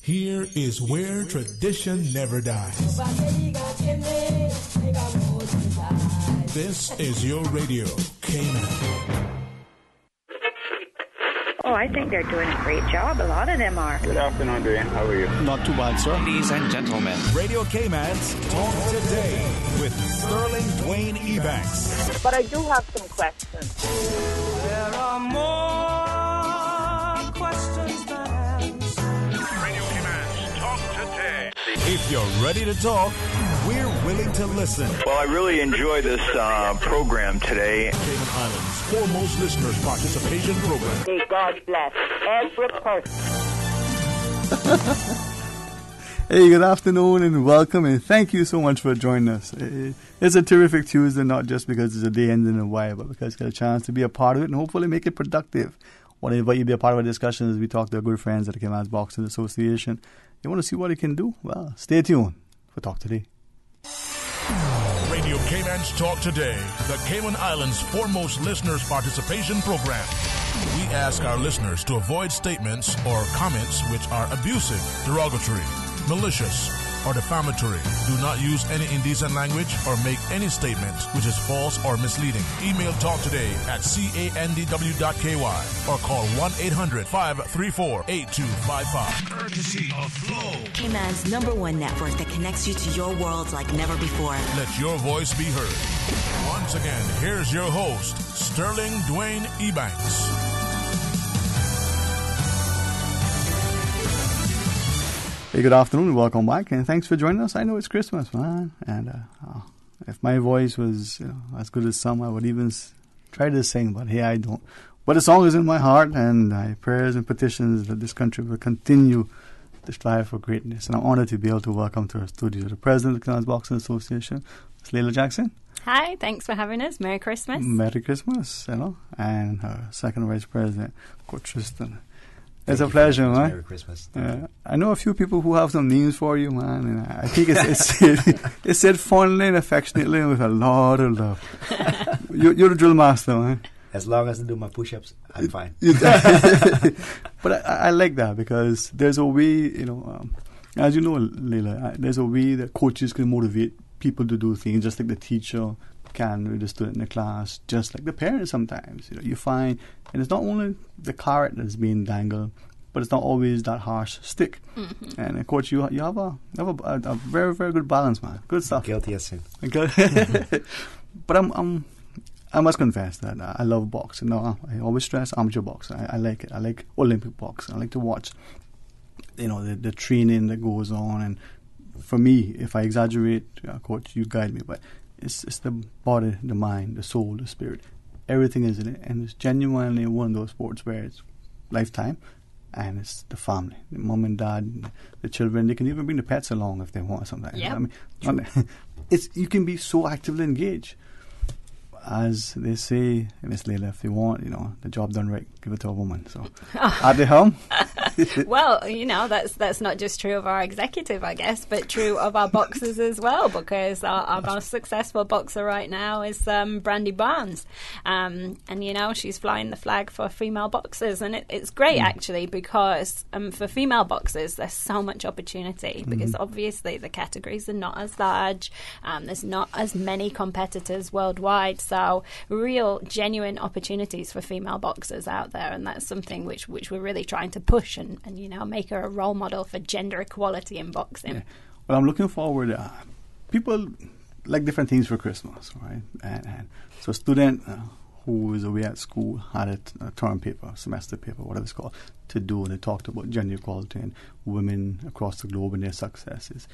Here is where tradition never dies. This is your radio, Cayman. Oh, I think they're doing a great job. A lot of them are. Good afternoon, Dwayne. How are you? Not too bad, sir. Ladies and gentlemen, Radio Cayman's Talk Today with Sterling Dwayne Ebanks. But I do have some questions. There are more questions than answers. Radio Cayman's Talk Today. If you're ready to talk, we're willing to listen. Well, I really enjoy this program today. Cayman Islands' foremost listeners participation program. May God bless every person. Hey, good afternoon and welcome and thank you so much for joining us. It's a terrific Tuesday, not just because it's a day ending in a while, but because you get a chance to be a part of it and hopefully make it productive. I want to invite you to be a part of our discussion as we talk to our good friends at the Cayman Boxing Association. You want to see what it can do? Well, stay tuned for Talk Today. Radio Cayman's Talk Today, the Cayman Islands' foremost listeners participation program. We ask our listeners to avoid statements or comments which are abusive, derogatory, malicious, or defamatory. Do not use any indecent language or make any statement which is false or misleading. Email talktoday@candw.ky or call 1-800-534-8255. Courtesy of Flow. Cayman's #1 network that connects you to your world like never before. Let your voice be heard. Once again, here's your host, Sterling Dwayne Ebanks. Hey, good afternoon, welcome back, and thanks for joining us. I know it's Christmas, man, and if my voice was as good as some, I would even try to sing, but hey, I don't. But the song is in my heart, and my prayers and petitions that this country will continue to strive for greatness. And I'm honored to be able to welcome to our studio the President of the Cayman Boxing Association, Ms. Layla Jackson. Hi, thanks for having us. Merry Christmas. Merry Christmas, and our Second Vice President, Coach Tristan. It's a pleasure, man. Merry Christmas. I know a few people who have some names for you, man, and I think it's said fondly and affectionately and with a lot of love. You're the drill master, man. As long as I do my push-ups, I'm fine. But I like that because there's a way, as you know, Leila, there's a way that coaches can motivate people to do things, just like the teacher can with the student in the class, just like the parents sometimes. You find, and it's not only the carrot that's being dangled, but it's not always that harsh stick. Mm-hmm. And coach, you have a very, very good balance, man. Good stuff. Guilty as sin. But I must confess that I love boxing. No, I always stress amateur boxing. I like it. I like Olympic boxing. I like to watch, the training that goes on. And for me, if I exaggerate, coach, you guide me, but it's the body, the mind, the soul, the spirit. Everything is in it. And it's genuinely one of those sports where it's lifetime and it's the family, the mom and dad, the children. They can even bring the pets along if they want sometimes. Yep. I mean, you can be so actively engaged. As they say, Miss Layla, if you want, the job done right, give it to a woman. So, at the helm. Well, that's not just true of our executive, I guess, but true of our boxers as well, because our most successful boxer right now is Brandy Barnes. And, she's flying the flag for female boxers. And it's great, actually, because for female boxers, there's so much opportunity, because obviously the categories are not as large. There's not as many competitors worldwide. So real, genuine opportunities for female boxers out there, and that's something which we're really trying to push and make her a role model for gender equality in boxing. Yeah. Well, I'm looking forward. People like different things for Christmas, right? And so a student who is away at school had a term paper, semester paper, whatever it's called, to do, and they talked about gender equality and women across the globe and their successes.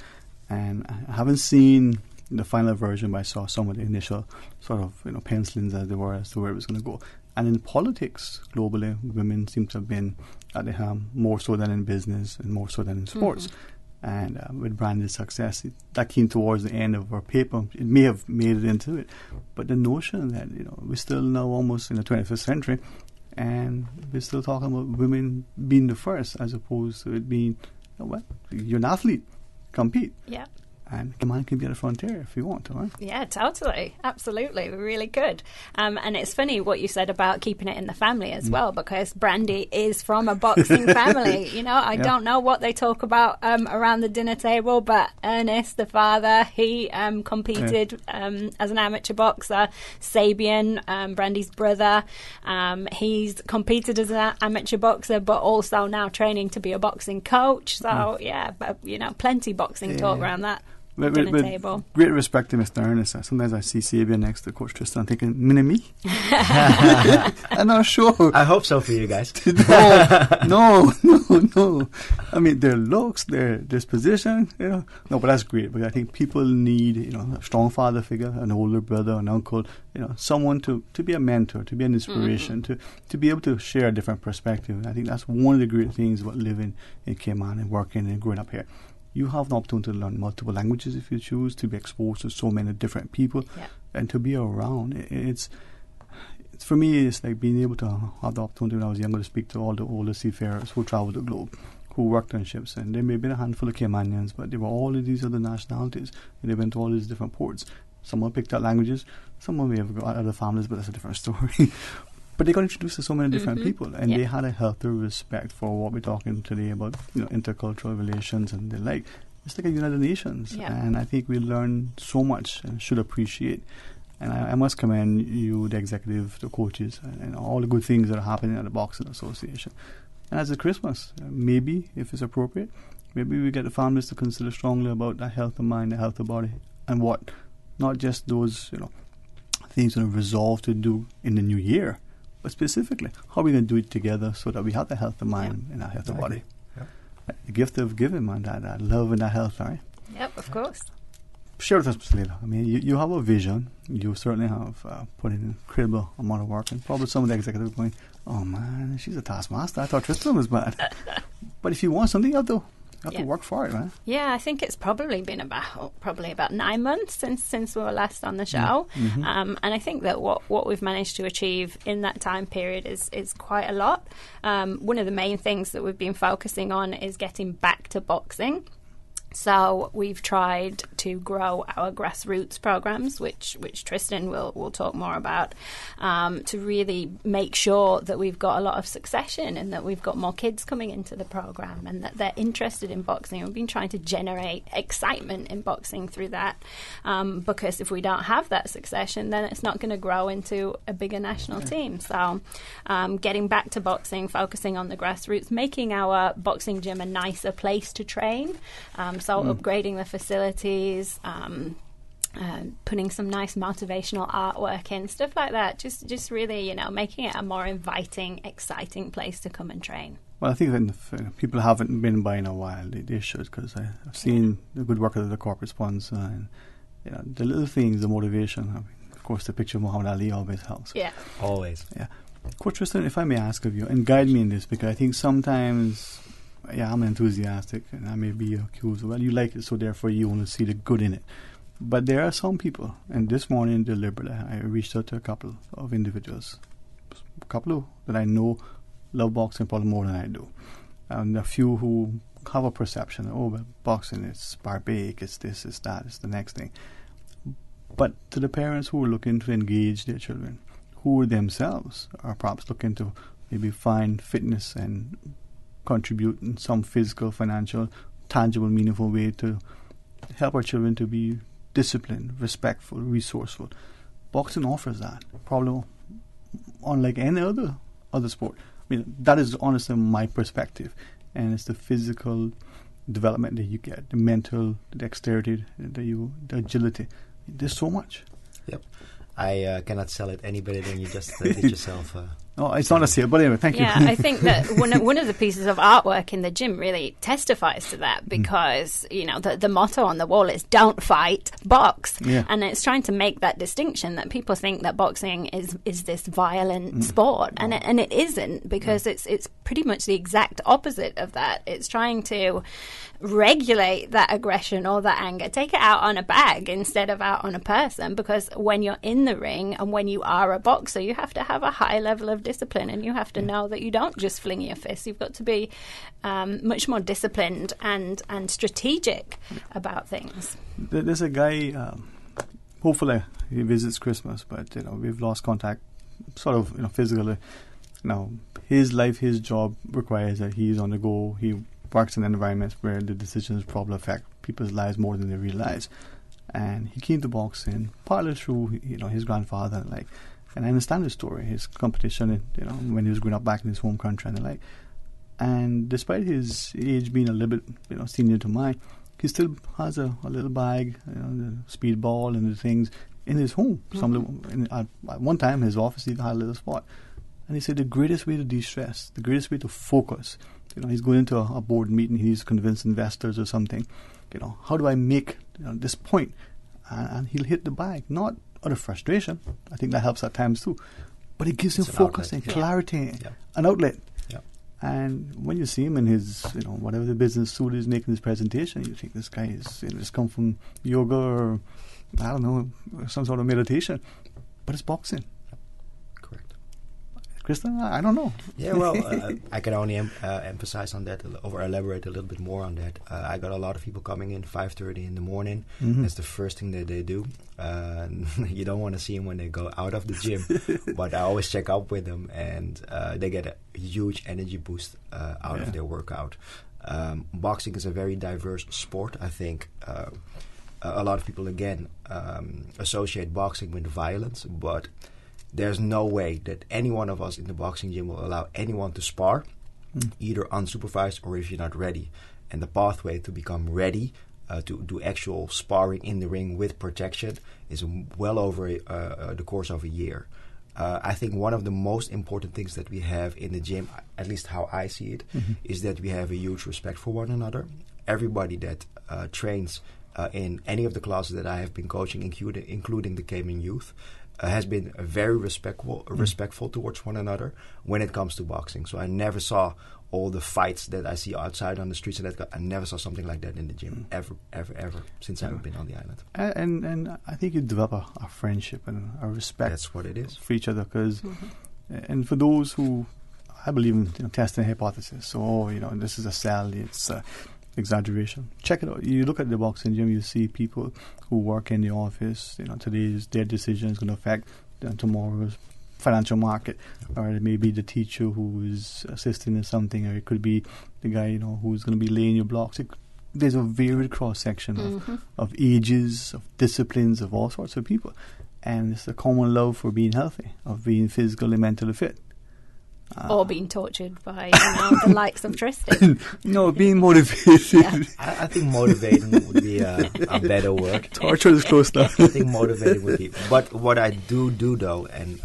And I haven't seen the final version, but I saw some of the initial sort of pencilings as they were as to where it was going to go. And in politics globally, women seem to have been at the helm more so than in business and more so than in sports. And with Brandy's success, that came towards the end of her paper. It may have made it into it, but the notion that we're still now almost in the 21st century, and we're still talking about women being the first, as opposed to it being, you're an athlete, compete. Yeah. And Cayman can be at the frontier if you want to, right? Yeah, totally. Absolutely. We really could. And it's funny what you said about keeping it in the family as well, because Brandy is from a boxing family. You know, I don't know what they talk about around the dinner table, but Ernest, the father, he competed as an amateur boxer. Sabian, Brandy's brother, he's competed as an amateur boxer, but also now training to be a boxing coach. So, but, you know, plenty boxing talk around that. Dinner table. Great respect to Mr. Ernest. Sometimes I see Sabian next to Coach Tristan thinking, mini-me? I'm not sure. I hope so for you guys. No. I mean, their looks, their disposition, you know. No, but that's great. But I think people need, you know, a strong father figure, an older brother, an uncle, you know, someone to be a mentor, to be an inspiration, to be able to share a different perspective. And I think that's one of the great things about living in Cayman and working and growing up here. You have an opportunity to learn multiple languages if you choose, to be exposed to so many different people, and to be around. It's for me, it's like being able to have the opportunity when I was younger to speak to all the older seafarers who traveled the globe, who worked on ships. And there may have been a handful of Caymanians, but there were all of these other nationalities, and they went to all these different ports. Someone picked up languages, someone may have got other families, but that's a different story. But they got introduced to so many different people, and they had a healthy respect for what we're talking today about, you know, intercultural relations and the like. It's like a United Nations, and I think we learn so much and should appreciate. And I must commend you, the executive, the coaches, and all the good things that are happening at the Boxing Association. And as it's Christmas, maybe, if it's appropriate, maybe we get the families to consider strongly about the health of mind, the health of body, and what, not just those, you know, things that are resolved to do in the new year, but specifically, how are we going to do it together so that we have the health of mind and our health of body? The gift of giving, man, that love and that health, right? Yep, of course. Share with us, Mr. Leila. I mean, you have a vision. You certainly have put in an incredible amount of work, and probably some of the executives going, oh man, she's a taskmaster. I thought Tristan was bad. But if you want something, you have to work for it, right? Yeah, I think it's probably been about 9 months since we were last on the show, and I think that what we've managed to achieve in that time period is quite a lot. One of the main things that we've been focusing on is getting back to boxing. So we've tried to grow our grassroots programs, which Tristan will talk more about, to really make sure that we've got a lot of succession and that we've got more kids coming into the program and that they're interested in boxing. We've been trying to generate excitement in boxing through that, because if we don't have that succession, then it's not going to grow into a bigger national team. So getting back to boxing, focusing on the grassroots, making our boxing gym a nicer place to train. So upgrading the facilities, putting some nice motivational artwork in, stuff like that. Just really, you know, making it a more inviting, exciting place to come and train. Well, I think that if people haven't been by in a while, they should, because I've seen the good work of the corporate sponsor and, you know, the little things, the motivation. I mean, of course, the picture of Muhammad Ali always helps. Yeah. Always. Yeah. Coach Tristan, if I may ask of you, and guide me in this, because I think sometimes... I'm enthusiastic, and I may be accused, well, you like it, so therefore you want to see the good in it. But there are some people, and this morning deliberately, I reached out to a couple of individuals, a couple that I know love boxing probably more than I do, and a few who have a perception, well, boxing is barbaric, it's this, it's that, it's the next thing. But to the parents who are looking to engage their children, who themselves are perhaps looking to maybe find fitness and contribute in some physical, financial, tangible, meaningful way to help our children to be disciplined, respectful, resourceful. Boxing offers that, probably unlike any other sport. I mean, that is honestly my perspective, and it's the physical development that you get, the mental, the dexterity, the agility. There's so much. Yep. I cannot sell it any better than you just did yourself. Oh, it's not a sale, but anyway, thank you. Yeah, I think that one of the pieces of artwork in the gym really testifies to that, because, you know, the motto on the wall is "Don't fight, box," and it's trying to make that distinction that people think that boxing is this violent sport, and it isn't, because it's pretty much the exact opposite of that. It's trying to regulate that aggression or that anger, take it out on a bag instead of out on a person, because when you're in the ring and when you are a boxer, you have to have a high level of discipline, and you have to know that you don't just fling your fists. You've got to be much more disciplined and strategic about things. There's a guy, hopefully he visits Christmas, but we've lost contact sort of physically. Now his life, his job requires that he's on the go. He works in environments where the decisions probably affect people's lives more than they realize. And he came to boxing partly through his grandfather, and I understand his story, his competition, when he was growing up back in his home country and the like. And despite his age being a little bit senior to mine, he still has a little bag, the speedball and the things in his home. At one time, his office even had a little spot. And he said the greatest way to de-stress, the greatest way to focus, he's going into a board meeting, he needs to convince investors or something. How do I make this point? And he'll hit the bag, not out of frustration. I think that helps at times too. But it gives him focus and clarity, an outlet. Yeah. And when you see him in his, whatever the business suit is making his presentation, you think this guy is just come from yoga or, I don't know, some sort of meditation. But it's boxing. Kristen, I don't know. Yeah, well, I can only emphasize on that or elaborate a little bit more on that. I got a lot of people coming in 5:30 in the morning. Mm-hmm. That's the first thing that they do. You don't want to see them when they go out of the gym, but I always check up with them, and they get a huge energy boost out of their workout. Boxing is a very diverse sport. I think a lot of people, again, associate boxing with violence, but there's no way that any one of us in the boxing gym will allow anyone to spar, either unsupervised or if you're not ready. And the pathway to become ready to do actual sparring in the ring with protection is well over the course of a year. I think one of the most important things that we have in the gym, at least how I see it, is that we have a huge respect for one another. Everybody that trains in any of the classes that I have been coaching, including the Cayman youth, has been very respectful towards one another when it comes to boxing. So I never saw all the fights that I see outside on the streets, and I never saw something like that in the gym, ever, since I've been on the island. And I think you develop a friendship and a respect. That's what it is. For each other, because, and for those who, I believe in testing hypothesis. So, this is a cell, it's exaggeration. Check it out. You look at the boxing gym, you see people who work in the office. Today's their decision is going to affect tomorrow's financial market, or it may be the teacher who is assisting in something, or it could be the guy who's going to be laying your blocks. There's a varied cross section of ages, of disciplines, of all sorts of people, and it's a common love for being healthy, of being physically, mentally fit. Or being tortured by the likes of Tristan. No, being motivated. Yeah. I think motivating would be a better word. Torture is close enough. I think motivating would be. But what I do though, and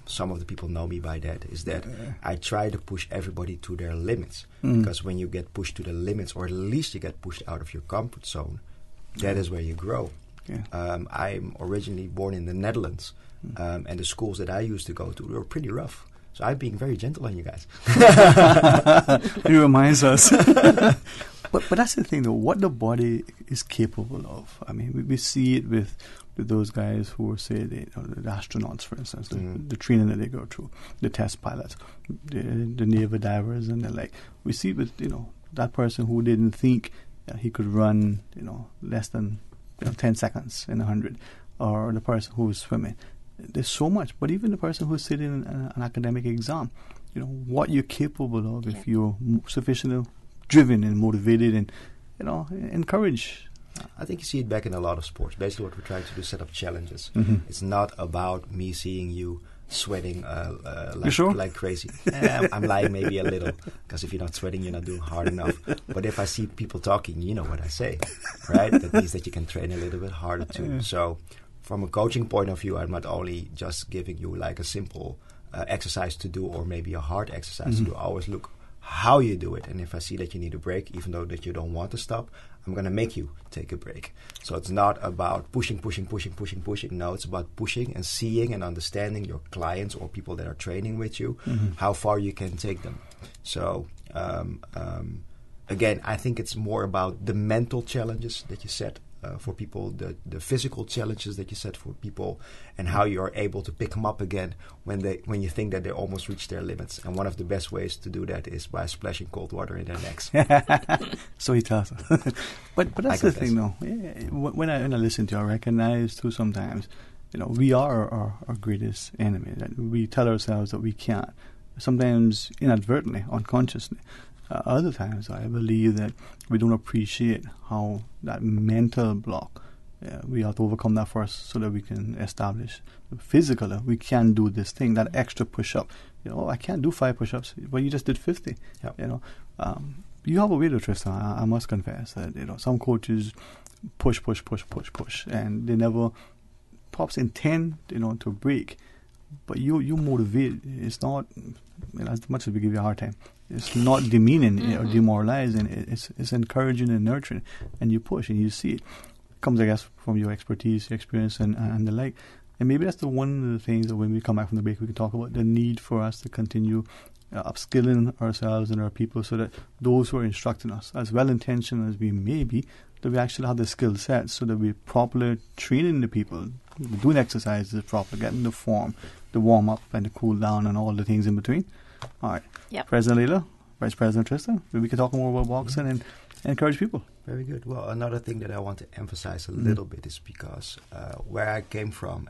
some of the people know me by that, is that I try to push everybody to their limits. Because when you get pushed to the limits, or at least you get pushed out of your comfort zone, that is where you grow. Yeah. I'm originally born in the Netherlands, and the schools that I used to go to were pretty rough. So I'm being very gentle on you guys. It reminds us. But that's the thing, though. What the body is capable of. I mean, we see it with those guys who are, say, the astronauts, for instance, the training that they go through, the test pilots, the naval divers, and the like. We see it with that person who didn't think he could run less than 10 seconds in 100, or the person who is swimming. There's so much, but even the person who's sitting in an academic exam, what you're capable of if you're sufficiently driven and motivated and, encouraged. I think you see it back in a lot of sports. Basically what we're trying to do is set up challenges. It's not about me seeing you sweating like crazy. I'm lying maybe a little, because if you're not sweating, you're not doing hard enough. But if I see people talking, you know what I say, right? That means that you can train a little bit harder too. So from a coaching point of view, I'm not only just giving you like a simple exercise to do, or maybe a hard exercise to do. I always look how you do it, and if I see that you need a break, even though that you don't want to stop, I'm going to make you take a break. So it's not about pushing. No, it's about pushing and seeing and understanding your clients or people that are training with you, how far you can take them. So again, I think it's more about the mental challenges that you set for people, the physical challenges that you set for people, and how you are able to pick them up again when you think that they almost reached their limits. And one of the best ways to do that is by splashing cold water in their necks. So he tells us. But that's the thing, though. Yeah, when I listen to you, I recognize too sometimes, we are our greatest enemy. That we tell ourselves that we can't. Sometimes inadvertently, unconsciously. Other times, I believe that we don't appreciate how that mental block, we have to overcome that first so that we can establish physically we can do this thing, that extra push-up. I can't do 5 push-ups, but you just did 50. Yep. You have a way to, Tristan, I must confess that, some coaches push, and they never perhaps intend, to break. But you motivate. It's not, as much as we give you a hard time, it's not demeaning or demoralizing. It's encouraging and nurturing. And you push and you see it. Comes, I guess, from your expertise, your experience, and the like. And maybe that's one of the things that when we come back from the break, we can talk about the need for us to continue upskilling ourselves and our people so that those who are instructing us, as well-intentioned as we may be, that we actually have the skill set so that we're properly training the people, doing exercises properly, getting the form, the warm-up and the cool-down and all the things in between. All right. Yep. President Leila, Vice President Tristan, maybe we can talk more about boxing and encourage people. Very good. Well, another thing that I want to emphasize a little bit is because where I came from,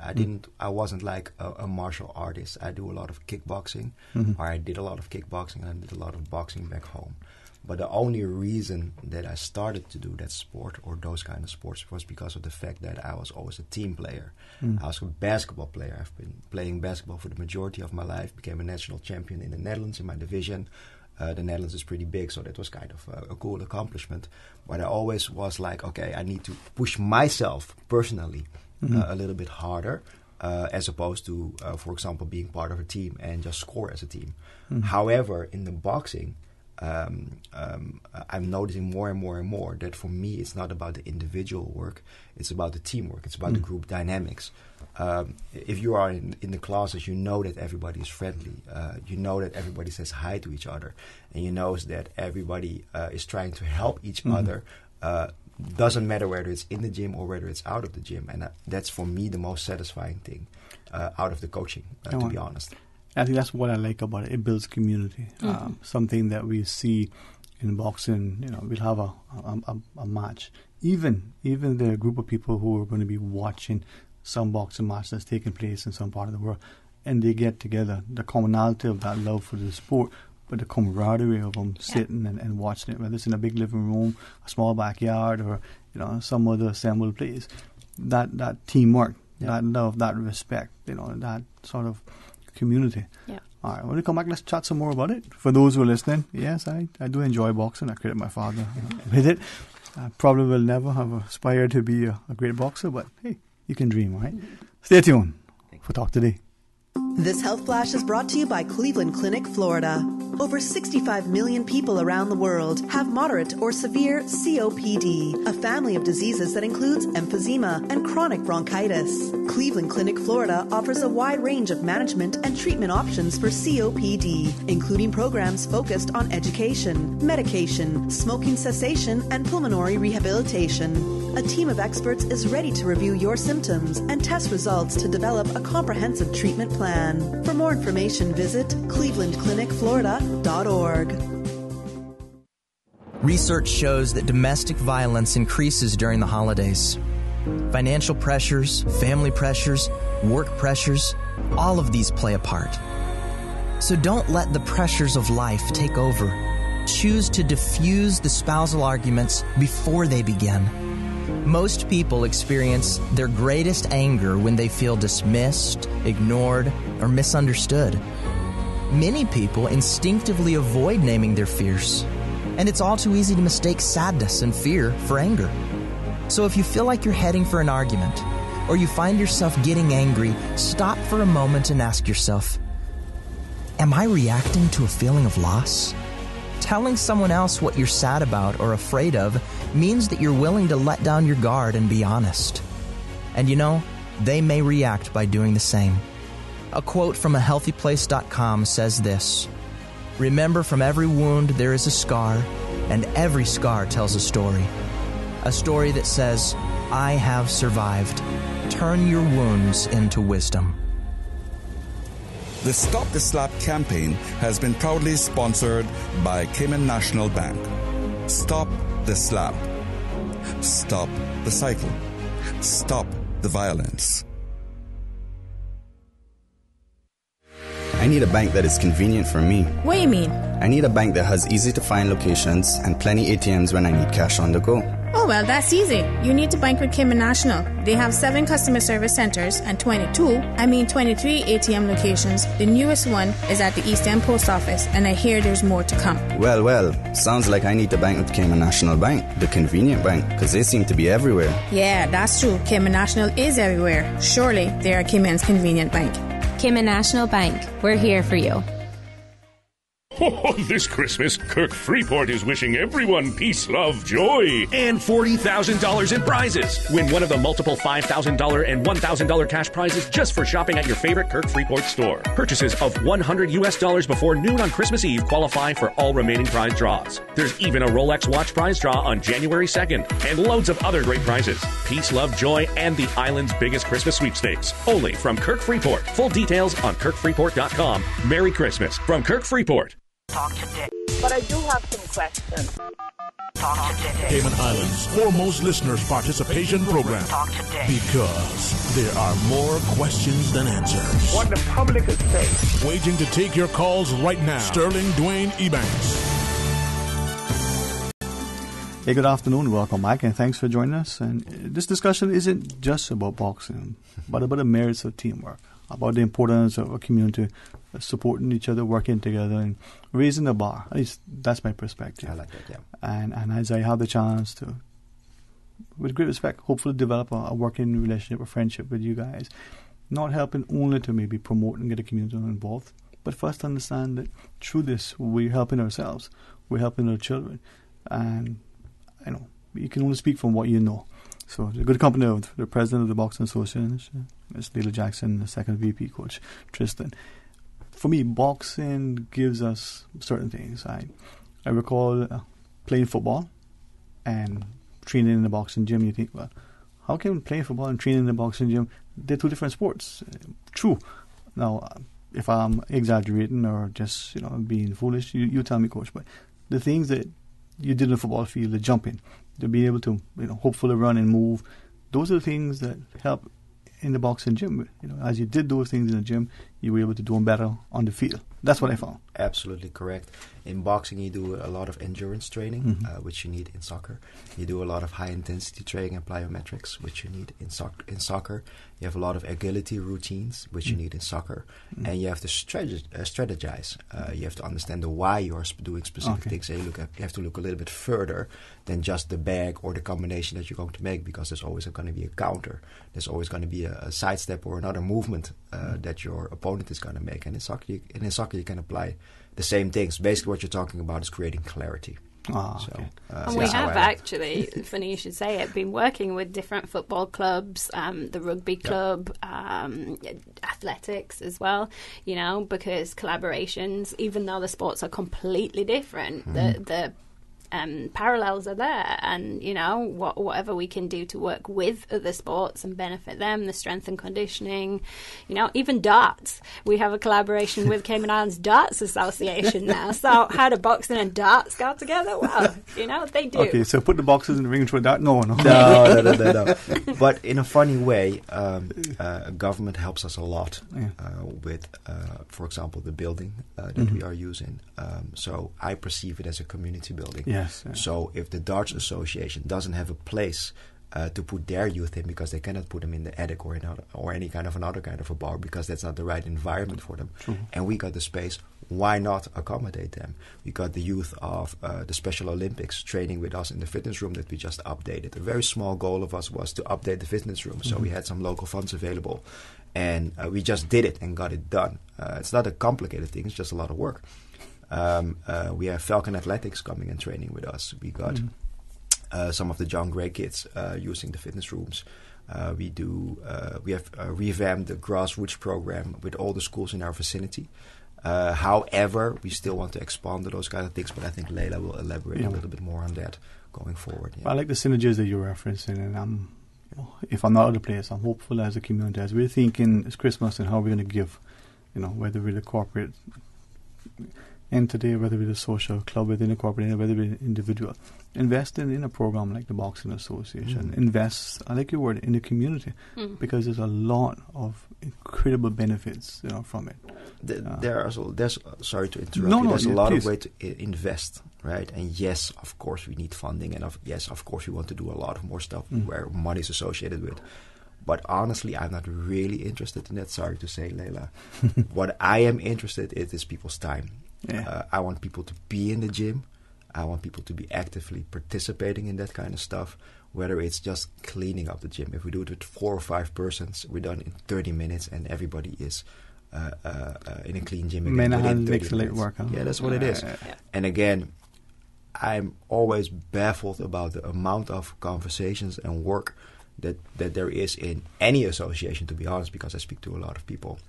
I wasn't like a martial artist. I do a lot of kickboxing, or I did a lot of kickboxing, and I did a lot of boxing back home. But the only reason that I started to do that sport or those kind of sports was because of the fact that I was always a team player. I was a basketball player. I've been playing basketball for the majority of my life, became a national champion in the Netherlands in my division. The Netherlands is pretty big, so that was kind of a cool accomplishment. But I always was like, okay, I need to push myself personally a little bit harder, as opposed to, for example, being part of a team and just score as a team. However, in the boxing, I'm noticing more and more that for me it's not about the individual work, it's about the teamwork, it's about the group dynamics. If you are in the classes, you know that everybody is friendly, you know that everybody says hi to each other, and you know that everybody is trying to help each other. Doesn't matter whether it's in the gym or whether it's out of the gym, and that's for me the most satisfying thing out of the coaching, to be honest. I think that's what I like about it. It builds community. Something that we see in boxing, we'll have a match. Even the group of people who are going to be watching some boxing match that's taking place in some part of the world, and they get together, the commonality of that love for the sport, but the camaraderie of them sitting and watching it, whether it's in a big living room, a small backyard, or some other assembled place. That teamwork, that love, that respect, that sort of community. Yeah. All right, when we come back, let's chat some more about it. For those who are listening, yes, I do enjoy boxing. I credit my father with it. I probably will never have aspired to be a great boxer, but hey, you can dream, right? Stay tuned for Talk Today. This Health Flash is brought to you by Cleveland Clinic, Florida. Over 65 million people around the world have moderate or severe COPD, a family of diseases that includes emphysema and chronic bronchitis. Cleveland Clinic, Florida offers a wide range of management and treatment options for COPD, including programs focused on education, medication, smoking cessation, and pulmonary rehabilitation. A team of experts is ready to review your symptoms and test results to develop a comprehensive treatment plan. For more information, visit clevelandclinicflorida.org. Research shows that domestic violence increases during the holidays. Financial pressures, family pressures, work pressures, all of these play a part. So don't let the pressures of life take over. Choose to diffuse the spousal arguments before they begin. Most people experience their greatest anger when they feel dismissed, ignored, or misunderstood. Many people instinctively avoid naming their fears, and it's all too easy to mistake sadness and fear for anger. So if you feel like you're heading for an argument, or you find yourself getting angry, stop for a moment and ask yourself, am I reacting to a feeling of loss? Telling someone else what you're sad about or afraid of means that you're willing to let down your guard and be honest. And they may react by doing the same. A quote from ahealthyplace.com says this: remember, from every wound there is a scar, and every scar tells a story. A story that says, I have survived. Turn your wounds into wisdom. The Stop the Slap campaign has been proudly sponsored by Cayman National Bank. Stop the slap. Stop the cycle. Stop the violence. I need a bank that is convenient for me. What do you mean? I need a bank that has easy-to-find locations and plenty ATMs when I need cash on the go. Oh, well, that's easy. You need to bank with Cayman National. They have 7 customer service centers and 23 ATM locations. The newest one is at the East End Post Office, and I hear there's more to come. Well, sounds like I need to bank with Cayman National Bank, the convenient bank, because they seem to be everywhere. Yeah, that's true. Cayman National is everywhere. Surely they are Cayman's convenient bank. Cayman National Bank. We're here for you. Oh, this Christmas, Kirk Freeport is wishing everyone peace, love, joy, and $40,000 in prizes. Win one of the multiple $5,000 and $1,000 cash prizes just for shopping at your favorite Kirk Freeport store. Purchases of $100 before noon on Christmas Eve qualify for all remaining prize draws. There's even a Rolex watch prize draw on January 2nd, and loads of other great prizes. Peace, love, joy, and the island's biggest Christmas sweepstakes. Only from Kirk Freeport. Full details on kirkfreeport.com. Merry Christmas from Kirk Freeport. Talk today. But I do have some questions. Talk today. Cayman Islands' foremost listeners participation program. Talk today. Because there are more questions than answers. What the public is saying. Waiting to take your calls right now. Sterling Dwayne Ebanks. Hey, good afternoon. Welcome, Mike, and thanks for joining us. And this discussion isn't just about boxing, but about the merits of teamwork, about the importance of a community supporting each other, working together, and raising the bar. At least that's my perspective. I like that, yeah. And as I have the chance to, with great respect, hopefully develop a working relationship, a friendship with you guys, not helping only to maybe promote and get the community involved, but first understand that through this, we're helping ourselves, we're helping our children, and I know you can only speak from what you know. So the good company of the president of the Boxing Association, Ms. Leila Jackson, the second VP coach, Tristan. For me, boxing gives us certain things. I recall playing football and training in the boxing gym. You think, well, how can playing football and training in the boxing gym, they're two different sports? True. Now, if I'm exaggerating or just being foolish, you tell me, coach. But the things that you did in the football field, the jumping, to be able to hopefully run and move, those are the things that help in the boxing gym. As you did those things in the gym, you were able to do them better on the field. That's what I found. Absolutely correct. In boxing, you do a lot of endurance training, which you need in soccer. You do a lot of high-intensity training and plyometrics, which you need in soccer. You have a lot of agility routines, which you need in soccer. And you have to strategize. You have to understand the why you are doing specific things. And you have to look a little bit further than just the bag or the combination that you're going to make, because there's always going to be a counter. There's always going to be a sidestep or another movement that your opponent is going to make. And in soccer, you can apply the same things. Basically, what you're talking about is creating clarity. And we have actually, funny you should say it, been working with different football clubs, the rugby club, athletics as well, because collaborations, even though the sports are completely different, the parallels are there, and whatever we can do to work with other sports and benefit them, the strength and conditioning, even darts. We have a collaboration with Cayman Islands Darts Association now. So how do boxing and darts go together? Well, they do. Okay, so put the boxers in the ring to a dart? No. No. But in a funny way, government helps us a lot with, for example, the building that we are using. So I perceive it as a community building. Yes. So if the Darts Association doesn't have a place to put their youth in, because they cannot put them in the attic or any kind of another kind of a bar, because that's not the right environment for them, and we got the space, why not accommodate them? We got the youth of the Special Olympics training with us in the fitness room that we just updated. A very small goal of us was to update the fitness room, so we had some local funds available, and we just did it and got it done. It's not a complicated thing, it's just a lot of work. We have Falcon Athletics coming and training with us. We got some of the John Gray kids using the fitness rooms. We have revamped the grassroots program with all the schools in our vicinity. However, we still want to expand to those kind of things, but I think Leila will elaborate a little bit more on that going forward. Yeah. I like the synergies that you're referencing, and if I'm not at the place, I'm hopeful as a community, as we're thinking it's Christmas and how we're going to give, whether we're the corporate entity, whether we're the social club within a corporate entity, whether we're individual, invest in a program like the Boxing Association. Invest, I like your word, in the community, because there's a lot of incredible benefits, from it. There's sorry to interrupt you. There's a lot of way to invest, right? And yes, of course, we need funding, and yes, of course, we want to do a lot of more stuff where money is associated with. But honestly, I'm not really interested in that. Sorry to say, Leila. What I am interested in is people's time. Yeah. I want people to be in the gym. I want people to be actively participating in that kind of stuff, whether it's just cleaning up the gym. If we do it with 4 or 5 persons, we're done in 30 minutes and everybody is in a clean gym again within 30 minutes. Workout. Yeah, that's what it is. Yeah. And again, I'm always baffled about the amount of conversations and work that there is in any association, to be honest, because I speak to a lot of people.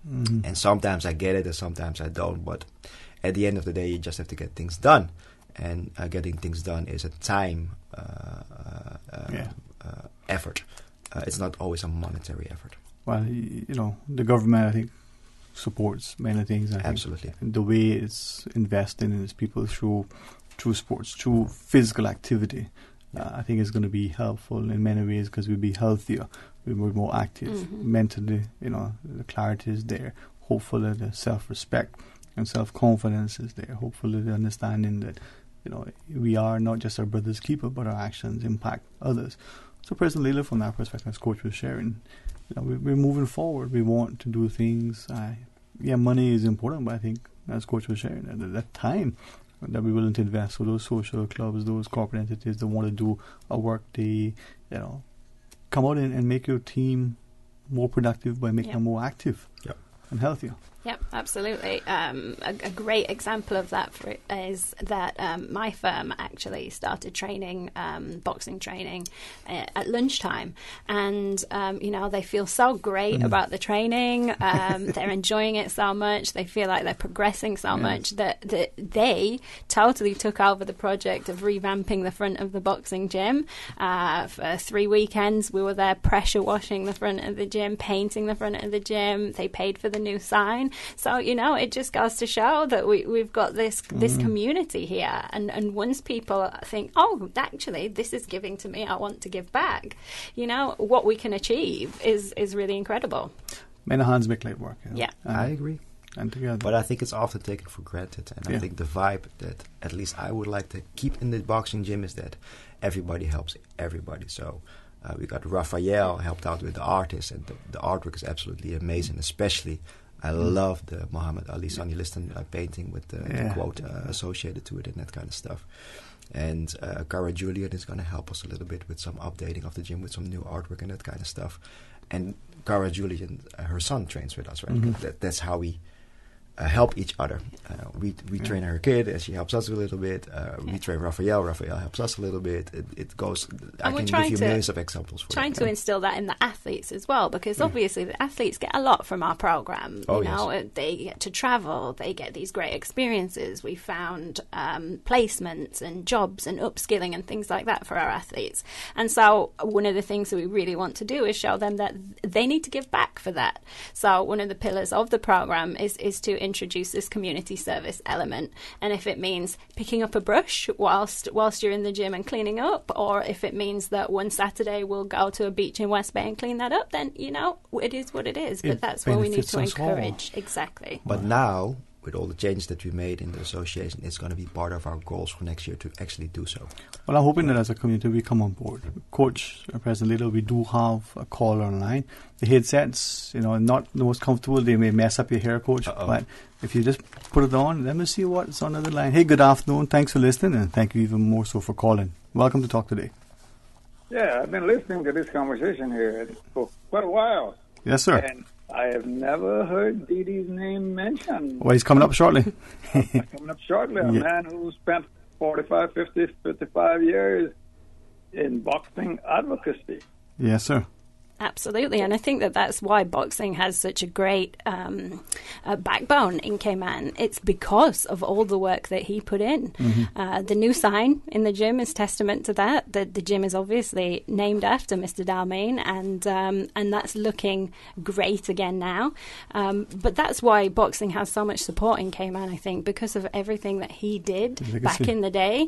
Mm-hmm. And sometimes I get it and sometimes I don't. But at the end of the day, you just have to get things done. And getting things done is a time effort. It's not always a monetary effort. Well, the government, I think, supports many things. Absolutely. And the way it's investing in its people through sports, through physical activity, I think it's going to be helpful in many ways because we'll be healthier, we'll be more active, mentally, the clarity is there. Hopefully the self-respect and self-confidence is there. Hopefully the understanding that, we are not just our brother's keeper, but our actions impact others. So President Leila, from that perspective, as Coach was sharing, we're moving forward. We want to do things. Money is important, but I think, as Coach was sharing, that time that we're willing to invest for those social clubs, those corporate entities that want to do a work day, come out and make your team more productive by making them more active and healthier. Yep, absolutely. A great example of that is that my firm actually started training, boxing training, at lunchtime. And, they feel so great about the training. They're enjoying it so much. They feel like they're progressing so much that they totally took over the project of revamping the front of the boxing gym. For 3 weekends, we were there pressure washing the front of the gym, painting the front of the gym. They paid for the new sign. So, it just goes to show that we've got this community here. And once people think, oh, actually, this is giving to me, I want to give back, what we can achieve is really incredible. Many hands make light work. Yeah. I agree. And together. But I think it's often taken for granted. And I think the vibe that at least I would like to keep in the boxing gym is that everybody helps everybody. So we got Raphael helped out with the artist, and the artwork is absolutely amazing, especially I love the Muhammad Ali Sonny Liston painting with the quote associated to it and that kind of stuff. And Cara Julian is going to help us a little bit with some updating of the gym with some new artwork and that kind of stuff. And Cara Julian, her son, trains with us, right? Mm-hmm. That's how we help each other. We train her kid, and she helps us a little bit. We train Raphael. Raphael helps us a little bit. It goes. I can give you millions of examples. Trying to instill that in the athletes as well, because obviously the athletes get a lot from our program. They get to travel. They get these great experiences. We found placements and jobs and upskilling and things like that for our athletes. And so one of the things that we really want to do is show them that they need to give back for that. So one of the pillars of the program is to introduce this community service element, and if it means picking up a brush whilst you're in the gym and cleaning up, or if it means that one Saturday we'll go to a beach in West Bay and clean that up, then it is what it is. But that's what we need to encourage. Exactly. But now, with all the changes that we made in the association, it's going to be part of our goals for next year to actually do so. Well, I'm hoping that as a community we come on board. Coach, President Leila, we do have a call online. The headsets, not the most comfortable. They may mess up your hair, Coach. But if you just put it on, let me see what's on the other line. Hey, good afternoon. Thanks for listening, and thank you even more so for calling. Welcome to Talk Today. Yeah, I've been listening to this conversation here for quite a while. Yes, sir. And I have never heard Didi's name mentioned. Well, he's coming up shortly. A man who spent 45, 50, 55 years in boxing advocacy. Yes, sir. Absolutely, and I think that's why boxing has such a great backbone in Cayman. It's because of all the work that he put in. Mm-hmm. The new sign in the gym is testament to that. The gym is obviously named after Mr. Dalmain, and that's looking great again now. But that's why boxing has so much support in Cayman, I think, because of everything that he did back in the day.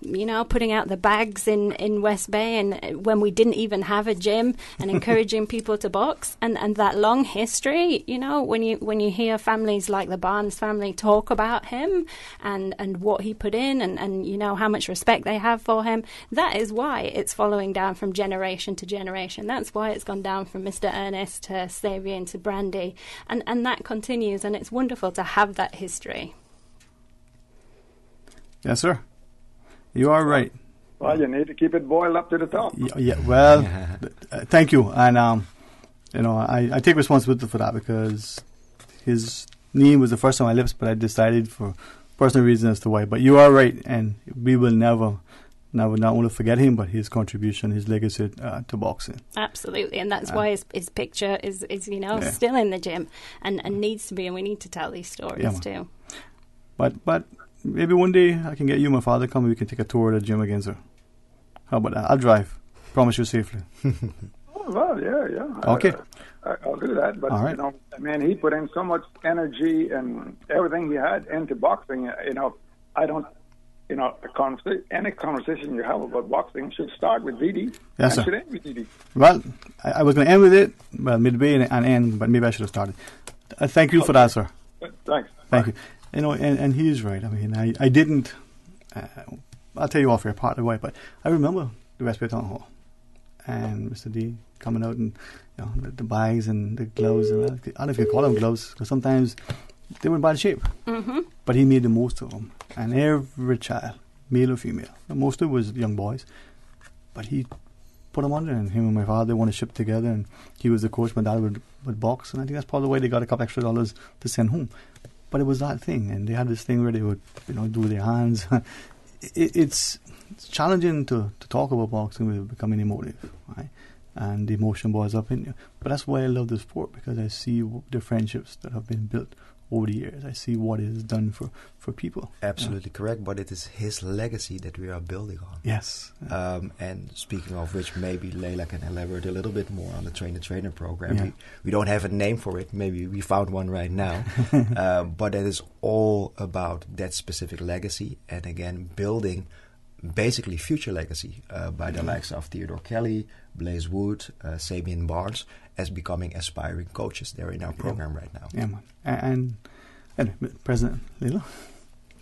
Yeah. You know, putting out the bags in West Bay, and when we didn't even have a gym, and encouraging people to box, and that long history. You know, when you hear families like the Barnes family talk about him and what he put in, and you know how much respect they have for him, that is why it's following down from generation to generation. That's why it's gone down from Mr. Ernest to Sabian to Brandy, and that continues, and it's wonderful to have that history. Yes, sir. You are right. Well, you need to keep it boiled up to the top. Yeah, well, thank you. And, you know, I take responsibility for that, because his name was the first on my lips, but I decided for personal reasons as to why. But you are right, and we will never not only forget him, but his contribution, his legacy to boxing. Absolutely, and that's why his picture is you know, still in the gym and needs to be, and we need to tell these stories too. But maybe one day I can get you and my father come and we can take a tour of the gym again, sir. How about that? I'll drive. Promise you safely. Oh, well, yeah. Okay. I'll do that. But, right. You know, man, he put in so much energy and everything he had into boxing. You know, I don't, you know, any conversation you have about boxing should start with DD. Yes, sir. Should end with DD. Well, I was going to end with it, well, midway and end, but maybe I should have started. Thank you for that, sir. Thanks. Thank you. You know, and he's right. I mean, I didn't. I'll tell you off here part of the way, but I remember the West Bay Town Hall and Mr. D coming out, and you know, the bags and the gloves, and I don't know if you call them gloves, because sometimes they were in bad shape. Mm-hmm. But he made the most of them, and every child, male or female, most of it was young boys, but he put them under, and him and my father won a ship together, and he was the coach. My dad would box, and I think that's probably why they got a couple extra dollars to send home. But it was that thing, and they had this thing where they would, you know, do with their hands. It's challenging to talk about boxing without becoming emotive, right? And the emotion boils up in you. But that's why I love the sport, because I see the friendships that have been built over the years. I see what it has done for people. Absolutely correct, but it is his legacy that we are building on. Yes. And speaking of which, maybe Leila can elaborate a little bit more on the trainer program. Yeah. We don't have a name for it. Maybe we found one right now. But it is all about that specific legacy, and again, building basically future legacy by the likes of Theodore Kelly, Blaze Wood, Sabian Barnes, as becoming aspiring coaches. They're in our program right now. Yeah, man. And President Leila,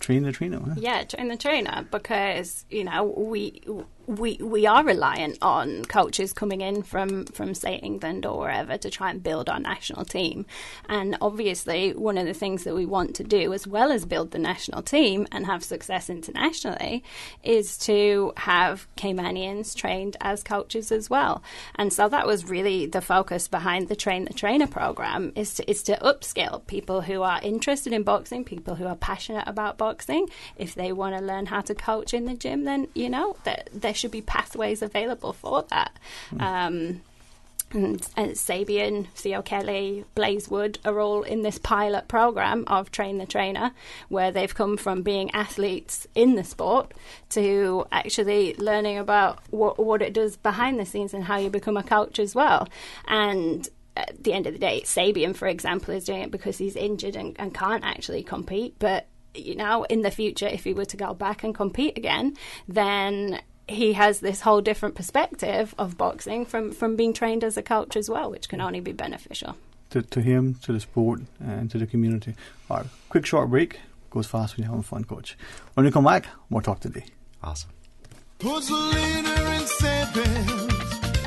train the trainer. Huh? Yeah, train the trainer, because, you know, we are reliant on coaches coming in from say England or wherever to try and build our national team. And obviously one of the things that we want to do, as well as build the national team and have success internationally, is to have Caymanians trained as coaches as well. And so that was really the focus behind the Train the Trainer program, is to upskill people who are interested in boxing, people who are passionate about boxing. If they want to learn how to coach in the gym, then, you know, there should be pathways available for that. And Sabian, Theo Kelly, Blaze Wood are all in this pilot program of Train the Trainer, where they've come from being athletes in the sport to actually learning about what it does behind the scenes and how you become a coach as well. And at the end of the day, Sabian, for example, is doing it because he's injured and can't actually compete. But, you know, in the future, if he were to go back and compete again, then he has this whole different perspective of boxing from being trained as a coach as well, which can only be beneficial. To him, to the sport, and to the community. All right, quick short break. Goes fast when you're having fun, Coach. When we come back, more talk today. Awesome. Puts a leader in sandpans.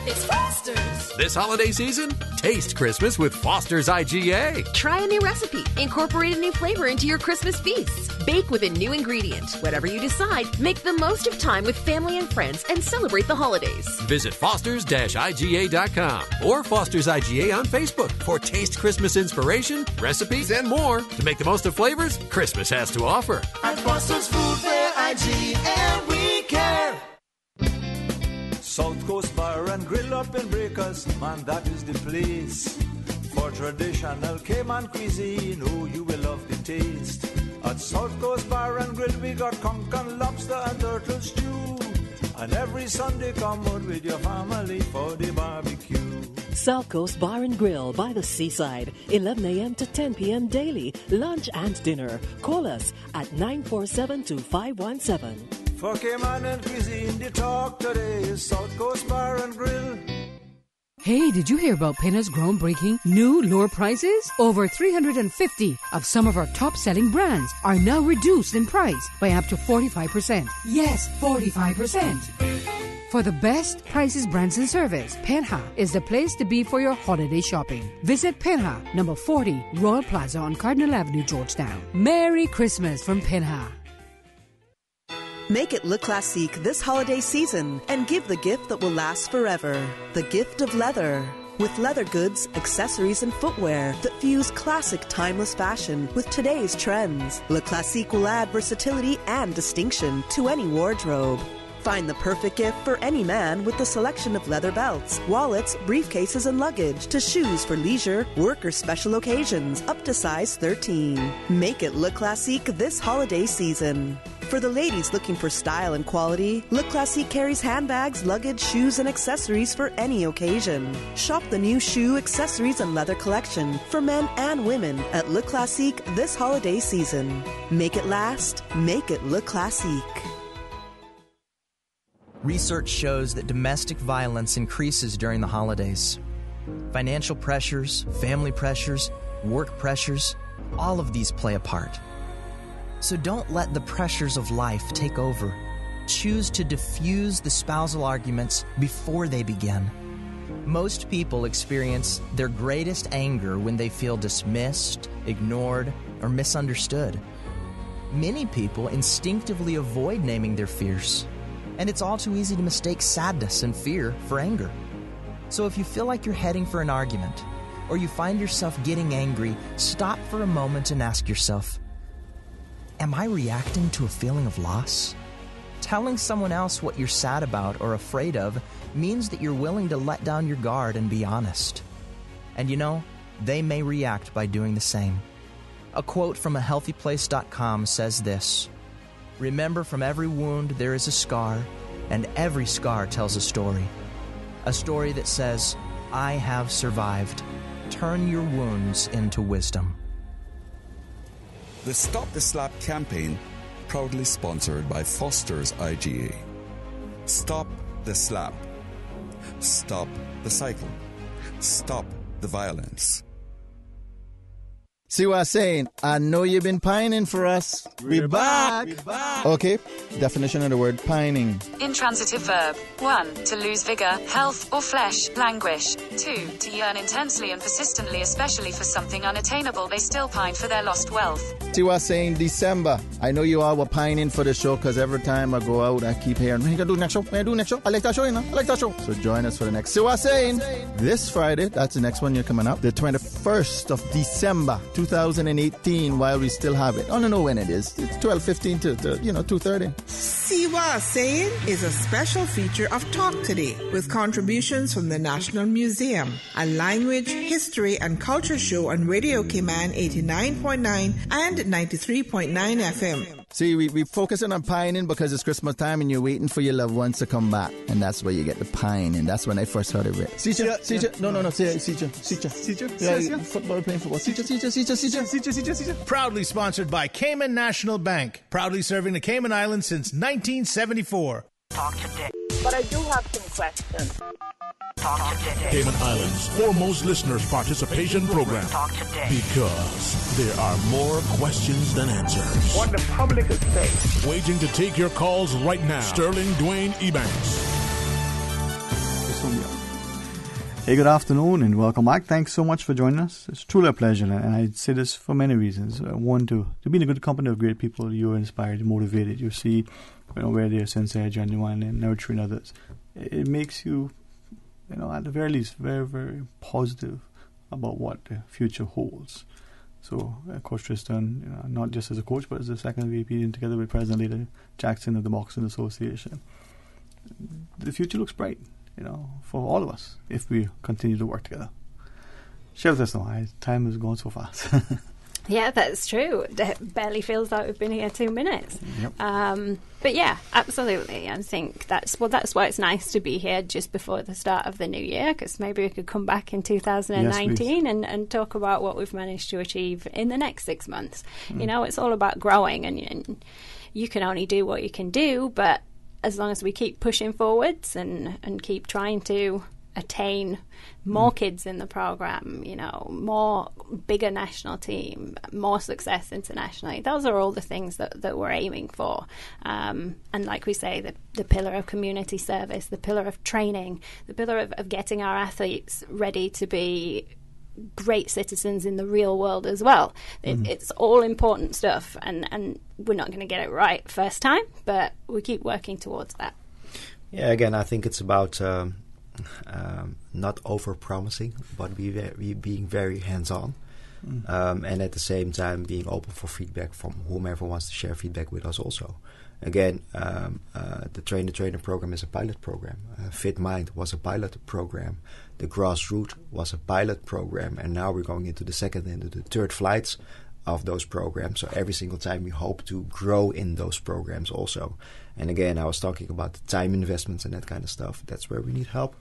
It's Foster's. This holiday season, taste Christmas with Foster's IGA. Try a new recipe. Incorporate a new flavor into your Christmas feasts. Bake with a new ingredient. Whatever you decide, make the most of time with family and friends and celebrate the holidays. Visit fosters-iga.com or Foster's IGA on Facebook for taste Christmas inspiration, recipes, and more. To make the most of flavors Christmas has to offer. At Foster's Food Fair IGA, we care. South Coast Bar and Grill up in Breakers, man, that is the place. For traditional Cayman cuisine, oh, you will love the taste. At South Coast Bar and Grill, we got conch and lobster and turtle stew. And every Sunday, come out with your family for the barbecue. South Coast Bar and Grill by the seaside, 11 a.m. to 10 p.m. daily, lunch and dinner. Call us at 947-2517. For Cayman and cuisine, the talk today is South Coast Bar and Grill. Hey, did you hear about Pinna's groundbreaking new lower prices? Over 350 of some of our top-selling brands are now reduced in price by up to 45%. Yes, 45%. For the best prices, brands and service, Penha is the place to be for your holiday shopping. Visit Penha, number 40, Royal Plaza on Cardinal Avenue, Georgetown. Merry Christmas from Penha. Make it Le Classique this holiday season and give the gift that will last forever. The gift of leather. With leather goods, accessories, and footwear that fuse classic timeless fashion with today's trends. Le Classique will add versatility and distinction to any wardrobe. Find the perfect gift for any man with the selection of leather belts, wallets, briefcases, and luggage to shoes for leisure, work, or special occasions up to size 13. Make it Le Classique this holiday season. For the ladies looking for style and quality, Le Classique carries handbags, luggage, shoes, and accessories for any occasion. Shop the new shoe, accessories, and leather collection for men and women at Le Classique this holiday season. Make it last. Make it Le Classique. Research shows that domestic violence increases during the holidays. Financial pressures, family pressures, work pressures, all of these play a part. So don't let the pressures of life take over. Choose to diffuse the spousal arguments before they begin. Most people experience their greatest anger when they feel dismissed, ignored, or misunderstood. Many people instinctively avoid naming their fears, and it's all too easy to mistake sadness and fear for anger. So if you feel like you're heading for an argument, or you find yourself getting angry, stop for a moment and ask yourself, am I reacting to a feeling of loss? Telling someone else what you're sad about or afraid of means that you're willing to let down your guard and be honest. And you know, they may react by doing the same. A quote from ahealthyplace.com says this: remember, from every wound there is a scar, and every scar tells a story. A story that says, I have survived. Turn your wounds into wisdom. The Stop the Slap campaign, proudly sponsored by Foster's IGA. Stop the slap. Stop the cycle. Stop the violence. See what I'm saying? I know you've been pining for us. We're back. Okay, definition of the word pining. Intransitive verb. 1. To lose vigor, health, or flesh, languish. 2. To yearn intensely and persistently, especially for something unattainable. They still pine for their lost wealth. See what I'm saying? December. I know you all were pining for the show because every time I go out, I keep hearing, "Hey, do next show? Hey, do next show? I like that show, you know? I like that show." So join us for the next. See what I'm saying? This Friday, that's the next one you're coming up, the 21st of December, 2018, while we still have it. I don't know when it is. It's 12:15 to 2:30. See what I'm saying is a special feature of Talk Today with contributions from the National Museum, a language, history, and culture show on Radio Cayman 89.9 and 93.9 FM. See, we focusing on pining because it's Christmas time and you're waiting for your loved ones to come back. And that's where you get the pine. And that's when I first heard of it. Seacher. No, Seacher. Yeah, football, playing football. Seacher. Proudly sponsored by Cayman National Bank. Proudly serving the Cayman Islands since 1974. Talk today. But I do have some questions. Talk today. Cayman Islands' foremost listeners' participation program. Talk today. Because there are more questions than answers. What the public is saying. Waiting to take your calls right now. Sterling Dwayne Ebanks. Hey, good afternoon and welcome back. Thanks so much for joining us. It's truly a pleasure, and I say this for many reasons. One, to be in a good company of great people. You're inspired, motivated. You see where they're sincere, genuine, and nurturing others. It makes you, at the very least, very, very positive about what the future holds. So, Coach Tristan, not just as a coach, but as the second VP, and together with President Leader Jackson of the Boxing Association, the future looks bright, for all of us if we continue to work together. Share with us now. Time is going so fast. Yeah, that's true. It barely feels like we've been here 2 minutes. Yep. But yeah, absolutely. I think that's why it's nice to be here just before the start of the new year, because maybe we could come back in 2019 and talk about what we've managed to achieve in the next 6 months. It's all about growing, and you can only do what you can do, but as long as we keep pushing forwards and keep trying to attain more kids in the program, more bigger national team, more success internationally. Those are all the things that we're aiming for. And like we say, the pillar of community service, the pillar of training, the pillar of getting our athletes ready to be great citizens in the real world as well. It's all important stuff, and we're not going to get it right first time, but we keep working towards that. Yeah, again, I think it's about not over-promising, but being very hands-on, and at the same time being open for feedback from whomever wants to share feedback with us also. Again, the Train-the-Trainer program is a pilot program. Fit Mind was a pilot program. The Grassroots was a pilot program, and now we're going into the second and the third flights of those programs. So every single time we hope to grow in those programs also. And again, I was talking about the time investments and that kind of stuff. That's where we need help.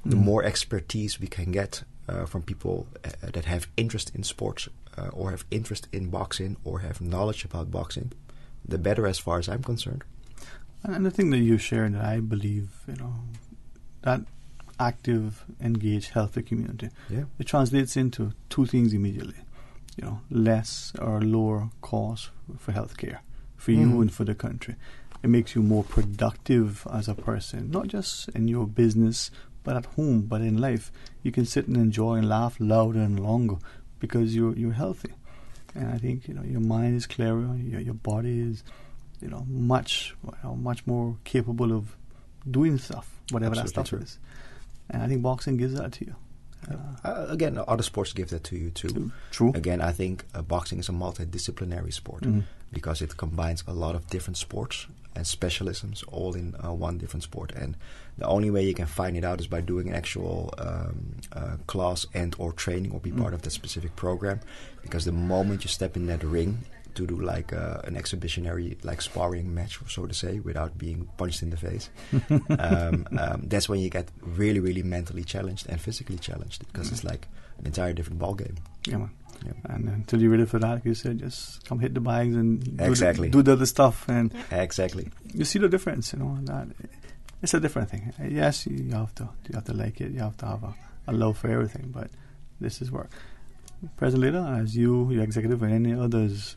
The more expertise we can get from people that have interest in sports or have interest in boxing or have knowledge about boxing, the better as far as I'm concerned. And the thing that you shared, that I believe, that active, engaged, healthy community, it translates into two things immediately. Less or lower costs for healthcare for you and for the country. It makes you more productive as a person, not just in your business, but at home, but in life. You can sit and enjoy and laugh louder and longer because you're healthy. And I think your mind is clearer, your body is much more capable of doing stuff, whatever Absolutely that stuff is. And I think boxing gives that to you. Again, other sports give that to you too. True. Again, I think boxing is a multidisciplinary sport because it combines a lot of different sports and specialisms all in one different sport. And the only way you can find it out is by doing an actual class and or training or be part of that specific program. Because the moment you step in that ring to do like an exhibitionary sparring match, so to say, without being punched in the face, that's when you get really, really mentally challenged and physically challenged, because it's like an entire different ball game. Yeah, man. Yeah. And until you're ready for that, like you said, just come hit the bags and exactly do the other stuff, and exactly you see the difference. That it's a different thing. Yes, you have to like it. You have to have a love for everything, but this is work. President Leader, as your executive and any others,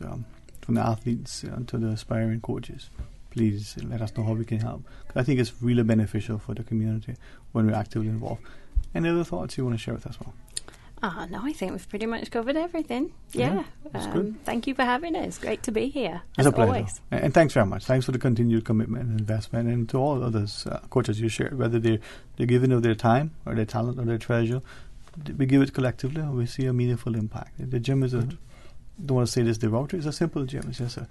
from the athletes to the aspiring coaches, please let us know how we can help. 'Cause I think it's really beneficial for the community when we're actively involved. Any other thoughts you want to share with us? No, I think we've pretty much covered everything. Yeah. That's good. Thank you for having us. Great to be here. It's as a pleasure. Always. And thanks very much. Thanks for the continued commitment and investment, and to all others, coaches you shared, whether they're giving of their time or their talent or their treasure. We give it collectively, and we see a meaningful impact. The gym is don't want to say this derogatory. It's a simple gym. It's just a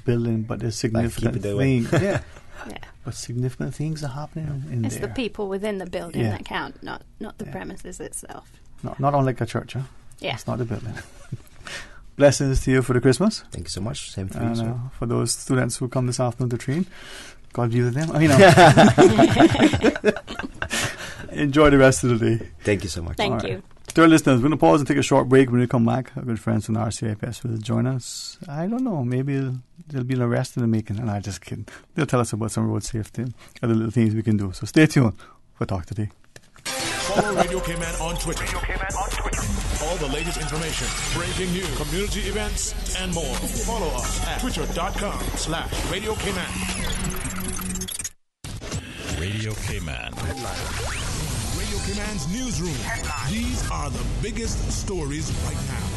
building, but there's significant things. But significant things are happening in it's there. It's the people within the building that count, not the premises itself. Not unlike a church, huh? Yeah. It's not the building. Blessings to you for the Christmas. Thank you so much. Same for you, sir. For those students who come this afternoon to train, God be with them. Enjoy the rest of the day. Thank you so much. Thank you. To our listeners, we're going to pause and take a short break. When we come back, our good friends from RCIPS will join us. I don't know, maybe there'll be an arrest in the making. And I'm just kidding. They'll tell us about some road safety and other little things we can do. So stay tuned for Talk Today. Follow Radio K-Man on Twitter. All the latest information, breaking news, community events, and more. Follow us at twitter.com/Radio K-Man. Radio K-Man. Radio K-Man's newsroom. These are the biggest stories right now.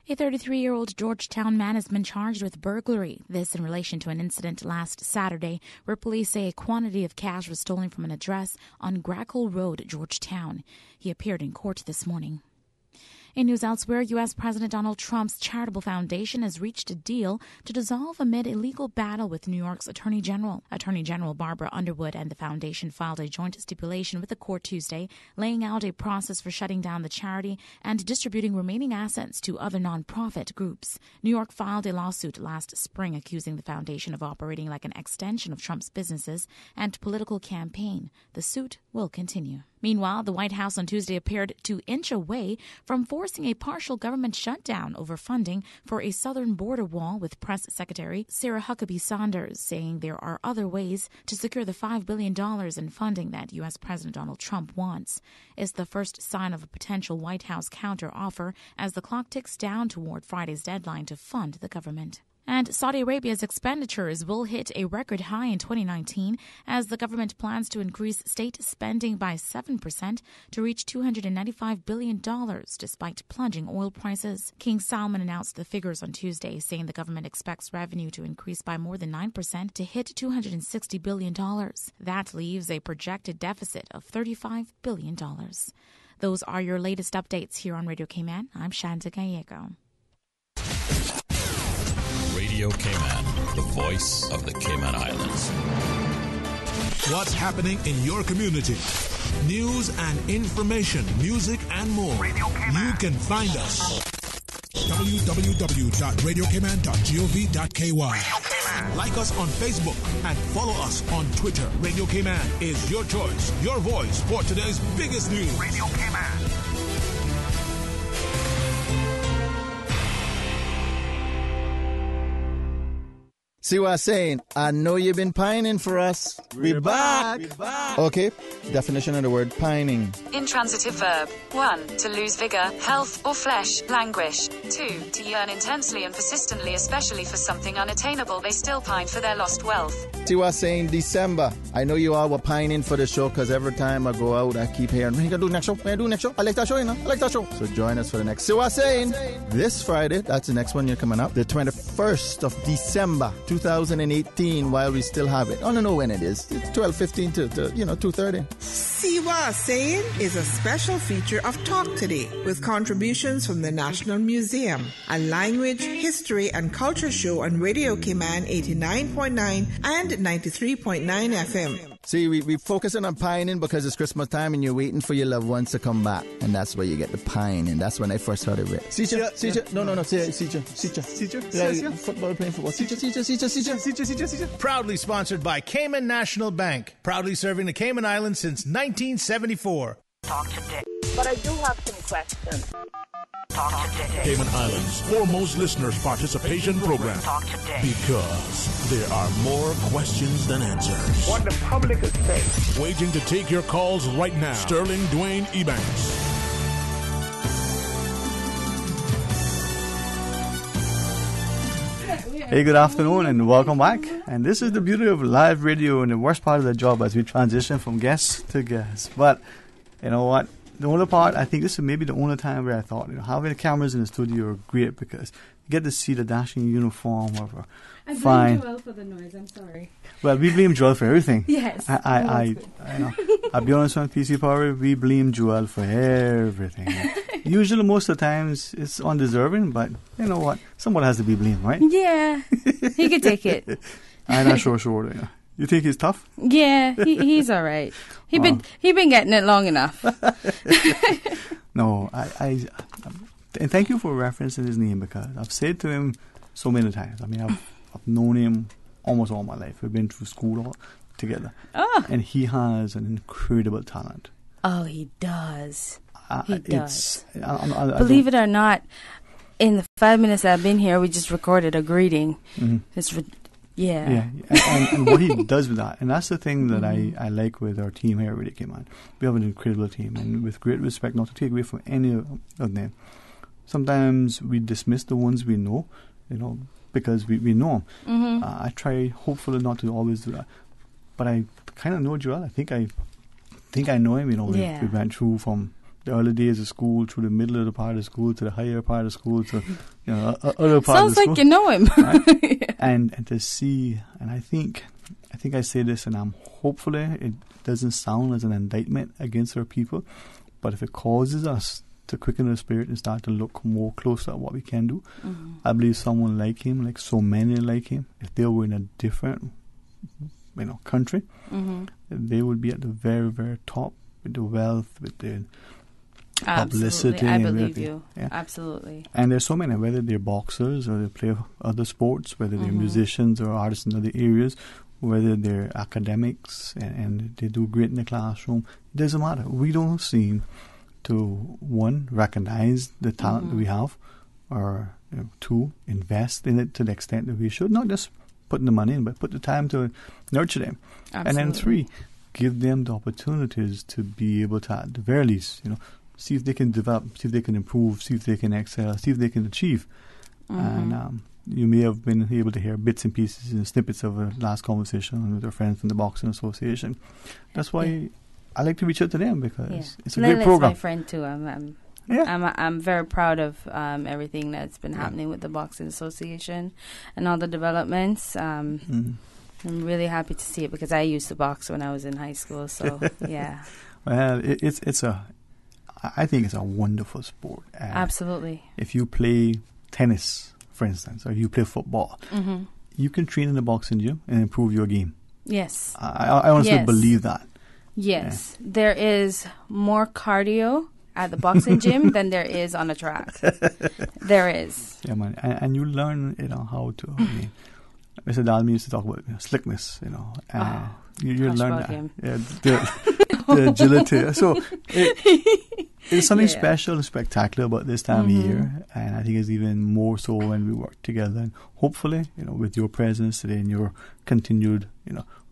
A 33-year-old Georgetown man has been charged with burglary. This in relation to an incident last Saturday where police say a quantity of cash was stolen from an address on Grackle Road, Georgetown. He appeared in court this morning. In news elsewhere, U.S. President Donald Trump's charitable foundation has reached a deal to dissolve amid a legal battle with New York's Attorney General. Attorney General Barbara Underwood and the foundation filed a joint stipulation with the court Tuesday, laying out a process for shutting down the charity and distributing remaining assets to other nonprofit groups. New York filed a lawsuit last spring accusing the foundation of operating like an extension of Trump's businesses and political campaign. The suit will continue. Meanwhile, the White House on Tuesday appeared to inch away from forcing a partial government shutdown over funding for a southern border wall, with Press Secretary Sarah Huckabee Sanders saying there are other ways to secure the $5 billion in funding that U.S. President Donald Trump wants. It's the first sign of a potential White House counter-offer as the clock ticks down toward Friday's deadline to fund the government. And Saudi Arabia's expenditures will hit a record high in 2019 as the government plans to increase state spending by 7% to reach $295 billion despite plunging oil prices. King Salman announced the figures on Tuesday, saying the government expects revenue to increase by more than 9% to hit $260 billion. That leaves a projected deficit of $35 billion. Those are your latest updates here on Radio Cayman. I'm Shanta Gallego. Radio Cayman, the voice of the Cayman Islands. What's happening in your community? News and information, music and more. You can find us. www.radiocayman.gov.ky. Like us on Facebook and follow us on Twitter. Radio Cayman is your choice, your voice for today's biggest news. Radio Cayman. See what I'm saying? I know you've been pining for us. We're back. Okay, definition of the word pining. Intransitive verb. 1. To lose vigor, health, or flesh, languish. 2. To yearn intensely and persistently, especially for something unattainable, they still pine for their lost wealth. See what I'm saying? December. I know you all were pining for the show because every time I go out, I keep hearing, when you going to do next show? When you do next show? I like that show, you know? I like that show. So join us for the next. See what I'm saying? This Friday, that's the next one you're coming up, the 21st of December, 2018, while we still have it. I don't know when it is. It's 12:15 to 2:30. See what I'm saying is a special feature of Talk Today with contributions from the National Museum, a language, history, and culture show on Radio Cayman 89.9 and 93.9 FM. See, we focusing on pining because it's Christmas time and you're waiting for your loved ones to come back. And that's where you get the pine. And that's when I first heard of it. Seacher. No, Seacher. Football, playing football. Seacher. Proudly sponsored by Cayman National Bank. Proudly serving the Cayman Islands since 1974. Talk today. But I do have some questions. Talk today. Cayman Islands' foremost listeners' participation program. Talk today. Because there are more questions than answers. What the public is saying. Waiting to take your calls right now. Sterling Dwayne Ebanks. Hey, good afternoon and welcome back. And this is the beauty of live radio and the worst part of the job as we transition from guest to guest. But you know what? The only part, I think this is maybe the only time where I thought, having the cameras in the studio are great because you get to see the dashing uniform of a fine. I blame Joel for the noise, I'm sorry. Well, we blame Joel for everything. Yes. I'll be honest on PC Power, we blame Joel for everything. Usually, most of the times, it's undeserving, but you know what? Someone has to be blamed, right? Yeah, he could take it. I'm not sure. Yeah. You think he's tough? Yeah, he's all right. He been getting it long enough. No, and thank you for referencing his name because I've said to him so many times. I mean, I've known him almost all my life. We've been through school together. Oh. And he has an incredible talent. Oh, he does. He does. Believe it or not, in the 5 minutes I've been here, we just recorded a greeting. Mm-hmm. Yeah. And what he does with that, and that's the thing that I like with our team here at Radio Cayman. We have an incredible team, and with great respect, not to take away from any of them. Sometimes we dismiss the ones we know, because we know them. Mm-hmm. I try, hopefully, not to always do that. But I kind of know Joel. I think I know him. We went through from the early days of school, through the middle of the part of school, to the higher part of school, to other part of the school. Sounds like you know him. Right? Yeah. And to see, and I think I say this, and I'm hopefully it doesn't sound as an indictment against our people, but if it causes us to quicken the spirit and start to look more closer at what we can do. Mm-hmm. I believe someone like him, like so many like him, if they were in a different, country, they would be at the very, very top with the wealth, with the publicity. I and believe everything. you. Yeah. Absolutely. And there's so many, whether they're boxers or they play other sports, whether they're musicians or artists in other areas, whether they're academics and they do great in the classroom. It doesn't matter. We don't seem to, one, recognize the talent that we have, or two, invest in it to the extent that we should. Not just putting the money in, but put the time to nurture them. Absolutely. And then three, give them the opportunities to be able to, at the very least, see if they can develop, see if they can improve, see if they can excel, see if they can achieve. And you may have been able to hear bits and pieces and snippets of a last conversation with our friends from the Boxing Association. That's why I like to reach out to them, because it's a great program. My friend too. I'm very proud of everything that's been happening with the Boxing Association and all the developments. I'm really happy to see it, because I used to box when I was in high school. So yeah. Well, I think it's a wonderful sport. Absolutely. If you play tennis, for instance, or you play football, you can train in the boxing gym and improve your game. Yes. I honestly believe that. Yes. Yeah. There is more cardio at the boxing gym than there is on a track. There is. Yeah, man. And you learn, how to. Mr. Dalmy used to talk about slickness, you learn that. Yeah, the agility. So there's something special and spectacular about this time of year, and I think it's even more so when we work together. And hopefully, with your presence today and your continued,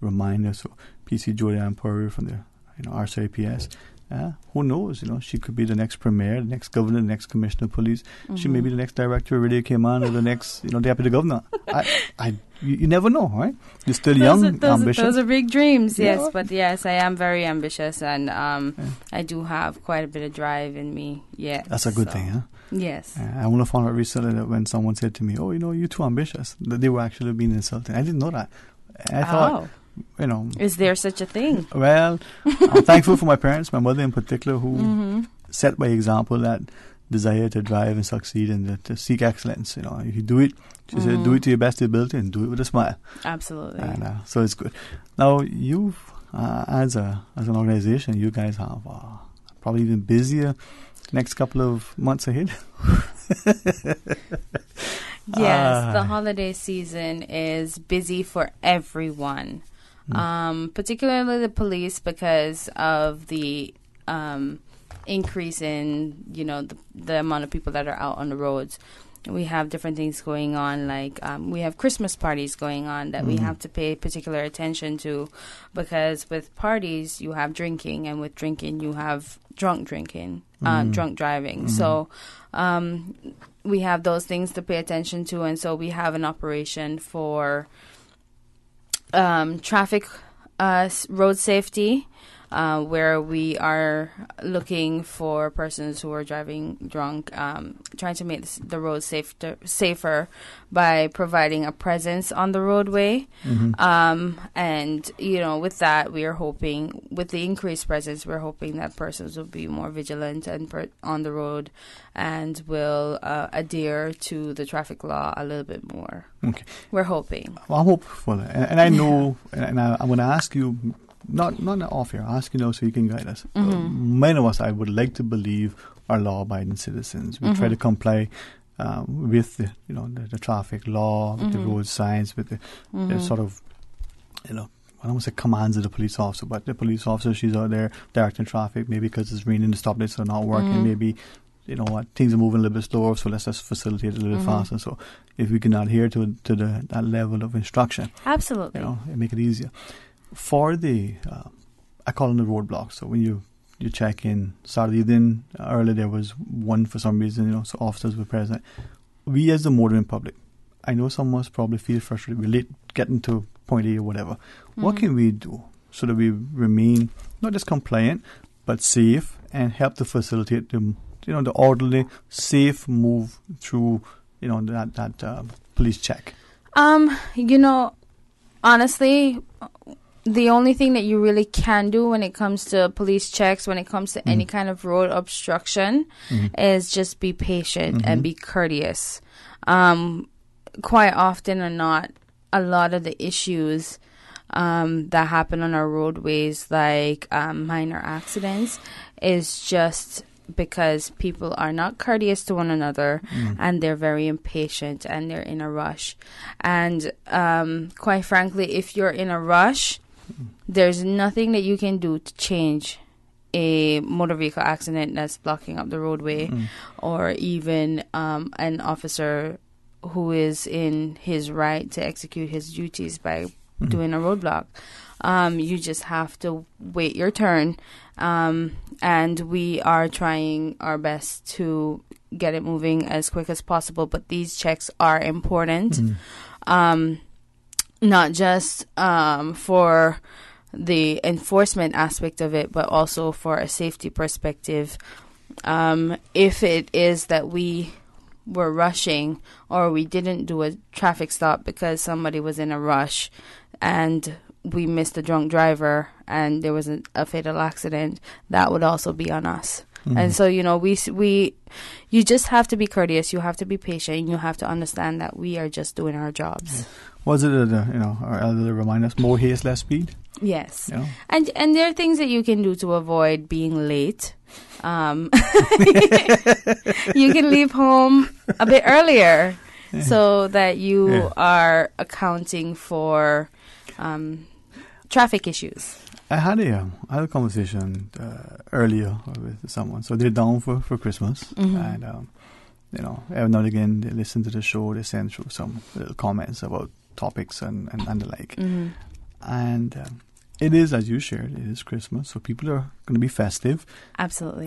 reminder. So PC Jordan Purry from the, RCIPS. Who knows? She could be the next premier, the next governor, the next commissioner of police. She may be the next director of Radio Cayman, or the next, deputy governor. You never know, right? You're still young, ambitious. Those are big dreams, yes. But yes, I am very ambitious, and I do have quite a bit of drive in me. Yeah, that's a good thing, huh? Yes. I want to find out recently that when someone said to me, "Oh, you're too ambitious," that they were actually being insulting. I didn't know that. I thought. Is there such a thing? Well, I'm thankful for my parents, my mother in particular, who set by example that desire to drive and succeed and to seek excellence. If you do it, she said, do it to your best ability and do it with a smile. Absolutely. And so it's good. Now, you've, as an organization, you guys have probably even busier next couple of months ahead. Yes, the holiday season is busy for everyone. Particularly the police, because of the increase in the amount of people that are out on the roads. We have different things going on, like we have Christmas parties going on that we have to pay particular attention to, because with parties you have drinking, and with drinking you have drunk driving. So we have those things to pay attention to, and so we have an operation for traffic road safety, where we are looking for persons who are driving drunk, trying to make the road safer by providing a presence on the roadway. And, with that, we are hoping, with the increased presence, we're hoping that persons will be more vigilant and on the road, and will adhere to the traffic law a little bit more. Okay. We're hoping. Well, I'm hopeful. And I know, and I'm going to ask you, not off here, ask so you can guide us. Many of us, I would like to believe, are law-abiding citizens. We try to comply with the traffic law, with the road signs, with the sort of, I don't want to say commands of the police officer, but the police officer, she's out there directing traffic, maybe because it's raining, the stoplights are not working, maybe, things are moving a little bit slower, so let's just facilitate it a little bit faster. So if we can adhere to that level of instruction, absolutely, it make it easier. For the, I call them the roadblocks. So when you check in Saturday, then earlier there was one for some reason, so officers were present. We as the motoring public, I know some of us probably feel frustrated. We're late getting to point A or whatever. What can we do so that we remain not just compliant, but safe, and help to facilitate the orderly, safe move through, that police check? Honestly, the only thing that you really can do when it comes to police checks, when it comes to any kind of road obstruction, is just be patient and be courteous. Quite often or not, a lot of the issues that happen on our roadways, like minor accidents, is just because people are not courteous to one another and they're very impatient and they're in a rush. And quite frankly, if you're in a rush, there's nothing that you can do to change a motor vehicle accident that's blocking up the roadway, or even an officer who is in his right to execute his duties by doing a roadblock. You just have to wait your turn, and we are trying our best to get it moving as quick as possible. But these checks are important, not just for the enforcement aspect of it, but also for a safety perspective. If it is that we were rushing or we didn't do a traffic stop because somebody was in a rush and we missed a drunk driver and there was a fatal accident, that would also be on us. And so, you just have to be courteous, you have to be patient, you have to understand that we are just doing our jobs. Was it, our elder remind us, more haste, less speed? Yes. And there are things that you can do to avoid being late. You can leave home a bit earlier so that you are accounting for traffic issues. I had a conversation earlier with someone. So they're down for Christmas, and every now and again they listen to the show. They send through some little comments about topics and the like. And it is, as you shared, it is Christmas, so people are going to be festive. Absolutely.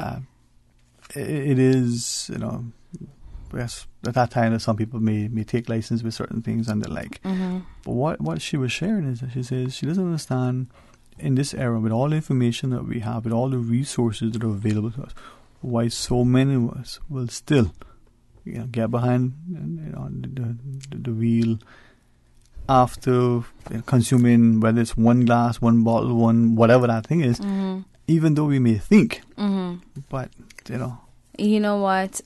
It is, yes, at that time that some people may take license with certain things and the like. But what she was sharing is that she says she doesn't understand, in this era, with all the information that we have, with all the resources that are available to us, why so many of us will still get behind the wheel after consuming, whether it's one glass, one bottle, one whatever that thing is, even though we may think. But, You know what?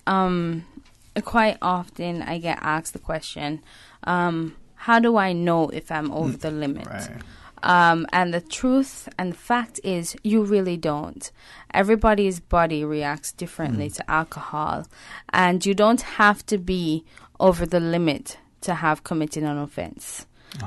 Quite often I get asked the question, how do I know if I'm over the limit? Right. And the truth and the fact is, you really don't. Everybody's body reacts differently to alcohol, and you don't have to be over the limit to have committed an offense.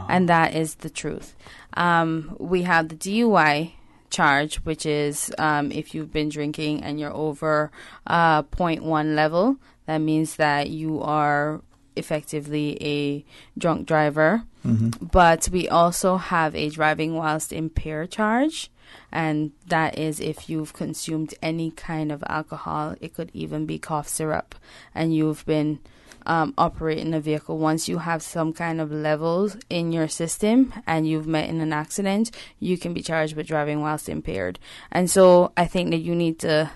And that is the truth. We have the DUI charge, which is if you've been drinking and you're over 0.1 level, that means that you are effectively a drunk driver. But we also have a driving whilst impaired charge, and that is if you've consumed any kind of alcohol. It could even be cough syrup, and you've been operating a vehicle. Once you have some kind of levels in your system and you've met in an accident, you can be charged with driving whilst impaired. And so I think that you need to,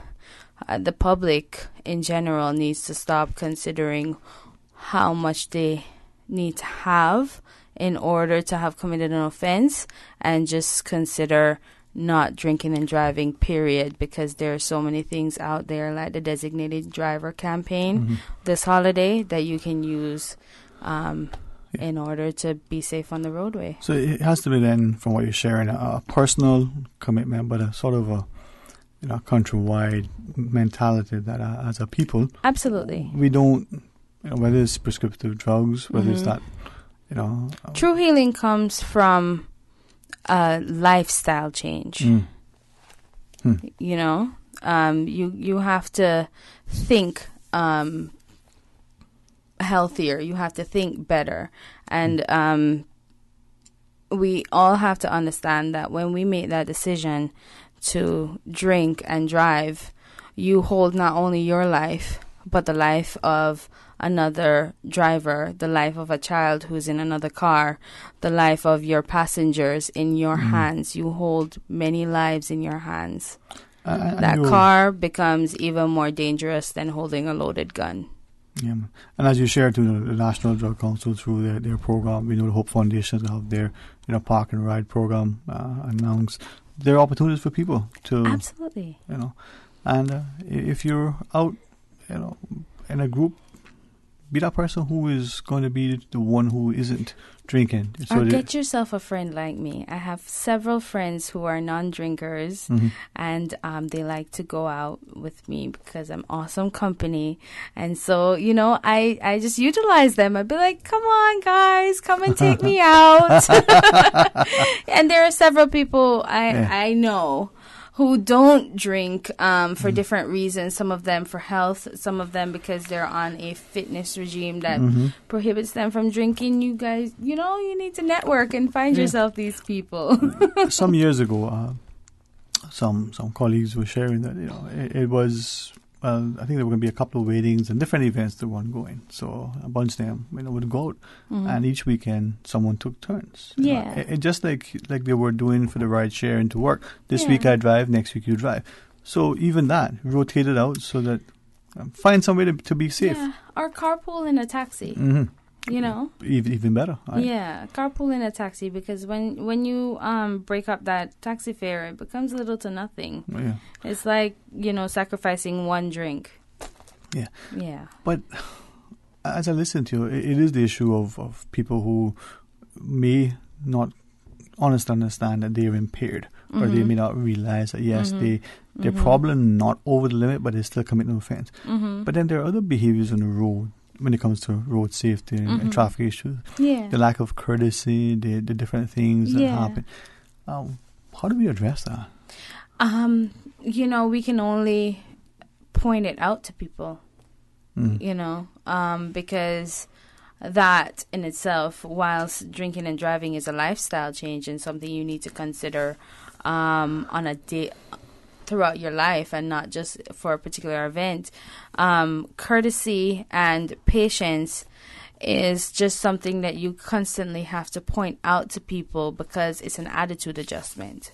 the public in general needs to stop considering how much they need to have in order to have committed an offense, and just consider not drinking and driving, period, because there are so many things out there like the designated driver campaign this holiday that you can use in order to be safe on the roadway. So it has to be then, from what you're sharing, a personal commitment, but a sort of a countrywide mentality that as a people, absolutely, we don't, whether it's prescriptive drugs, whether it's that, true healing comes from a lifestyle change. You have to think healthier. You have to think better. And we all have to understand that when we make that decision to drink and drive, you hold not only your life, but the life of another driver, the life of a child who's in another car, the life of your passengers in your hands. You hold many lives in your hands. That car becomes even more dangerous than holding a loaded gun. Yeah, and as you shared to the National Drug Council through their program, we know the Hope Foundation have their park and ride program announced. There are opportunities for people to absolutely, and if you're out, in a group, be that person who is going to be the one who isn't drinking. Or get yourself a friend like me. I have several friends who are non-drinkers, and they like to go out with me because I'm awesome company. And so, I just utilize them. I'd be like, come on, guys, come and take me out. And there are several people I know who don't drink for different reasons. Some of them for health, some of them because they're on a fitness regime that prohibits them from drinking. You guys, you need to network and find yourself these people. Some years ago, some colleagues were sharing that it was. I think there were going to be a couple of weddings and different events that weren't going. So a bunch of them, would go out, and each weekend someone took turns. It just like they were doing for the ride share into work. This week I drive, next week you drive. So even that rotated out so that find some way to be safe. Yeah, or carpool in a taxi. Even better. Yeah, carpool in a taxi, because when you break up that taxi fare, it becomes little to nothing. Yeah. It's like, sacrificing one drink. Yeah. Yeah. But as I listen to you, it is the issue of people who may not honestly understand that they're impaired, or they may not realize that, yes, they're probably not over the limit, but they still commit no offense. But then there are other behaviors on the road when it comes to road safety and traffic issues. Yeah. The lack of courtesy, the different things that happen. How do we address that? We can only point it out to people, because that in itself, whilst drinking and driving is a lifestyle change and something you need to consider on a day throughout your life and not just for a particular event, courtesy and patience is just something that you constantly have to point out to people, because it's an attitude adjustment.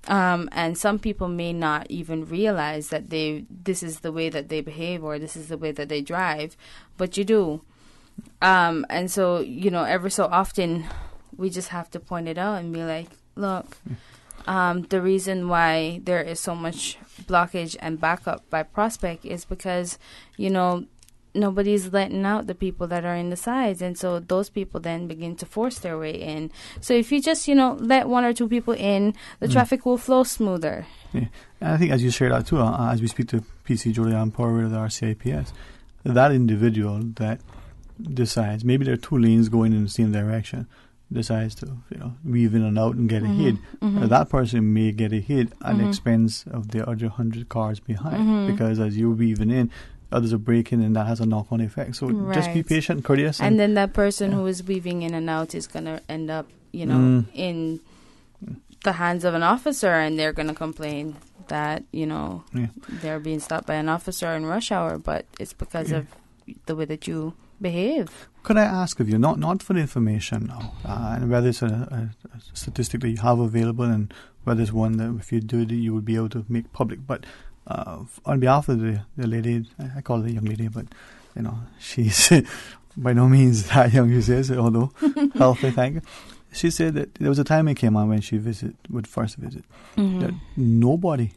And some people may not even realize that this is the way that they behave or this is the way that they drive, but you do. And so, every so often we just have to point it out and be like, look, the reason why there is so much blockage and backup by Prospect is because, nobody's letting out the people that are in the sides. And so those people then begin to force their way in. So if you just, let one or two people in, the traffic will flow smoother. Yeah. And I think as you shared out too, as we speak to PC Julianne Power of the RCIPS, that individual that decides, maybe there are two lanes going in the same direction, decides to weave in and out and get a hit, that person may get a hit at the expense of the other 100 cars behind, because as you're weaving in, others are braking, and that has a knock-on effect. So just be patient, courteous. And then that person who is weaving in and out is going to end up, in the hands of an officer, and they're going to complain that, they're being stopped by an officer in rush hour, but it's because of the way that you behave. Could I ask of you, not for the information now, and whether it's a statistic that you have available, and whether it's one that if you do it, you would be able to make public, but on behalf of the lady, I call her a young lady, but she's by no means that young, she says, although healthy, thank you. She said that there was a time it came on when she would first visit, that nobody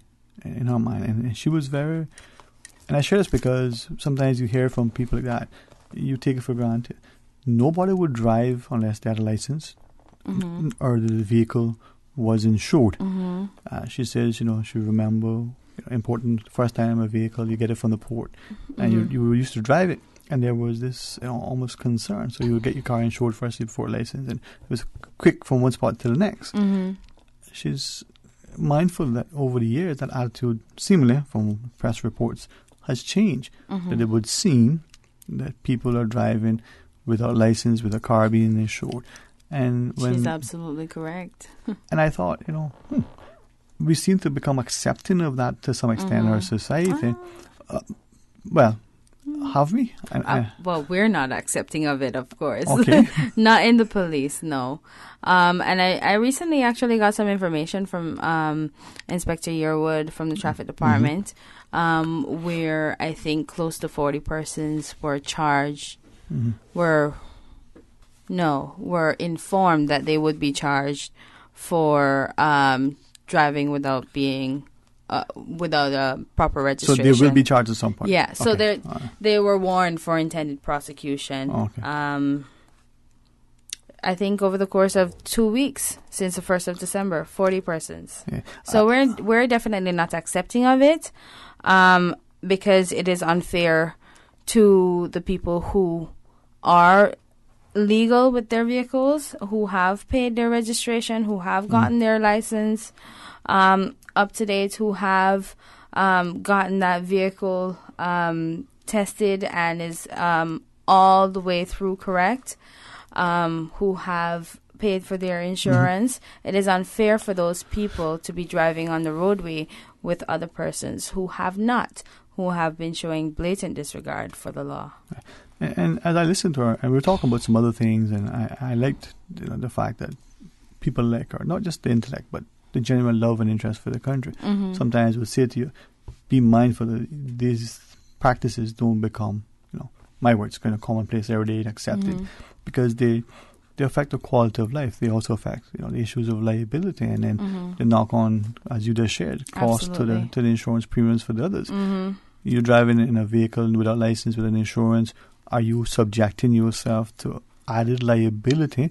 in her mind, and she was very, and I share this because sometimes you hear from people like that, you take it for granted. Nobody would drive unless they had a license or the vehicle was insured. She says, she remember important first time a vehicle, you get it from the port, and you used to drive it, and there was this almost concern. So you would get your car insured first before license, and it was quick from one spot to the next. She's mindful that over the years that attitude, seemingly from press reports, has changed. That it would seem that people are driving without license, with a car being insured. And she's absolutely correct. And I thought, we seem to become accepting of that to some extent in our society. Well, Have we? Well, we're not accepting of it, of course. Okay. Not in the police, no. And I recently actually got some information from Inspector Yearwood from the Traffic Department, where I think close to 40 persons were charged, were informed that they would be charged for driving without being without a proper registration. So they will be charged at some point. Yeah. So they were warned for intended prosecution. Okay. I think over the course of 2 weeks since the 1st of December, 40 persons. Yeah. So we're definitely not accepting of it, because it is unfair to the people who are legal with their vehicles, who have paid their registration, who have gotten their license up to date, who have gotten that vehicle tested and is all the way through correct, who have paid for their insurance. It is unfair for those people to be driving on the roadway with other persons who have not, who have been showing blatant disregard for the law. And as I listened to her, and we were talking about some other things, and I liked the fact that people like her, not just the intellect, but the genuine love and interest for the country. Sometimes we'll say to you, be mindful that these practices don't become, my words, kind of commonplace every day and accepted, because they affect the quality of life. They also affect, the issues of liability, and then the knock on, as you just shared, cost to the insurance premiums for the others. You're driving in a vehicle without license, without insurance. Are you subjecting yourself to added liability,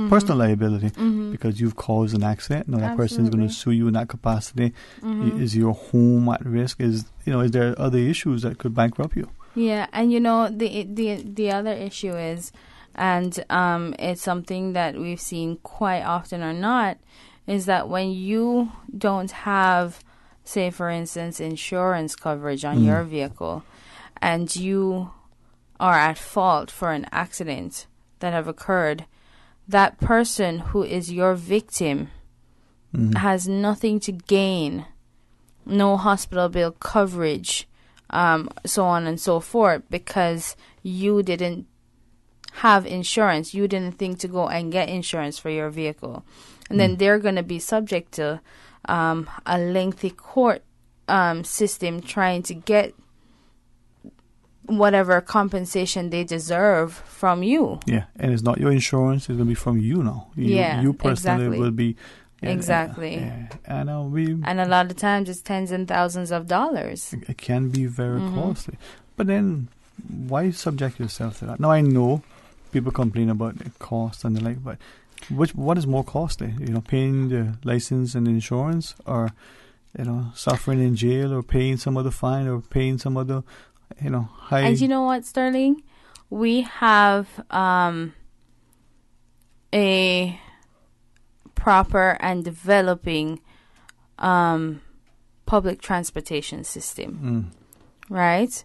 personal liability, because you've caused an accident? That person is going to sue you in that capacity. Is your home at risk? Is there other issues that could bankrupt you? Yeah, and the other issue is, and it's something that we've seen quite often or not, is that when you don't have, say for instance, insurance coverage on your vehicle, and you are at fault for an accident that have occurred, that person who is your victim has nothing to gain, no hospital bill coverage, so on and so forth, because you didn't have insurance. You didn't think to go and get insurance for your vehicle. And then they're going to be subject to a lengthy court system trying to get whatever compensation they deserve from you. Yeah, and it's not your insurance, it's going to be from you now. You personally will be... Exactly. And a lot of times it's tens and thousands of dollars. It can be very costly. But then, why subject yourself to that? Now, I know people complain about the cost and the like, but what is more costly? Paying the license and the insurance, or suffering in jail, or paying some other fine, or paying some other high. And you know what, Sterling? We have a proper and developing public transportation system, right?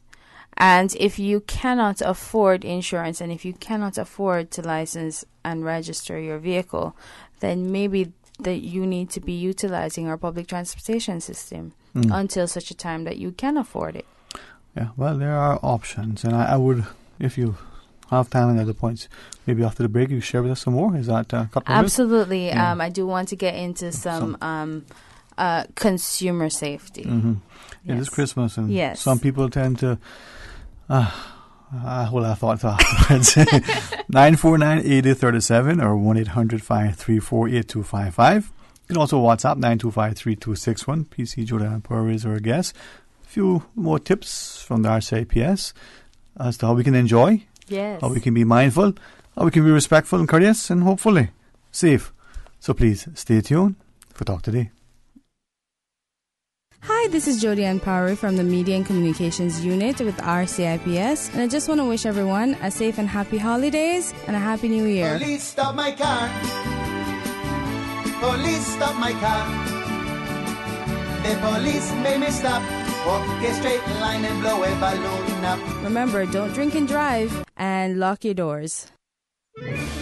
And if you cannot afford insurance, and if you cannot afford to license and register your vehicle, then maybe that you need to be utilizing our public transportation system until such a time that you can afford it. Yeah, well, there are options, and I would, if you have time and other points, maybe after the break you share with us some more. Is that a couple of Absolutely. Yeah. I do want to get into some consumer safety. Yes. It is Christmas, and some people tend to well, I thought afterwards. 949-8037 or 1-800-534-8255. You can also WhatsApp 925-3261. PC Jordan Power is our guest. A few more tips from the RCIPS as to how we can enjoy, how we can be mindful, how we can be respectful and courteous, and hopefully safe. So please stay tuned for Talk Today. Hi, this is Jody Ann Powery from the Media and Communications Unit with RCIPS, and I just want to wish everyone a safe and happy holidays and a happy new year. Police, stop my car. Police, stop my car. The police made me stop. Walk a straight line and blow a balloon up. Remember, don't drink and drive, and lock your doors.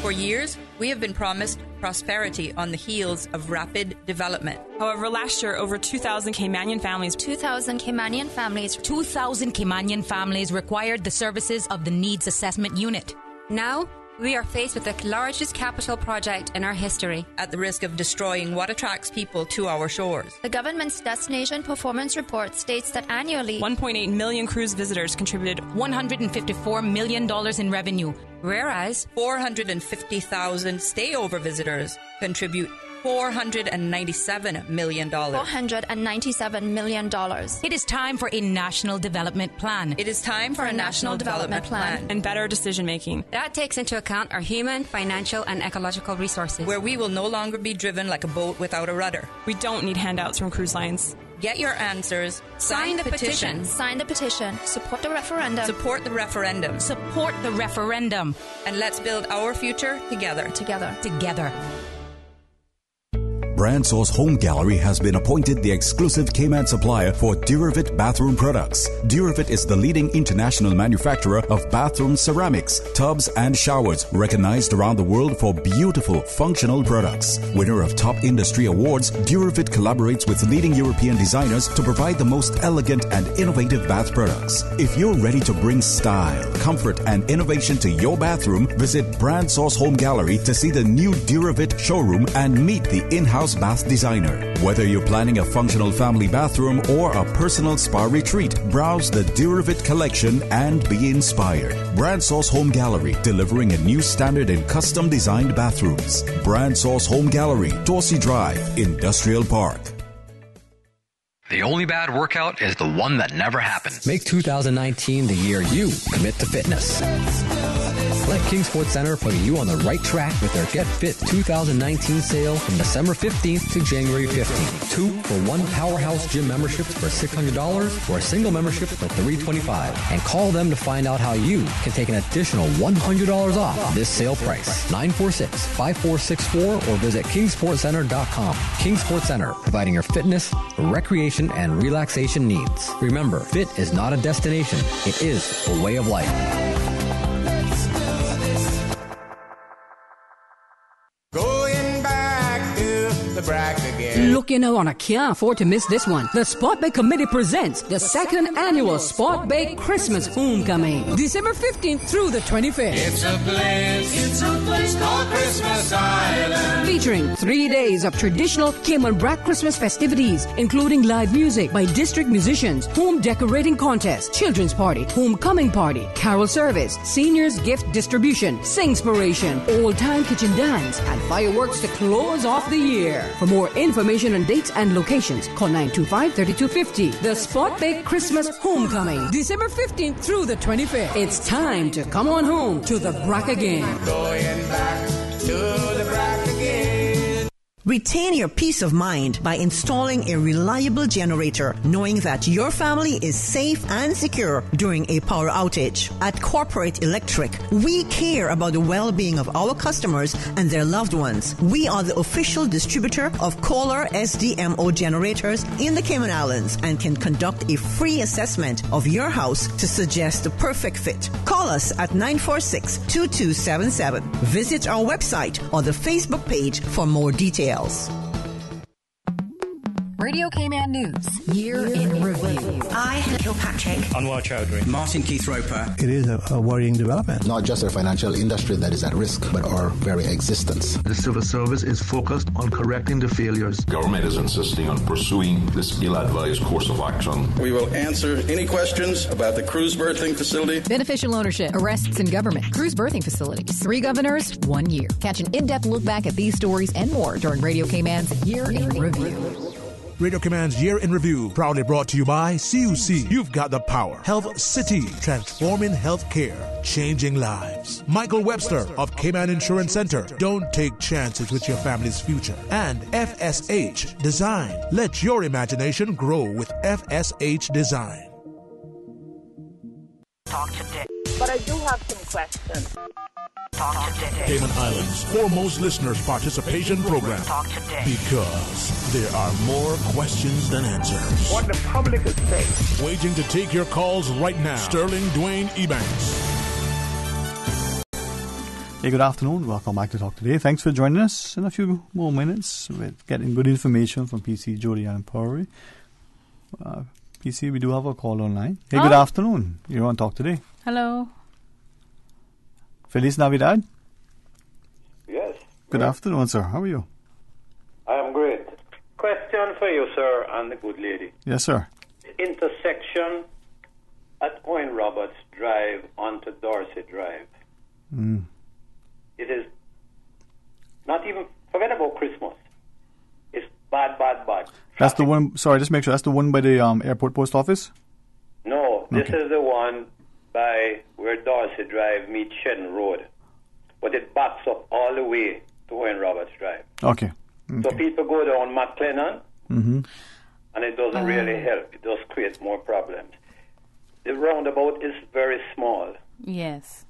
For years, we have been promised prosperity on the heels of rapid development. However, last year, over 2,000 Caymanian families required the services of the Needs Assessment Unit. Now, we are faced with the largest capital project in our history. At the risk of destroying what attracts people to our shores. The government's Destination Performance Report states that annually 1.8 million cruise visitors contributed $154 million in revenue, whereas 450,000 stayover visitors contribute $497 million. $497 million. It is time for a national development plan. It is time for a national development plan. And better decision making. That takes into account our human, financial, and ecological resources. Where we will no longer be driven like a boat without a rudder. We don't need handouts from cruise lines. Get your answers. Sign the petition. Sign the petition. Support the referendum. Support the referendum. Support the referendum. And let's build our future together. Together. Brand Source Home Gallery has been appointed the exclusive Cayman supplier for Duravit bathroom products. Duravit is the leading international manufacturer of bathroom ceramics, tubs, and showers, recognized around the world for beautiful, functional products. Winner of top industry awards, Duravit collaborates with leading European designers to provide the most elegant and innovative bath products. If you're ready to bring style, comfort, and innovation to your bathroom, visit Brand Source Home Gallery to see the new Duravit showroom and meet the in-house bath designer. Whether you're planning a functional family bathroom or a personal spa retreat, browse the Duravit collection and be inspired. Brand Source Home Gallery, delivering a new standard in custom designed bathrooms. Brand Source Home Gallery, Dorsey Drive, Industrial Park. The only bad workout is the one that never happens. Make 2019 the year you commit to fitness. Let King Sports Center put you on the right track with their Get Fit 2019 sale from December 15th to January 15th. 2-for-1 Powerhouse Gym memberships for $600 or a single membership for $325. And call them to find out how you can take an additional $100 off this sale price. 946-5464 or visit kingsportscenter.com. King Sports Center, providing your fitness, recreation, and relaxation needs. Remember, fit is not a destination. It is a way of life. Look, I can't afford to miss this one. The Sport Bay Committee presents the second annual Sport Bay Christmas Homecoming, December 15th through the 25th. It's a place called Christmas Island. Featuring 3 days of traditional Cayman Black Christmas festivities, including live music by district musicians, home decorating contest, children's party, homecoming party, carol service, seniors gift distribution, singspiration, old-time kitchen dance, and fireworks to close off the year. For more information on dates and locations, call 925-3250. The Sport Bay Christmas Homecoming, December 15th through the 25th. It's time to come on home to the Brack again. Going back to the Brack again. Retain your peace of mind by installing a reliable generator, knowing that your family is safe and secure during a power outage. At Corporate Electric, we care about the well-being of our customers and their loved ones. We are the official distributor of Kohler SDMO generators in the Cayman Islands and can conduct a free assessment of your house to suggest the perfect fit. Call us at 946-2277. Visit our website or the Facebook page for more details. Radio Cayman News, Year in Review. I, Kilpatrick. Anwar Chowdhury. Martin Keith Roper. It is a worrying development. Not just our financial industry that is at risk, but our very existence. The civil service is focused on correcting the failures. Government is insisting on pursuing this ill-advised course of action. We will answer any questions about the cruise berthing facility. Beneficial ownership, arrests in government, cruise berthing facilities, 3 governors, 1 year. Catch an in-depth look back at these stories and more during Radio Cayman's Year in Review. Radio Cayman's Year in Review, proudly brought to you by CUC. You've got the power. Health City, transforming healthcare, changing lives. Michael Webster of Cayman Insurance Center. Don't take chances with your family's future. And FSH Design. Let your imagination grow with FSH Design. Talk today. But I do have some questions. Talk today. Cayman Islands' foremost listeners' participation program. Talk today. Because there are more questions than answers. What the public is saying. Waiting to take your calls right now. Sterling Dwayne Ebanks. Hey, good afternoon. Welcome back to Talk Today. Thanks for joining us. In a few more minutes, we're getting good information from PC, Jody, and Powery. PC, we do have a call online. Hey, good afternoon. You're on Talk Today. Hello. Feliz Navidad. Yes. Good afternoon, sir. How are you? I am great. Question for you, sir, and the good lady. Yes, sir. Intersection at Owen Roberts Drive onto Dorsey Drive. It is not even, forget about Christmas. It's bad. That's the one, sorry, just make sure, that's the one by the airport post office? No, this is the one by where Dorsey Drive meets Shedden Road. But it backs up all the way to Owen Roberts Drive. Okay. So people go down McLennan, and it doesn't really help. It does create more problems. The roundabout is very small. Yes.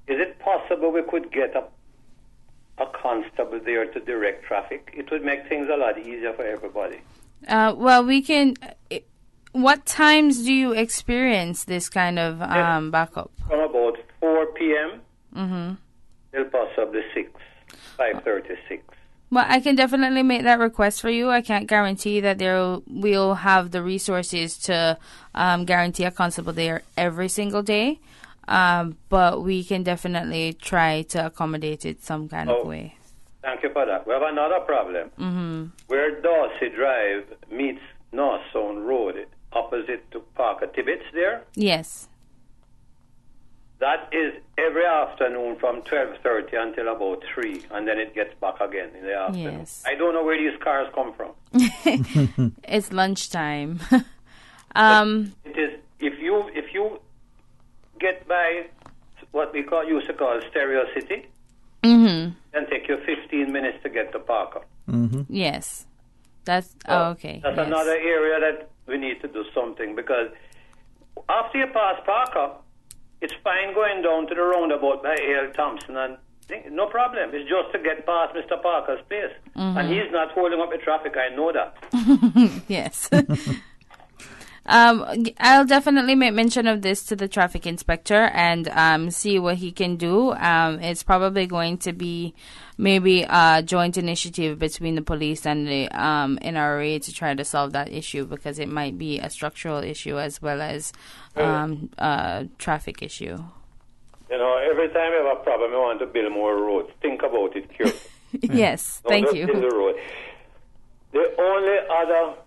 Is it possible we could get a constable there to direct traffic? It would make things a lot easier for everybody. Well, we can... What times do you experience this kind of backup? From about 4 p.m. Till possibly 5:30, 6. Well, I can definitely make that request for you. I can't guarantee that we'll have the resources to guarantee a constable there every single day. But we can definitely try to accommodate it some kind of way. Thank you for that. We have another problem. Where Dorsey Drive meets North Sound Road, opposite to Parker Tibbetts there. Yes. That is every afternoon from 12:30 until about 3, and then it gets back again in the afternoon. Yes. I don't know where these cars come from. It's lunchtime. It is if you get by what we used to call Stereo City, then take you 15 minutes to get to Parker. Yes. That's okay. That's another area that we need to do something, because after you pass Parker, it's fine going down to the roundabout by A.L. Thompson, and no problem. It's just to get past Mr. Parker's place. And he's not holding up the traffic, I know that. Yes. I'll definitely make mention of this to the traffic inspector and see what he can do. It's probably going to be maybe a joint initiative between the police and the NRA to try to solve that issue, because it might be a structural issue as well as a traffic issue. You know, every time we have a problem, we want to build more roads. Think about it carefully. Yes, thank you. Build the road. The only other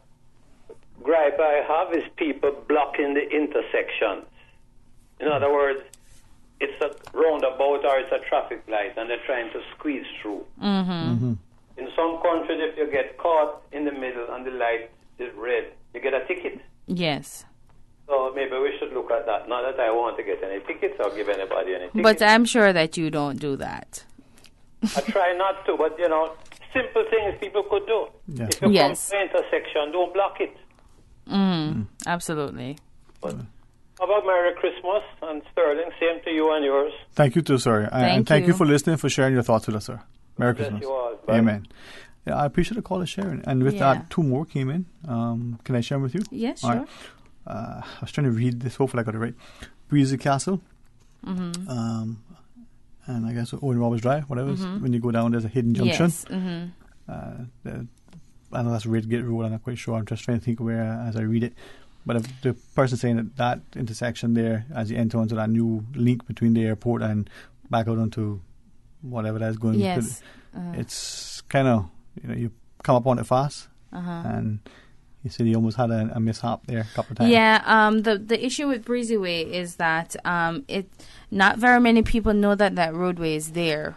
gripe I have is people blocking the intersections. In other words, it's a roundabout or it's a traffic light, and they're trying to squeeze through. In some countries, if you get caught in the middle and the light is red, you get a ticket. Yes. So maybe we should look at that. Not that I want to get any tickets or give anybody any tickets. But I'm sure that you don't do that. I try not to, but, you know, simple things people could do. Yeah. If you come to the intersection, don't block it. Absolutely. But how about Merry Christmas, and Sterling, same to you and yours. Thank you too, sir. And thank you for listening, for sharing your thoughts with us, sir. Merry Christmas. You all. Bye. Amen. Yeah, I appreciate the call of sharing. And with that, 2 more came in. Can I share them with you? Yes, all sure. Right. I was trying to read this. Hopefully I got it right. Breezy Castle. And I guess Owen Roberts Drive, whatever. When you go down, there's a hidden junction. Yes. I know that's Redgate Road. I'm not quite sure. I'm just trying to think where as I read it. But if the person saying that intersection there, as you enter onto that new link between the airport and back out onto whatever that's going. Yes. It's kind of, you come up on it fast, and he said he almost had a mishap there a couple of times. Yeah. The issue with Breezyway is that not very many people know that roadway is there,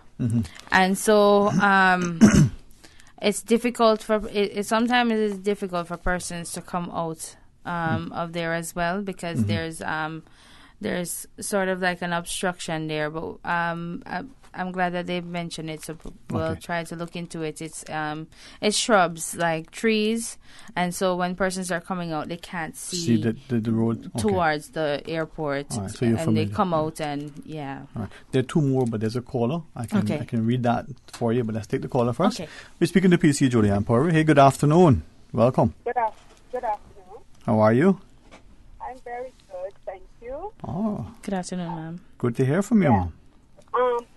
and so it's difficult sometimes it is difficult for persons to come out of there as well, because there's sort of like an obstruction there. But I'm glad that they've mentioned it, so we'll try to look into it. It's shrubs, like trees, and so when persons are coming out, they can't see the road towards the airport, right, so and they come out and All right. There are 2 more, but there's a caller. I can read that for you, but let's take the caller first. Okay. We're speaking to PC Jody and Power. Hey, good afternoon. Welcome. Good afternoon. How are you? I'm very good, thank you. Oh. Good afternoon, ma'am. Good to hear from you, ma'am.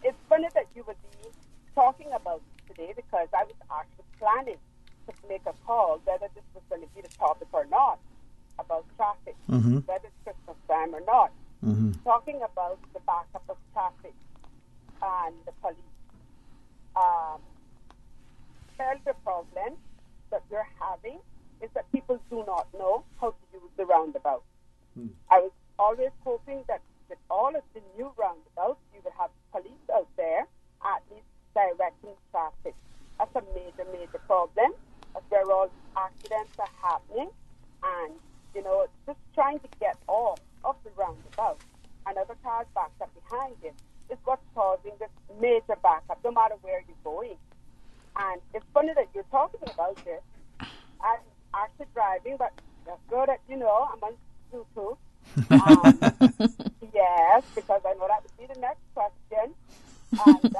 It's funny that talking about it today because I was actually planning to make a call whether this was going to be the topic or not about traffic, whether it's Christmas time or not. Talking about the backup of traffic and the police. The problem that we're having is that people do not know how to use the roundabout. I was always hoping that with all of the new roundabouts, you would have police out there at least directing traffic. That's a major, major problem. That's where all accidents are happening. And, just trying to get off of the roundabout and other cars backed up behind it is what's causing this major backup, no matter where you're going. And it's funny that you're talking about this. I'm actually driving, but just so that you know, I'm on Bluetooth. Yes, because I know that would be the next question. And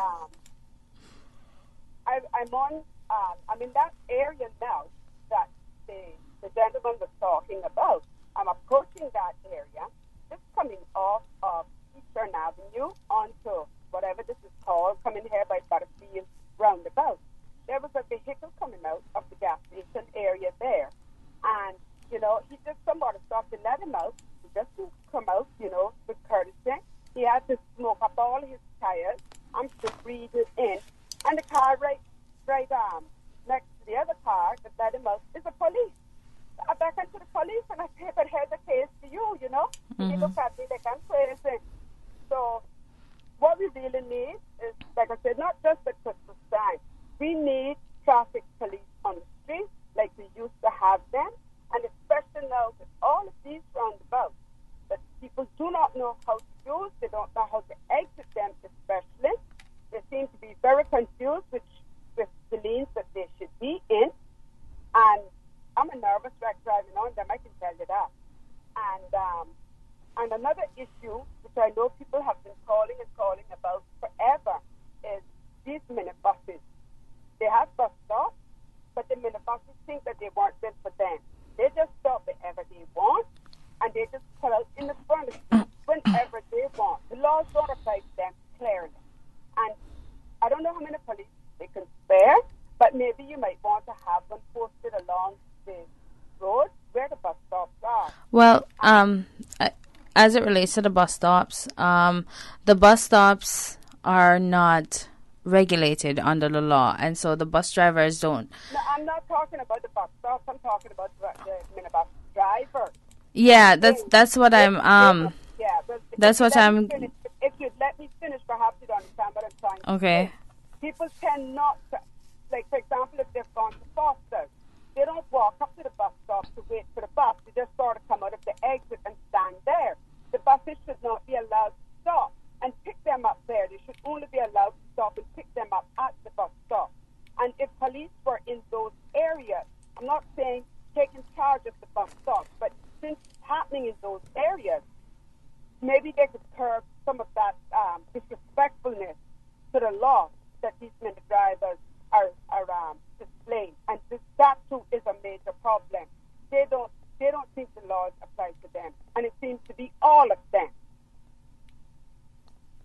I'm in that area now that the gentleman was talking about. I'm approaching that area, just coming off of Eastern Avenue onto whatever this is called, coming here by Butterfield roundabout. There was a vehicle coming out of the gas station area there. And, he just somewhat stopped to let him out. He just didn't come out, with courtesy. He had to smoke up all his tires. I'm still breathing in. And the car right next to the other car that let him out is the police. I back into the police and I say, but here's the case for you, He looked at me like I'm crazy. So what we really need is, like I said, not just at Christmas time. We need traffic police on the street like we used to have them, and especially now with all of these roundabouts that people do not know how to use, they don't know how to exit them especially. They seem to be very confused with the lanes that they should be in, and I'm a nervous wreck driving on them, I can tell you that. And another issue, which I know people have been calling about forever, is these minibuses. They have bus stops, but the minibuses think that they weren't built for them. They just stop wherever they want, and they just pull out in the front of the whenever they want. The laws don't apply to them clearly. And I don't know how many police they can spare, but maybe you might want to have them posted along the road where the bus stops are. Well, as it relates to the bus stops are not regulated under the law, and so the bus drivers don't. No, I'm not talking about the bus stops. I'm talking about the minibus driver. Yeah, that's what I'm. That's what I'm. If you'd let me finish, perhaps you'd understand what I'm trying to say. Okay. People tend not to, like, for example, if they've gone to Foster's, they don't walk up to the bus stop to wait for the bus. They just sort of come out of the exit and stand there. The buses should not be allowed to stop and pick them up there. They should only be allowed to stop and pick them up at the bus stop. And if police were in those areas, I'm not saying taking charge of the bus stops, but since it's happening in those areas, maybe they could curb some of that disrespectfulness to the law that these mini drivers are displaying. And that too is a major problem. They don't think the laws apply to them, and it seems to be all of them.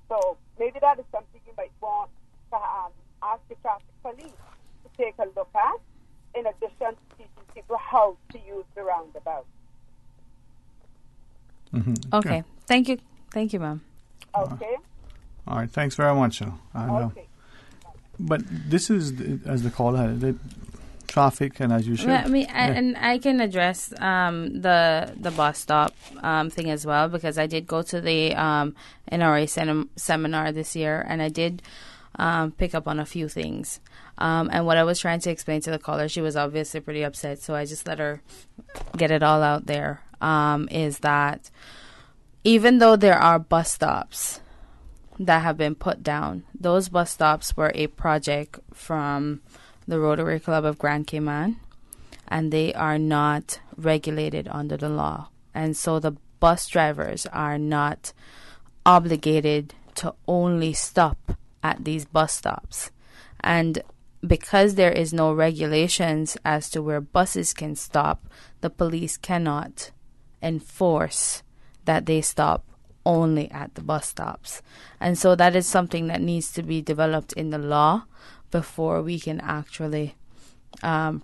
So maybe that is something you might want to ask the traffic police to take a look at, in addition to teaching people how to use the roundabout. Okay. Thank you, ma'am. Okay. All right. Thanks very much. Okay. But this is, as the call had it, traffic, and as you said. And I can address the bus stop thing as well, because I did go to the NRA seminar this year, and I did pick up on a few things. And what I was trying to explain to the caller, she was obviously pretty upset, so I just let her get it all out there, is that even though there are bus stops that have been put down, those bus stops were a project from the Rotary Club of Grand Cayman, and they are not regulated under the law. And so the bus drivers are not obligated to only stop at these bus stops. And because there is no regulations as to where buses can stop, the police cannot enforce that they stop only at the bus stops. And so that is something that needs to be developed in the law before we can actually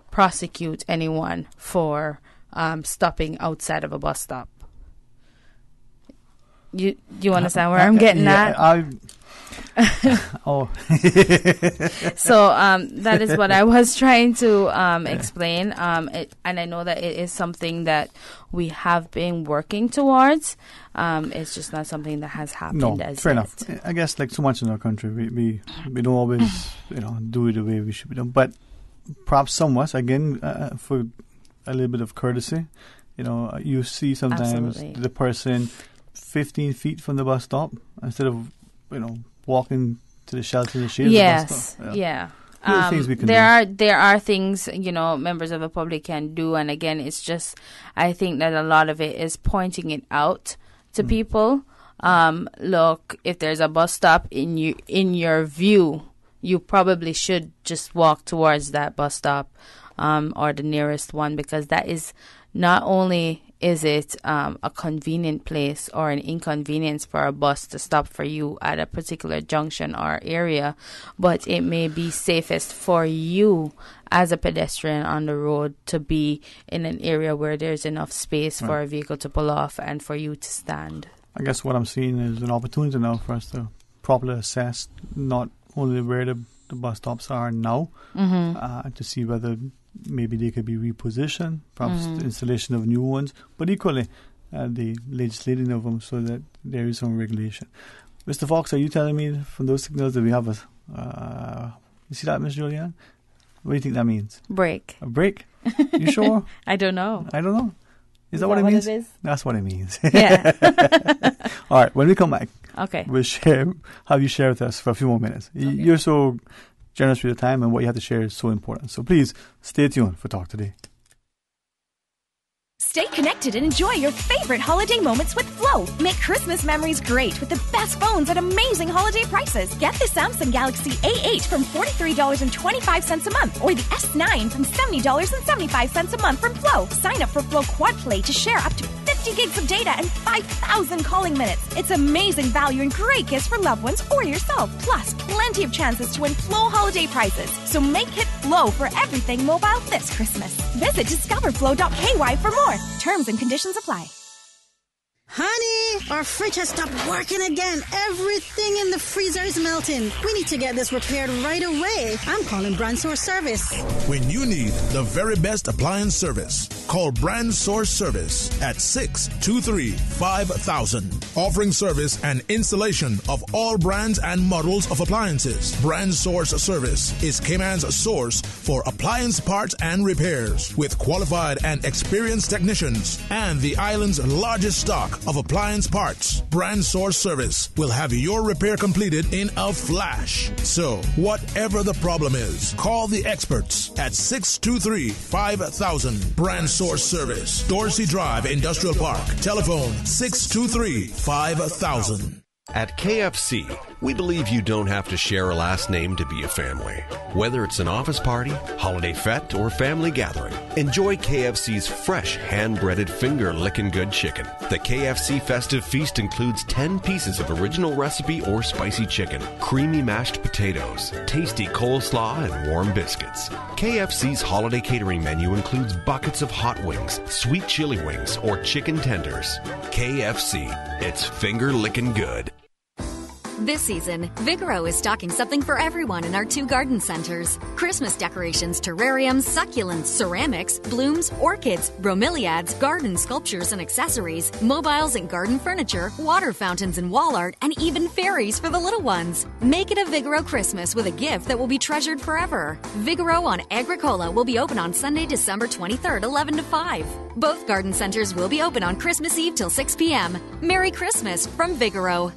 prosecute anyone for stopping outside of a bus stop. You understand where I'm getting at? So that is what I was trying to explain. And I know that it is something that we have been working towards. It's just not something that has happened as fair yet. enough. I guess like so much in our country, we don't always do it the way we should be done. But perhaps somewhat, again, for a little bit of courtesy, you see sometimes Absolutely. the person 15 feet from the bus stop instead of walking to the shelter and the shade of the bus stop. Yeah. Things we can there are things members of the public can do, and again, it's just I think that a lot of it is pointing it out to people. Look, if there's a bus stop in your view, you probably should just walk towards that bus stop or the nearest one, because that is not only is it a convenient place or an inconvenience for a bus to stop for you at a particular junction or area, but it may be safest for you as a pedestrian on the road to be in an area where there's enough space for a vehicle to pull off and for you to stand. I guess what I'm seeing is an opportunity now for us to properly assess not only where the bus stops are now, to see whether maybe they could be repositioned, perhaps the installation of new ones, but equally the legislating of them so that there is some regulation. Mr. Fox, are you telling me from those signals that we have you see that, Ms. Julianne? What do you think that means? Break. A break? You sure? I don't know. Is that what it means? It is? That's what it means. Yeah. All right, when we come back, okay, we'll have you share with us for a few more minutes. Okay. You're so generous with your time, and what you have to share is so important. So please stay tuned for Talk Today. Stay connected and enjoy your favorite holiday moments with Flow. Make Christmas memories great with the best phones at amazing holiday prices. Get the Samsung Galaxy A8 from $43.25 a month, or the S9 from $70.75 a month from Flow. Sign up for Flow Quad Play to share up to 50 gigs of data and 5,000 calling minutes. It's amazing value and great gifts for loved ones or yourself. Plus, plenty of chances to win Flow holiday prizes. So make it Flow for everything mobile this Christmas. Visit discoverflow.ky for more. Terms and conditions apply. Honey, our fridge has stopped working again. Everything in the freezer is melting. We need to get this repaired right away. I'm calling Brand Source Service. When you need the very best appliance service, call Brand Source Service at 623-5000. Offering service and installation of all brands and models of appliances. Brand Source Service is Cayman's source for appliance parts and repairs, with qualified and experienced technicians and the island's largest stock of appliance parts. Brand Source Service will have your repair completed in a flash. So, whatever the problem is, call the experts at 623-5000. Brand Source Service, Dorsey Drive, Industrial Park. Telephone 623-5000. At KFC, we believe you don't have to share a last name to be a family. Whether it's an office party, holiday fete, or family gathering, enjoy KFC's fresh, hand-breaded, finger-licking good chicken. The KFC Festive Feast includes 10 pieces of original recipe or spicy chicken, creamy mashed potatoes, tasty coleslaw, and warm biscuits. KFC's holiday catering menu includes buckets of hot wings, sweet chili wings, or chicken tenders. KFC, it's finger-licking good. This season, Vigoro is stocking something for everyone in our 2 garden centers. Christmas decorations, terrariums, succulents, ceramics, blooms, orchids, bromeliads, garden sculptures and accessories, mobiles and garden furniture, water fountains and wall art, and even fairies for the little ones. Make it a Vigoro Christmas with a gift that will be treasured forever. Vigoro on Agricola will be open on Sunday, December 23rd, 11 to 5. Both garden centers will be open on Christmas Eve till 6 p.m. Merry Christmas from Vigoro.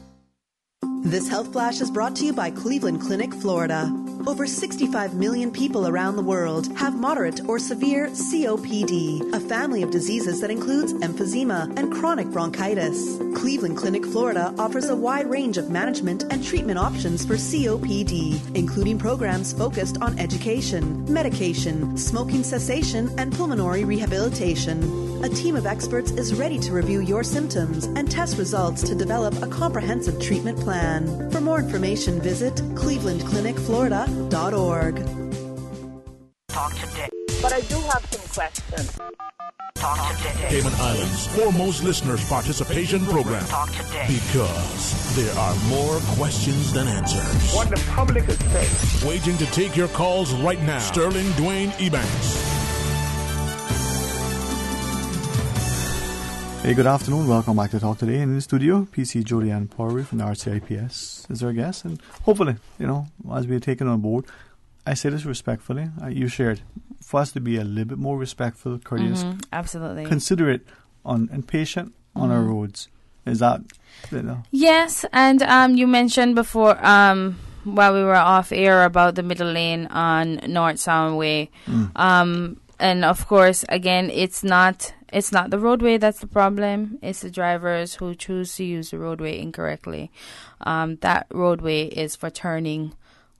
This Health Flash is brought to you by Cleveland Clinic, Florida. Over 65 million people around the world have moderate or severe COPD, a family of diseases that includes emphysema and chronic bronchitis. Cleveland Clinic, Florida offers a wide range of management and treatment options for COPD, including programs focused on education, medication, smoking cessation, and pulmonary rehabilitation. A team of experts is ready to review your symptoms and test results to develop a comprehensive treatment plan. For more information, visit clevelandclinicflorida.org. Talk today. But I do have some questions. Talk today. Cayman Islands' foremost listeners participation program. Talk today. Because there are more questions than answers. What the public is saying. Waiting to take your calls right now. Sterling Dwayne Ebanks. Hey, good afternoon. Welcome back to Talk Today. In the studio, PC Jody Ann Porry from the RCIPS is our guest. And hopefully, as we're taken on board, I say this respectfully. You shared for us to be a little bit more respectful, courteous, absolutely considerate and patient on our roads. Is that Yes, and you mentioned before while we were off air about the middle lane on North Sound Way, and of course, again, it's not the roadway that's the problem. It's the drivers who choose to use the roadway incorrectly. That roadway is for turning.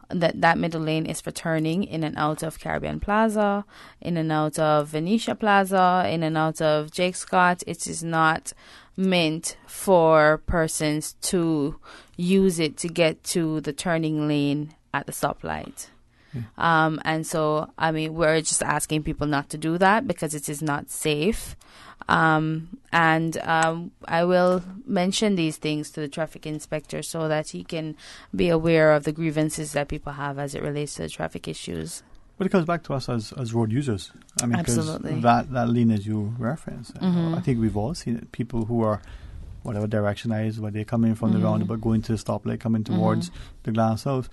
That middle lane is for turning in and out of Caribbean Plaza, in and out of Venetia Plaza, in and out of Jake Scott. It is not meant for persons to use it to get to the turning lane at the stoplight. And so, we're just asking people not to do that because it is not safe. I will mention these things to the traffic inspector so that he can be aware of the grievances that people have as it relates to the traffic issues. But it comes back to us as road users. Absolutely. That lane as you reference, I think we've all seen it. People who are whatever direction that is, where they're coming from the roundabout, going to the stoplight, coming towards the glass house.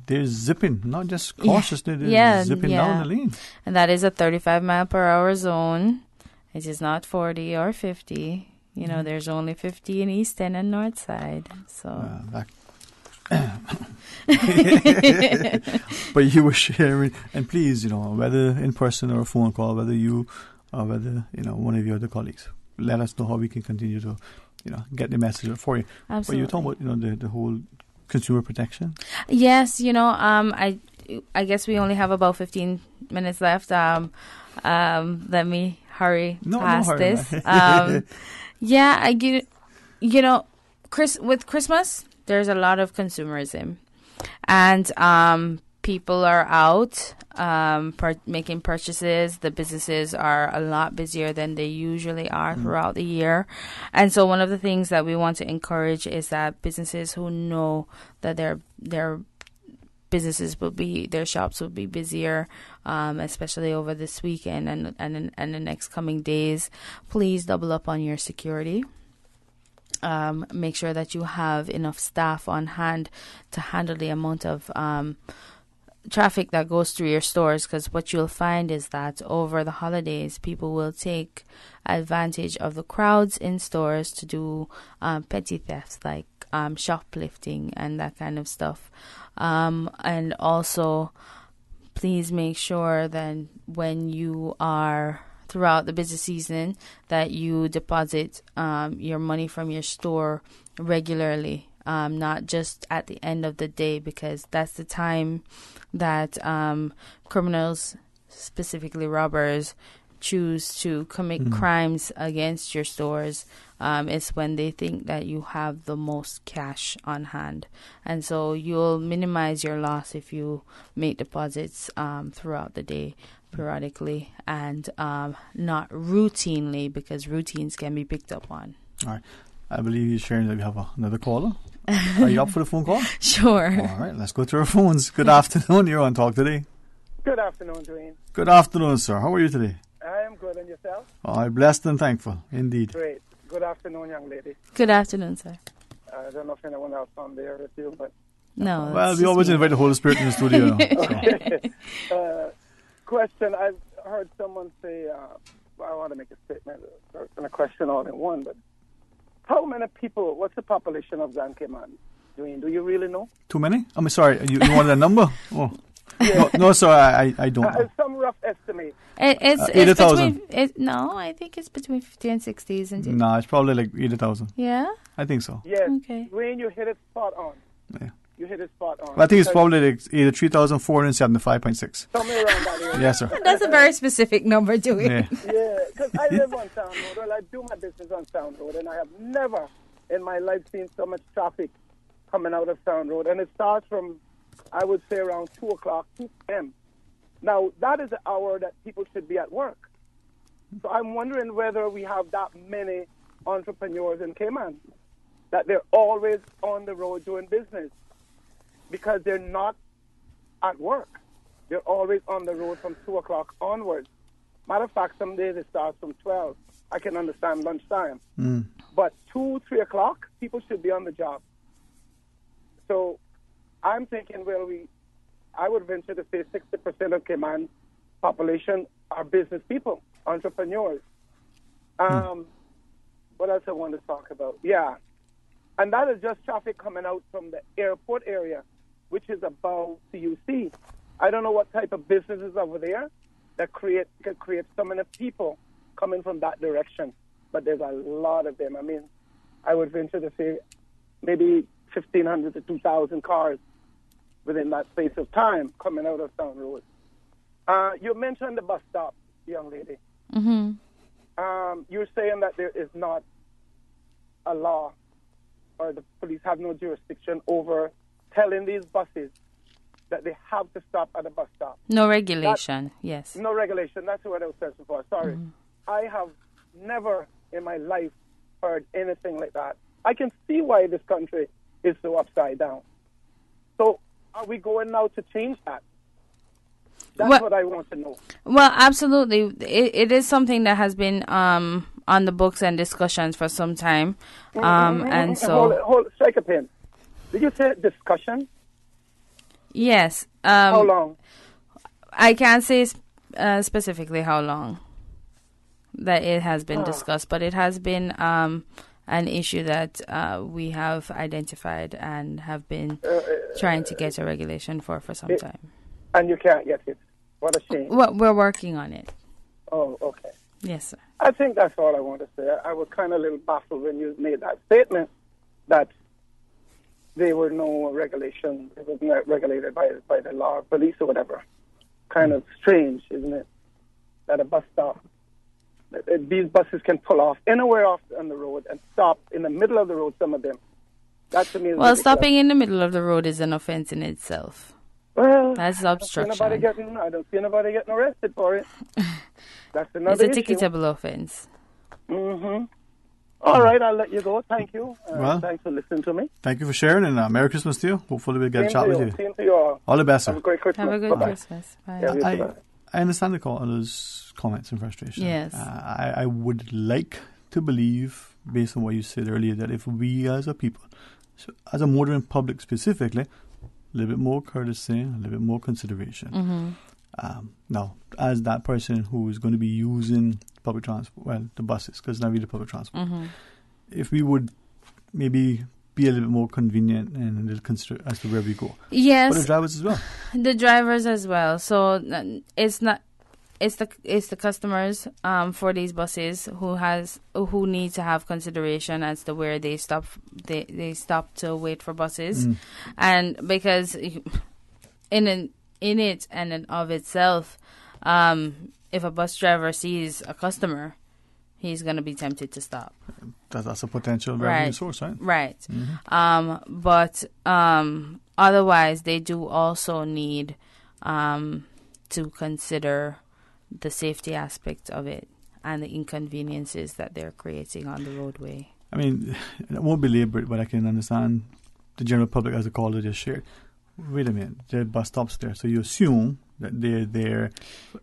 They're zipping, not just cautiously, they're zipping down the lane. And that is a 35 mile per hour zone. It is not 40 or 50. There's only 50 in East End and North Side. So. But you were sharing, and please, whether in person or a phone call, whether you or whether, one of your other colleagues, let us know how we can continue to, get the message for you. Absolutely. But you're talking about, the whole consumer protection? Yes, I guess we only have about 15 minutes left. Let me hurry past this. With Christmas, there's a lot of consumerism, and people are out making purchases. The businesses are a lot busier than they usually are throughout the year. And so one of the things that we want to encourage is that businesses who know that their shops will be busier, especially over this weekend and the next coming days, please double up on your security. Make sure that you have enough staff on hand to handle the amount of traffic that goes through your stores, because what you'll find is that over the holidays, people will take advantage of the crowds in stores to do petty thefts like shoplifting and that kind of stuff. And also, please make sure that when you are throughout the busy season that you deposit your money from your store regularly, not just at the end of the day, because that's the time that criminals, specifically robbers, choose to commit crimes against your stores. It's when they think that you have the most cash on hand. And so you'll minimize your loss if you make deposits throughout the day, periodically, and not routinely, because routines can be picked up on. All right. I believe you're sharing that we have another caller. Are you up for the phone call? Sure. All right, let's go to our phones. Good afternoon. You're on Talk Today. Good afternoon, Dwayne. Good afternoon, sir. How are you today? I am good, and yourself? I'm blessed and thankful, indeed. Great. Good afternoon, young lady. Good afternoon, sir. I don't know if anyone else on there with you, but... No. Well, we always invite the Holy Spirit in the studio. Okay. Question, I've heard someone say, I want to make a statement and a question all in one, but how many people, what's the population of Grand Cayman? Dwayne, do you really know? Too many? I'm sorry, you wanted a number? Oh. Yeah. No, sorry, I don't know. Some rough estimate. It's 80,000. No, I think it's between 50 and 60, isn't it? No, it's probably like 80,000. Yeah? I think so. Yes. Okay. Dwayne, you hit it spot on. Yeah. You hit it spot on. Well, I think it's probably like either 3,475.6. Somewhere around that area. Yes, sir. That's a very specific number, Dwayne. Yeah, because I live on Sound Road. Well, I do my business on Sound Road, and I have never in my life seen so much traffic coming out of Sound Road. And it starts from, I would say, around 2 o'clock, 2 p.m. Now, that is the hour that people should be at work. So I'm wondering whether we have that many entrepreneurs in Cayman, that they're always on the road doing business because they're not at work. They're always on the road from 2 o'clock onwards. Matter of fact, some days it starts from 12. I can understand lunchtime. But 2, 3 o'clock, people should be on the job. So I'm thinking, I would venture to say 60% of Cayman population are business people, entrepreneurs. What else I want to talk about? Yeah. And that is just traffic coming out from the airport area, which is above CUC. I don't know what type of businesses over there that could create so many people coming from that direction. But there's a lot of them. I mean, I would venture to say maybe 1,500 to 2,000 cars within that space of time coming out of Sound Road. You mentioned the bus stop, young lady. Mm-hmm. You're saying that there is not a law or the police have no jurisdiction over telling these buses that they have to stop at a bus stop. No regulation, yes. No regulation. That's what I was searching for. Sorry. Mm-hmm. I have never in my life heard anything like that. I can see why this country is so upside down. So are we going now to change that? That's what I want to know. Well, absolutely. It is something that has been on the books and discussions for some time. And so... Hold, strike a pin. Did you say discussion? Yes. How long? I can't say specifically how long that it has been discussed, but it has been an issue that we have identified and have been trying to get a regulation for some time. And you can't get it. What a shame. Well, we're working on it. Oh, okay. Yes, sir. I think that's all I want to say. I was kind of a little baffled when you made that statement that there were no regulations. It was not regulated by the law, police or whatever. Kind of strange, isn't it? That a bus stop, these buses can pull off anywhere off on the road and stop in the middle of the road, some of them. That to me is ridiculous. Stopping in the middle of the road is an offense in itself. Well, that's obstruction. I don't see anybody getting arrested for it. That's another issue. It's a ticketable offense. Mm-hmm. All right, I'll let you go. Thank you. Thanks for listening to me. Thank you for sharing, and Merry Christmas to you. Hopefully we'll get a chat with you. Same to you all. All the best, sir. Have a great Christmas. Have a good Christmas. Bye. Yeah, I understand the caller's comments and frustration. Yes. I would like to believe, based on what you said earlier, that if we as a people, so as a motoring public specifically, a little bit more courtesy, a little bit more consideration. Mm-hmm. Now, as that person who is going to be using public transport, well, the buses, because it's not really public transport, if we would maybe be a little bit more convenient and a little considerate as to where we go. Yes. But the drivers as well. The drivers as well. So it's not. It's the customers for these buses who need to have consideration as to where they stop. They stop to wait for buses, and because in it and of itself, if a bus driver sees a customer, he's going to be tempted to stop. That's a potential revenue source, right? Right. Mm-hmm. But otherwise, they do also need to consider the safety aspect of it and the inconveniences that they're creating on the roadway. I mean, I won't belabor it, but I can understand the general public, as a caller just shared. Wait a minute, the bus stops there, so you assume that they're there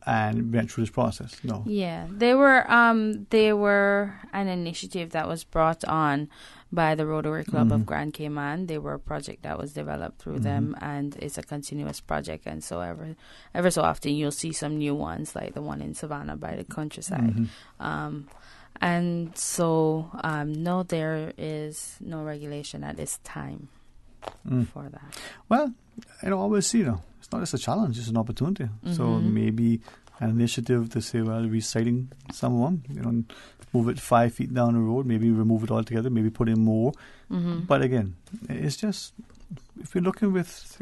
and went through this process. No. Yeah, they were an initiative that was brought on by the Rotary Club of Grand Cayman. They were a project that was developed through them, and it's a continuous project. And so ever so often you'll see some new ones, like the one in Savannah by the countryside. And so no, there is no regulation at this time. for that. Well, I always see, it's not just a challenge, it's an opportunity. So maybe an initiative to say, well, reciting someone, move it 5 feet down the road, maybe remove it altogether, maybe put in more. But again, it's just, if you're looking with,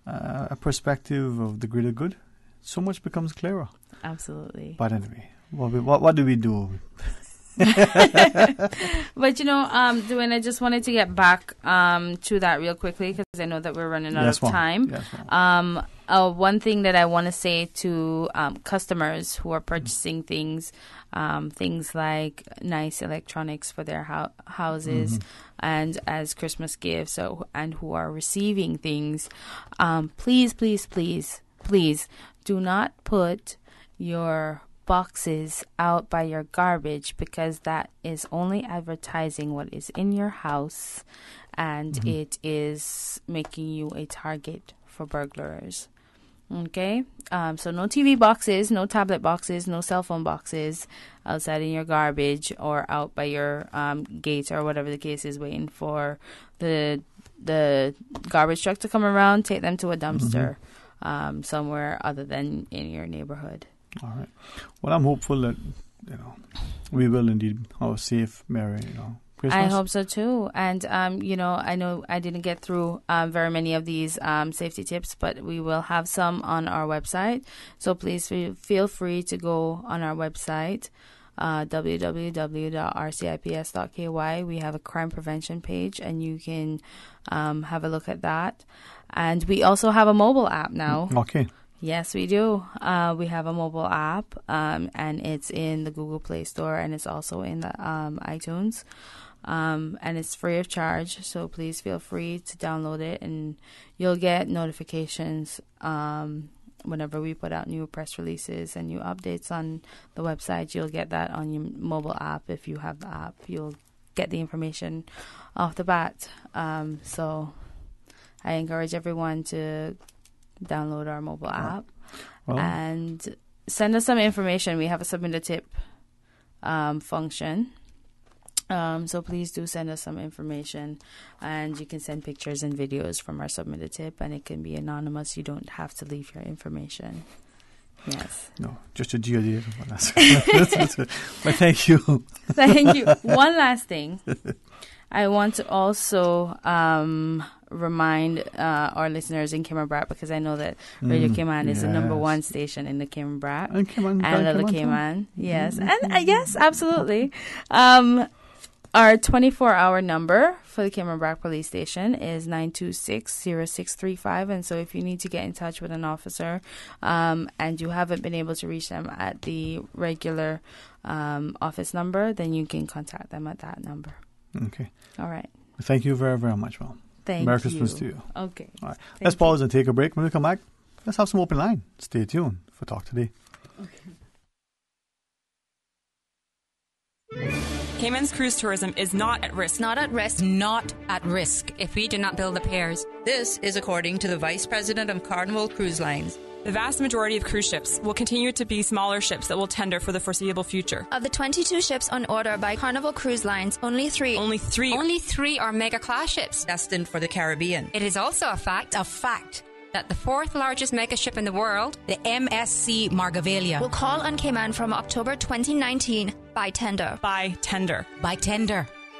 a perspective of the greater good, so much becomes clearer. Absolutely. But anyway, what do we do? But Dwayne, I just wanted to get back to that real quickly because I know that we're running out of time. Yes, one thing that I want to say to customers who are purchasing things like nice electronics for their houses and as Christmas gifts, and who are receiving things, please do not put your boxes out by your garbage, because that is only advertising what is in your house, and it is making you a target for burglars. Okay, so no TV boxes, no tablet boxes, no cell phone boxes outside in your garbage or out by your gate or whatever the case is, waiting for the garbage truck to come around. Take them to a dumpster somewhere other than in your neighborhood. All right. Well, I'm hopeful that we will indeed have a safe, merry, Christmas. I hope so too. And I know I didn't get through very many of these safety tips, but we will have some on our website. So please feel free to go on our website, www.rcips.ky. We have a crime prevention page, and you can have a look at that. And we also have a mobile app now. Okay. Yes, we do. We have a mobile app, and it's in the Google Play Store, and it's also in the iTunes. And it's free of charge, so please feel free to download it, and you'll get notifications whenever we put out new press releases and new updates on the website. You'll get that on your mobile app. If you have the app, you'll get the information off the bat. So I encourage everyone to download our mobile app and send us some information. We have a submit a tip function. So please do send us some information, and you can send pictures and videos from our submit a tip, and it can be anonymous. You don't have to leave your information. Yes. No, just a GOD. But thank you. Thank you. One last thing. I want to also remind our listeners in Cayman, because I know that Radio Cayman is the number one station in the Cayman, and Little Cayman. Yes, and yes, absolutely. Our 24-hour number for the Cayman Police Station is 926-0635. And so if you need to get in touch with an officer and you haven't been able to reach them at the regular office number, then you can contact them at that number. Okay. All right. Thank you very, very much, Mel. Thank Merry you. Christmas to you. Okay. All right. Let's pause and take a break. When we come back, let's have some open line. Stay tuned for Talk Today. Okay. Cayman's cruise tourism is not at risk. Not at risk. Not at risk if we do not build the piers. This is according to the Vice President of Carnival Cruise Lines. The vast majority of cruise ships will continue to be smaller ships that will tender for the foreseeable future. Of the 22 ships on order by Carnival Cruise Lines, only three are mega-class ships destined for the Caribbean. It is also a fact that the fourth largest mega ship in the world, the MSC Margavalia, will call on Cayman from October 2019 by tender.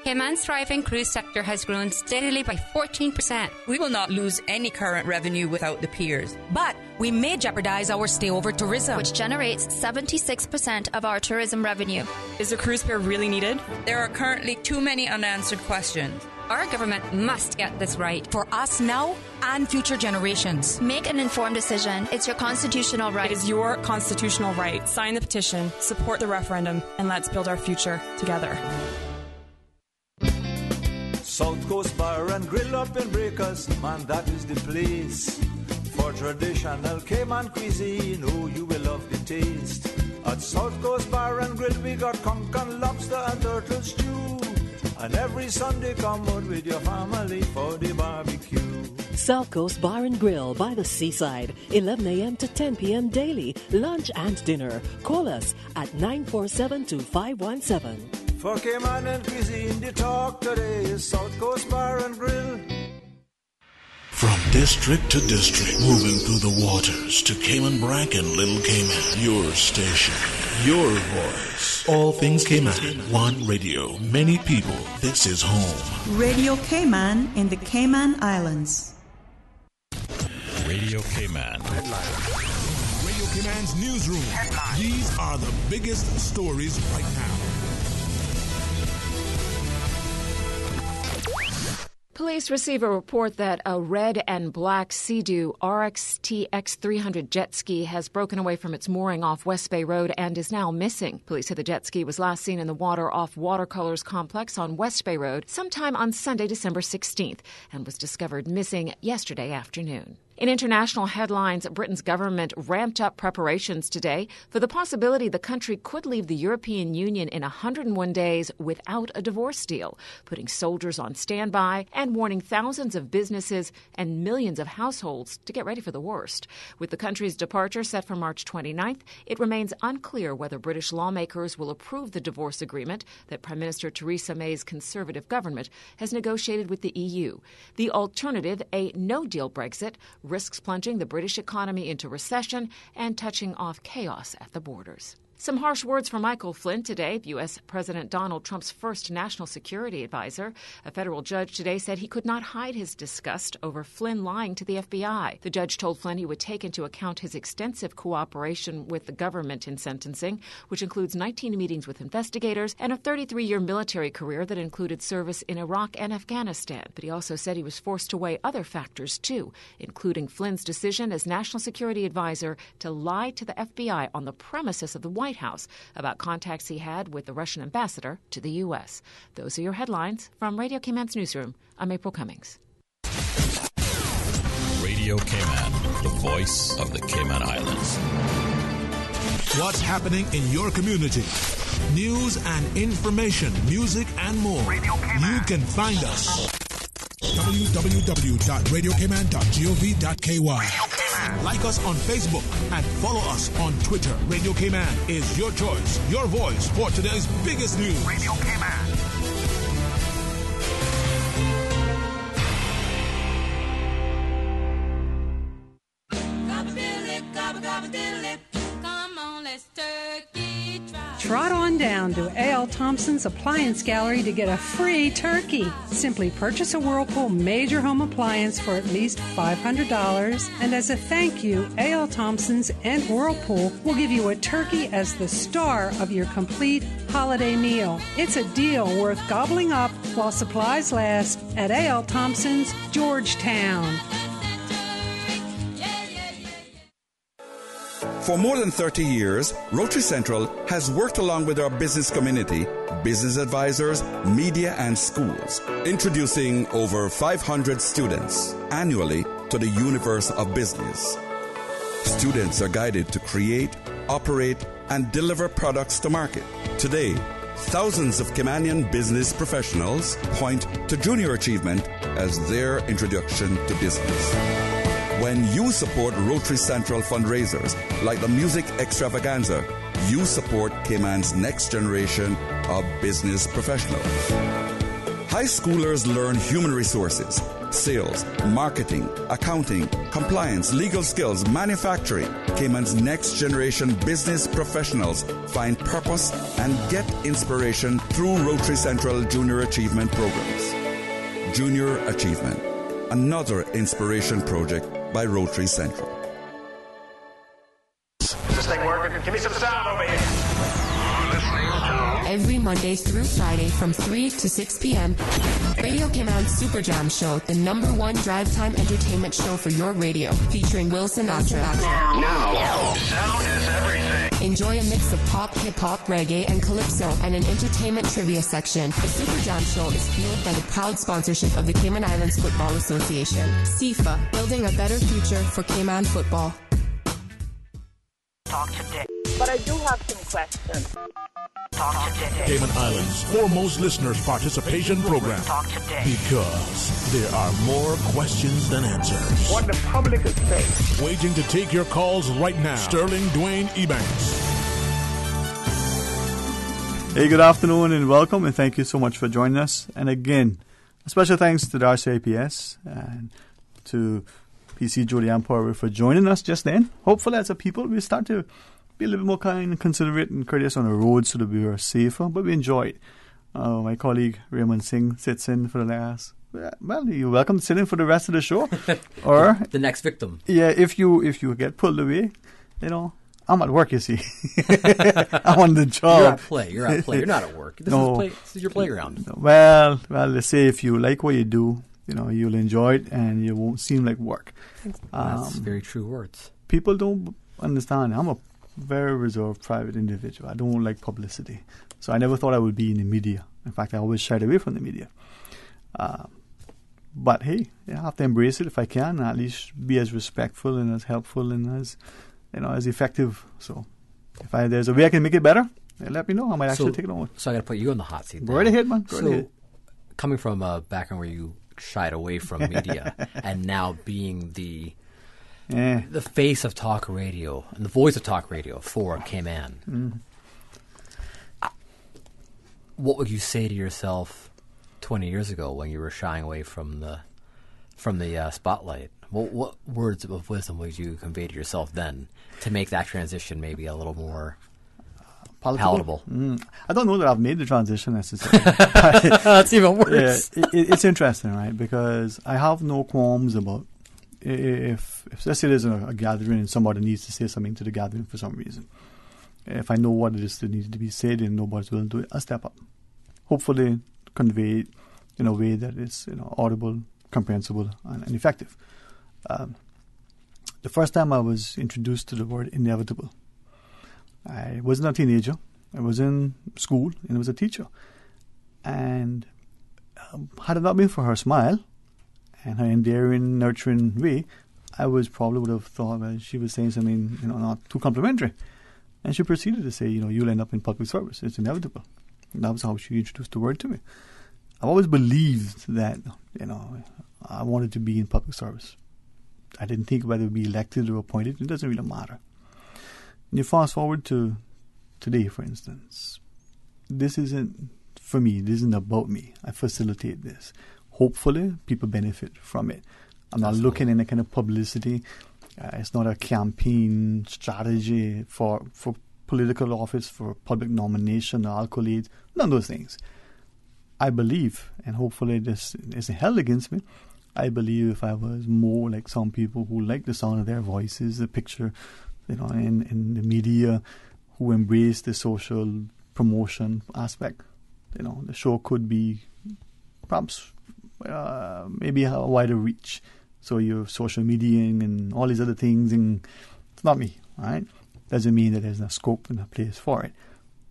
Cayman's thriving cruise sector has grown steadily by 14%. We will not lose any current revenue without the piers. But we may jeopardize our stay-over tourism, which generates 76% of our tourism revenue. Is a cruise pier really needed? There are currently too many unanswered questions. Our government must get this right. For us now and future generations. Make an informed decision. It's your constitutional right. It is your constitutional right. Sign the petition, support the referendum, and let's build our future together. South Coast Bar and Grill up in Breakers, man, that is the place. For traditional Cayman cuisine, oh, you will love the taste. At South Coast Bar and Grill, we got conch and lobster and turtle stew. And every Sunday come out with your family for the barbecue. South Coast Bar and Grill by the seaside, 11 a.m. to 10 p.m. daily, lunch and dinner. Call us at 947-2517. For Cayman and cuisine, the talk today is South Coast Bar and Grill. From district to district, moving through the waters to Cayman Brac and Little Cayman. Your station, your voice. All things Cayman. One radio, many people. This is home. Radio Cayman in the Cayman Islands. Radio Cayman. Radio Cayman's newsroom. These are the biggest stories right now. Police receive a report that a red and black Sea-Doo RXTX 300 jet ski has broken away from its mooring off West Bay Road and is now missing. Police say the jet ski was last seen in the water off Watercolors Complex on West Bay Road sometime on Sunday, December 16th, and was discovered missing yesterday afternoon. In international headlines, Britain's government ramped up preparations today for the possibility the country could leave the European Union in 101 days without a divorce deal, putting soldiers on standby and warning thousands of businesses and millions of households to get ready for the worst. With the country's departure set for March 29th, it remains unclear whether British lawmakers will approve the divorce agreement that Prime Minister Theresa May's Conservative government has negotiated with the EU. The alternative, a no-deal Brexit, risks plunging the British economy into recession and touching off chaos at the borders. Some harsh words from Michael Flynn today, U.S. President Donald Trump's first national security advisor. A federal judge today said he could not hide his disgust over Flynn lying to the FBI. The judge told Flynn he would take into account his extensive cooperation with the government in sentencing, which includes 19 meetings with investigators and a 33-year military career that included service in Iraq and Afghanistan. But he also said he was forced to weigh other factors, too, including Flynn's decision as national security advisor to lie to the FBI on the premises of the White House about contacts he had with the Russian ambassador to the U.S. Those are your headlines from Radio Cayman's newsroom. I'm April Cummings. Radio Cayman, the voice of the Cayman Islands. What's happening in your community? News and information, music and more. You can find us. www.radiocayman.gov.ky. Like us on Facebook and follow us on Twitter. Radio Cayman is your choice, your voice for today's biggest news. Radio Cayman. Trot on down to A.L. Thompson's Appliance Gallery to get a free turkey. Simply purchase a Whirlpool major home appliance for at least $500, and as a thank you, A.L. Thompson's and Whirlpool will give you a turkey as the star of your complete holiday meal. It's a deal worth gobbling up while supplies last at A.L. Thompson's, Georgetown. For more than 30 years, Rotary Central has worked along with our business community, business advisors, media, and schools, introducing over 500 students annually to the universe of business. Students are guided to create, operate, and deliver products to market. Today, thousands of Caymanian business professionals point to junior achievement as their introduction to business. When you support Rotary Central fundraisers like the Music Extravaganza, you support Cayman's next generation of business professionals. High schoolers learn human resources, sales, marketing, accounting, compliance, legal skills, manufacturing. Cayman's next generation business professionals find purpose and get inspiration through Rotary Central Junior Achievement programs. Junior Achievement, another inspiration project by Rotary Central. Is this thing working? Give me some sound over here. Every Monday through Friday from 3 to 6 p.m., Radio Cayman's Super Jam Show, the #1 drive time entertainment show for your radio, featuring Will Sinatra. Now, sound is everything. Enjoy a mix of pop, hip-hop, reggae, and calypso, and an entertainment trivia section. The Super Jam Show is fueled by the proud sponsorship of the Cayman Islands Football Association. CIFA, building a better future for Cayman football. Talk today. But I do have some questions. Talk today. Cayman Islands' foremost listeners participation program. Talk today. Because there are more questions than answers. What the public is saying. Waiting to take your calls right now. Sterling Dwayne Ebanks. Hey, good afternoon and welcome, and thank you so much for joining us. And again, a special thanks to the RCIPS and to PC Julianne Poirier for joining us just then. Hopefully, as a people, we start to be a little bit more kind and considerate and courteous on the road so that we are safer, but we enjoy it. My colleague Raymond Singh sits in for the last. Well, you're welcome to sit in for the rest of the show, or the next victim. Yeah, if you get pulled away, I'm at work. You see, I'm on the job. You're at play. You're not at work. This is your playground. Well, let's say if you like what you do, you'll enjoy it, and it won't seem like work. That's very true words. People don't understand. I'm a very reserved, private individual. I don't like publicity. So I never thought I would be in the media. In fact, I always shied away from the media. But hey, I have to embrace it if I can, and at least be as respectful and as helpful and as effective. So if there's a way I can make it better, let me know. I might actually take it on. So I got to put you on the hot seat. Go right ahead, man. Go right ahead. Coming from a background where you shied away from media, and now being the face of talk radio and the voice of talk radio for Cayman. Mm. What would you say to yourself 20 years ago when you were shying away from the spotlight? What words of wisdom would you convey to yourself then to make that transition maybe a little more palatable? I don't know that I've made the transition necessarily. That's even worse. Yeah, it's interesting, right? Because I have no qualms about if let's say there's a gathering and somebody needs to say something to the gathering for some reason. If I know what it is that needs to be said and nobody's willing to do it, I'll step up. Hopefully convey it in a way that is audible, comprehensible, and effective. The first time I was introduced to the word inevitable, I wasn't a teenager. I was in school and I was a teacher. And had it not been for her smile and her endearing, nurturing way, I probably would have thought that she was saying something not too complimentary. And she proceeded to say, you'll end up in public service. It's inevitable. And that was how she introduced the word to me. I've always believed that, I wanted to be in public service. I didn't think whether to be elected or appointed. It doesn't really matter. And you fast forward to today, for instance. This isn't for me. This isn't about me. I facilitate this. Hopefully, people benefit from it. I'm not looking at any kind of publicity. It's not a campaign strategy for political office, for public nomination, or accolades. None of those things. I believe, and hopefully this isn't held against me, I believe if I was more like some people who like the sound of their voices, the picture, in the media, who embrace the social promotion aspect, the show could be perhaps maybe a wider reach. So you're social mediaing and all these other things, and it's not me, right? Doesn't mean that there's no scope and a place for it.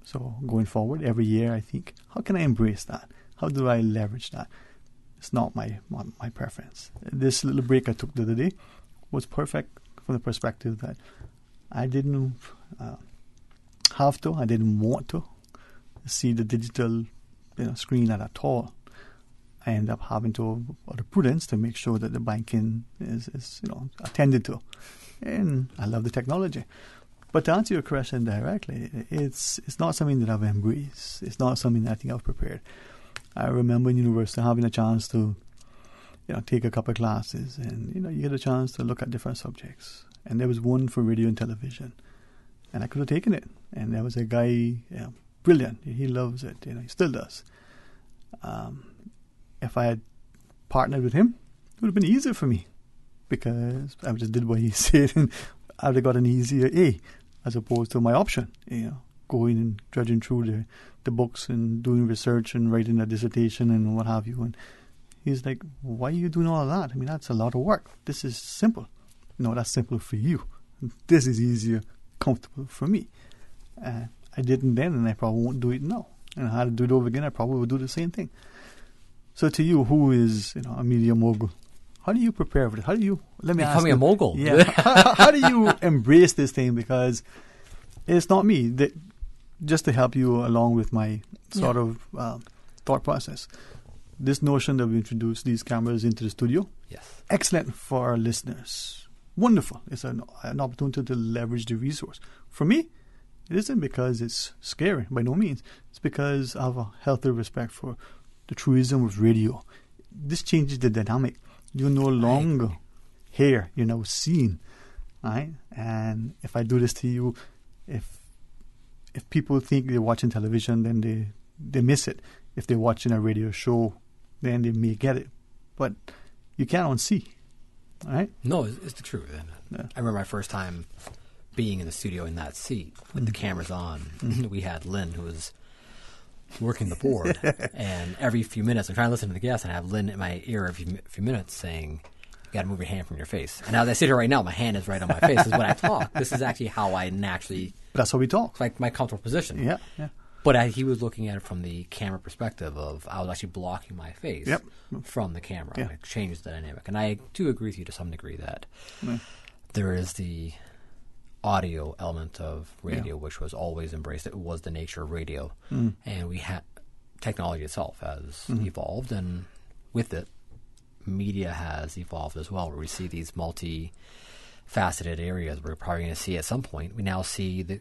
So going forward, every year I think, how can I embrace that? How do I leverage that? It's not my preference. This little break I took the other day was perfect from the perspective that I didn't have to, I didn't want to see the digital screen at all. I end up having to, out of prudence, to make sure that the banking is attended to. And I love the technology. But to answer your question directly, it's not something that I've embraced. It's not something that I think I've prepared. I remember in university having a chance to, take a couple of classes, and you get a chance to look at different subjects. And there was one for radio and television, and I could have taken it. And there was a guy, brilliant. He loves it. He still does. If I had partnered with him, it would have been easier for me because I just did what he said, and I would have got an easier A as opposed to my option. Going and dredging through the books and doing research and writing a dissertation and what have you. And he's like, why are you doing all of that? I mean, that's a lot of work. This is simple. No, that's simple for you. This is easier, comfortable for me. I didn't then, and I probably won't do it now. And if I had to do it over again, I probably would do the same thing. So to you, who is a media mogul, how do you prepare for it? How do you, let me ask you. Becoming a mogul. Yeah. how do you embrace this thing? Because it's not me. Just to help you along with my sort of thought process. This notion that we introduced these cameras into the studio, yes, excellent for our listeners. Wonderful. It's an opportunity to leverage the resource. For me, it isn't because it's scary, by no means. It's because I have a healthy respect for the truism of radio. This changes the dynamic. You're no longer here. You're now seen, right? And if I do this to you, if people think they're watching television, then they miss it. If they're watching a radio show, then they may get it. But you can't unsee, right? No, it's the truth. And I remember my first time being in the studio in that seat with the cameras on. We had Lynn, who was working the board, and every few minutes I'm trying to listen to the guests, and I have Lynn in my ear every few minutes saying, "You got to move your hand from your face." And as I sit here right now, my hand is right on my face. This is when I talk. This is actually how I naturally. That's how we talk. It's like my comfortable position. Yeah. But he was looking at it from the camera perspective of I was actually blocking my face from the camera. Yeah. It changed the dynamic. And I do agree with you to some degree that there is the audio element of radio, which was always embraced. It was the nature of radio. And we had technology itself has evolved, and with it, media has evolved as well, where we see these multi-faceted areas we're probably going to see at some point. We now see the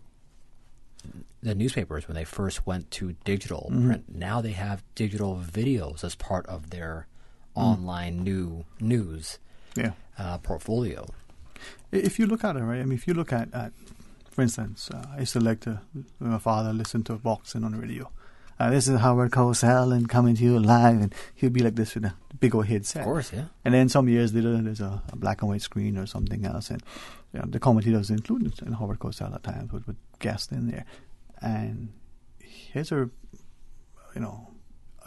newspapers, when they first went to digital print, now they have digital videos as part of their online news portfolio. If you look at it, right? I mean, if you look at for instance, I used to like to, my father listened to boxing on the radio. This is Howard Cosell and coming to you live, and he'll be like this with a big old headset. Of course, yeah. And then some years later, there's a black and white screen or something else, and the commentators included in Howard Cosell at times would guest in there. And here's a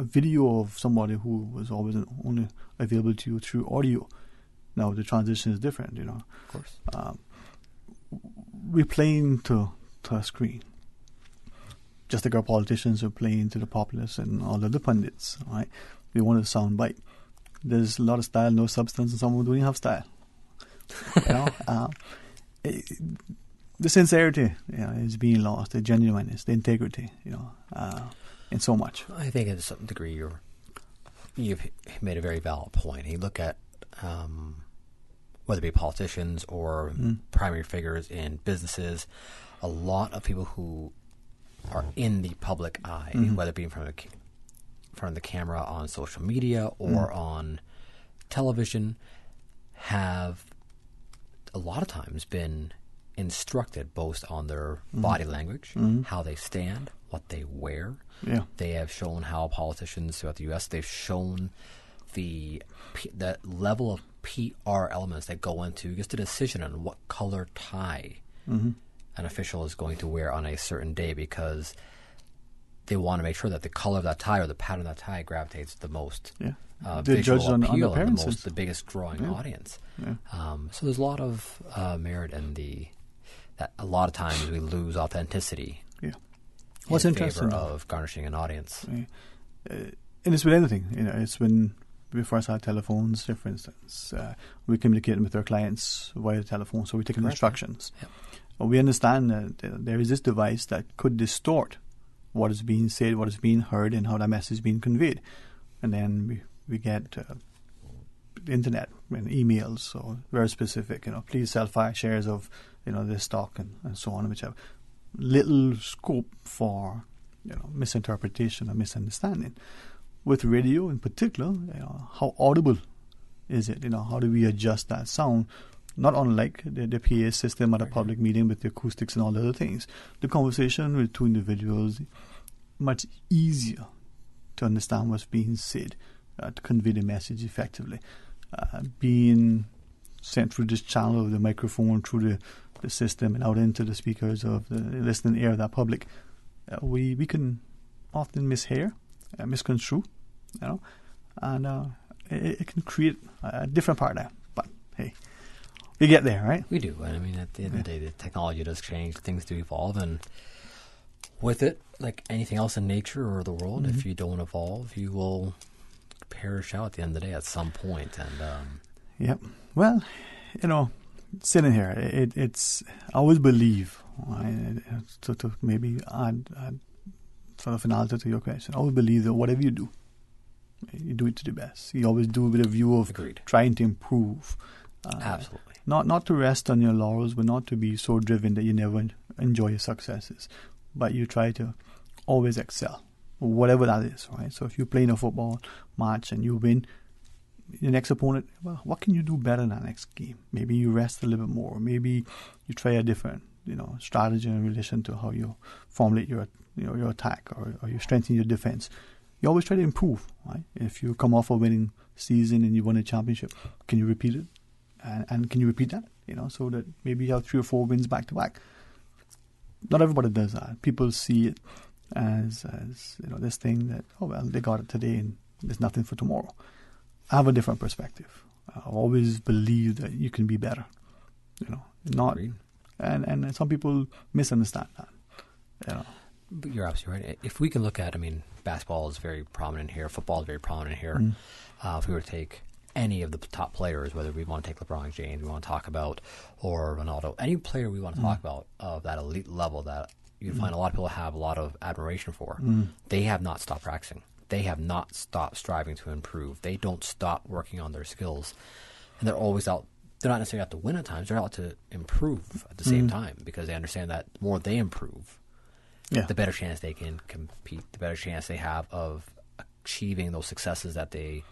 video of somebody who was always only available to you through audio. Now the transition is different, Of course. We're playing to a screen. Just like our politicians are playing to the populace and all the other pundits, right? We want a sound bite. There's a lot of style, no substance, and some of them don't even have style. The sincerity is being lost, the genuineness, the integrity, in so much. I think to some degree you've made a very valid point. You look at whether it be politicians or primary figures in businesses, a lot of people who are in the public eye, whether it be in front of the camera on social media or on television, have a lot of times been instructed both on their body language, how they stand, what they wear. Yeah. They have shown how politicians throughout the U.S., they've shown the level of PR elements that go into just a decision on what color tie an official is going to wear on a certain day, because they want to make sure that the color of that tie or the pattern of that tie gravitates the most visual appeal and the biggest drawing audience. Yeah. So there's a lot of merit in that a lot of times we lose authenticity What's in interesting favor of garnishing an audience. And it's with anything. It's when we first had telephones, for instance. We communicate with our clients via telephone, so we take instructions. Yep. We understand that there is this device that could distort what is being said, what is being heard, and how that message is being conveyed. And then we get the internet and emails, so very specific. Please sell 5 shares of this stock and so on, which have little scope for misinterpretation or misunderstanding. With radio in particular, how audible is it? How do we adjust that sound? Not unlike the PA system at a public meeting with the acoustics and all the other things. The conversation with two individuals, much easier to understand what's being said, to convey the message effectively. Being sent through this channel of the microphone, through the system and out into the speakers of the listening ear of that public, we can often mishear, misconstrue, and it can create a different paradigm. But hey, we get there, right? We do. And I mean, at the end of the day, the technology does change, things do evolve, and with it, like anything else in nature or the world, if you don't evolve, you will perish out at the end of the day at some point. And yep. Well, sitting here, it's I always believe, to maybe add sort of an answer to your question, I always believe that whatever you do it to the best. You always do it with a view of trying to improve. Absolutely. Not to rest on your laurels, but not to be so driven that you never enjoy your successes. But you try to always excel, whatever that is, right? So if you're playing a football match and you win, your next opponent, well, what can you do better in that next game? Maybe you rest a little bit more. Maybe you try a different, strategy in relation to how you formulate your attack or you strengthen your defense. You always try to improve, right? If you come off a winning season and you won a championship, can you repeat it? And can you repeat that? So that maybe you have 3 or 4 wins back to back. Not everybody does that. People see it as this thing that, oh well, they got it today and there's nothing for tomorrow. I have a different perspective. I always believe that you can be better. Not, and some people misunderstand that. But you're absolutely right. If we can look at, basketball is very prominent here. Football is very prominent here. If we were to take any of the top players, whether we want to take LeBron James, we want to talk about, or Ronaldo, any player we want to talk about of that elite level that you find a lot of people have a lot of admiration for, they have not stopped practicing. They have not stopped striving to improve. They don't stop working on their skills. And they're always out. They're not necessarily out to win at times. They're out to improve at the same time because they understand that the more they improve, the better chance they can compete, the better chance they have of achieving those successes that they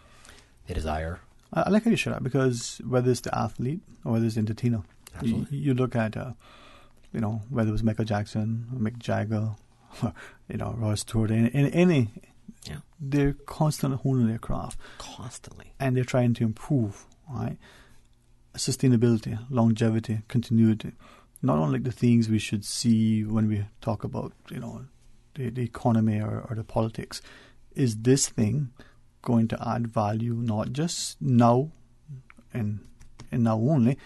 desire. I like how you share that because whether it's the athlete or whether it's the entertainer, you look at, whether it was Michael Jackson, Mick Jagger, Rod Stewart, any they're constantly honing their craft. Constantly. And they're trying to improve, right? Sustainability, longevity, continuity. Not only the things we should see when we talk about, the economy or the politics. Is this thing going to add value not just now and now only,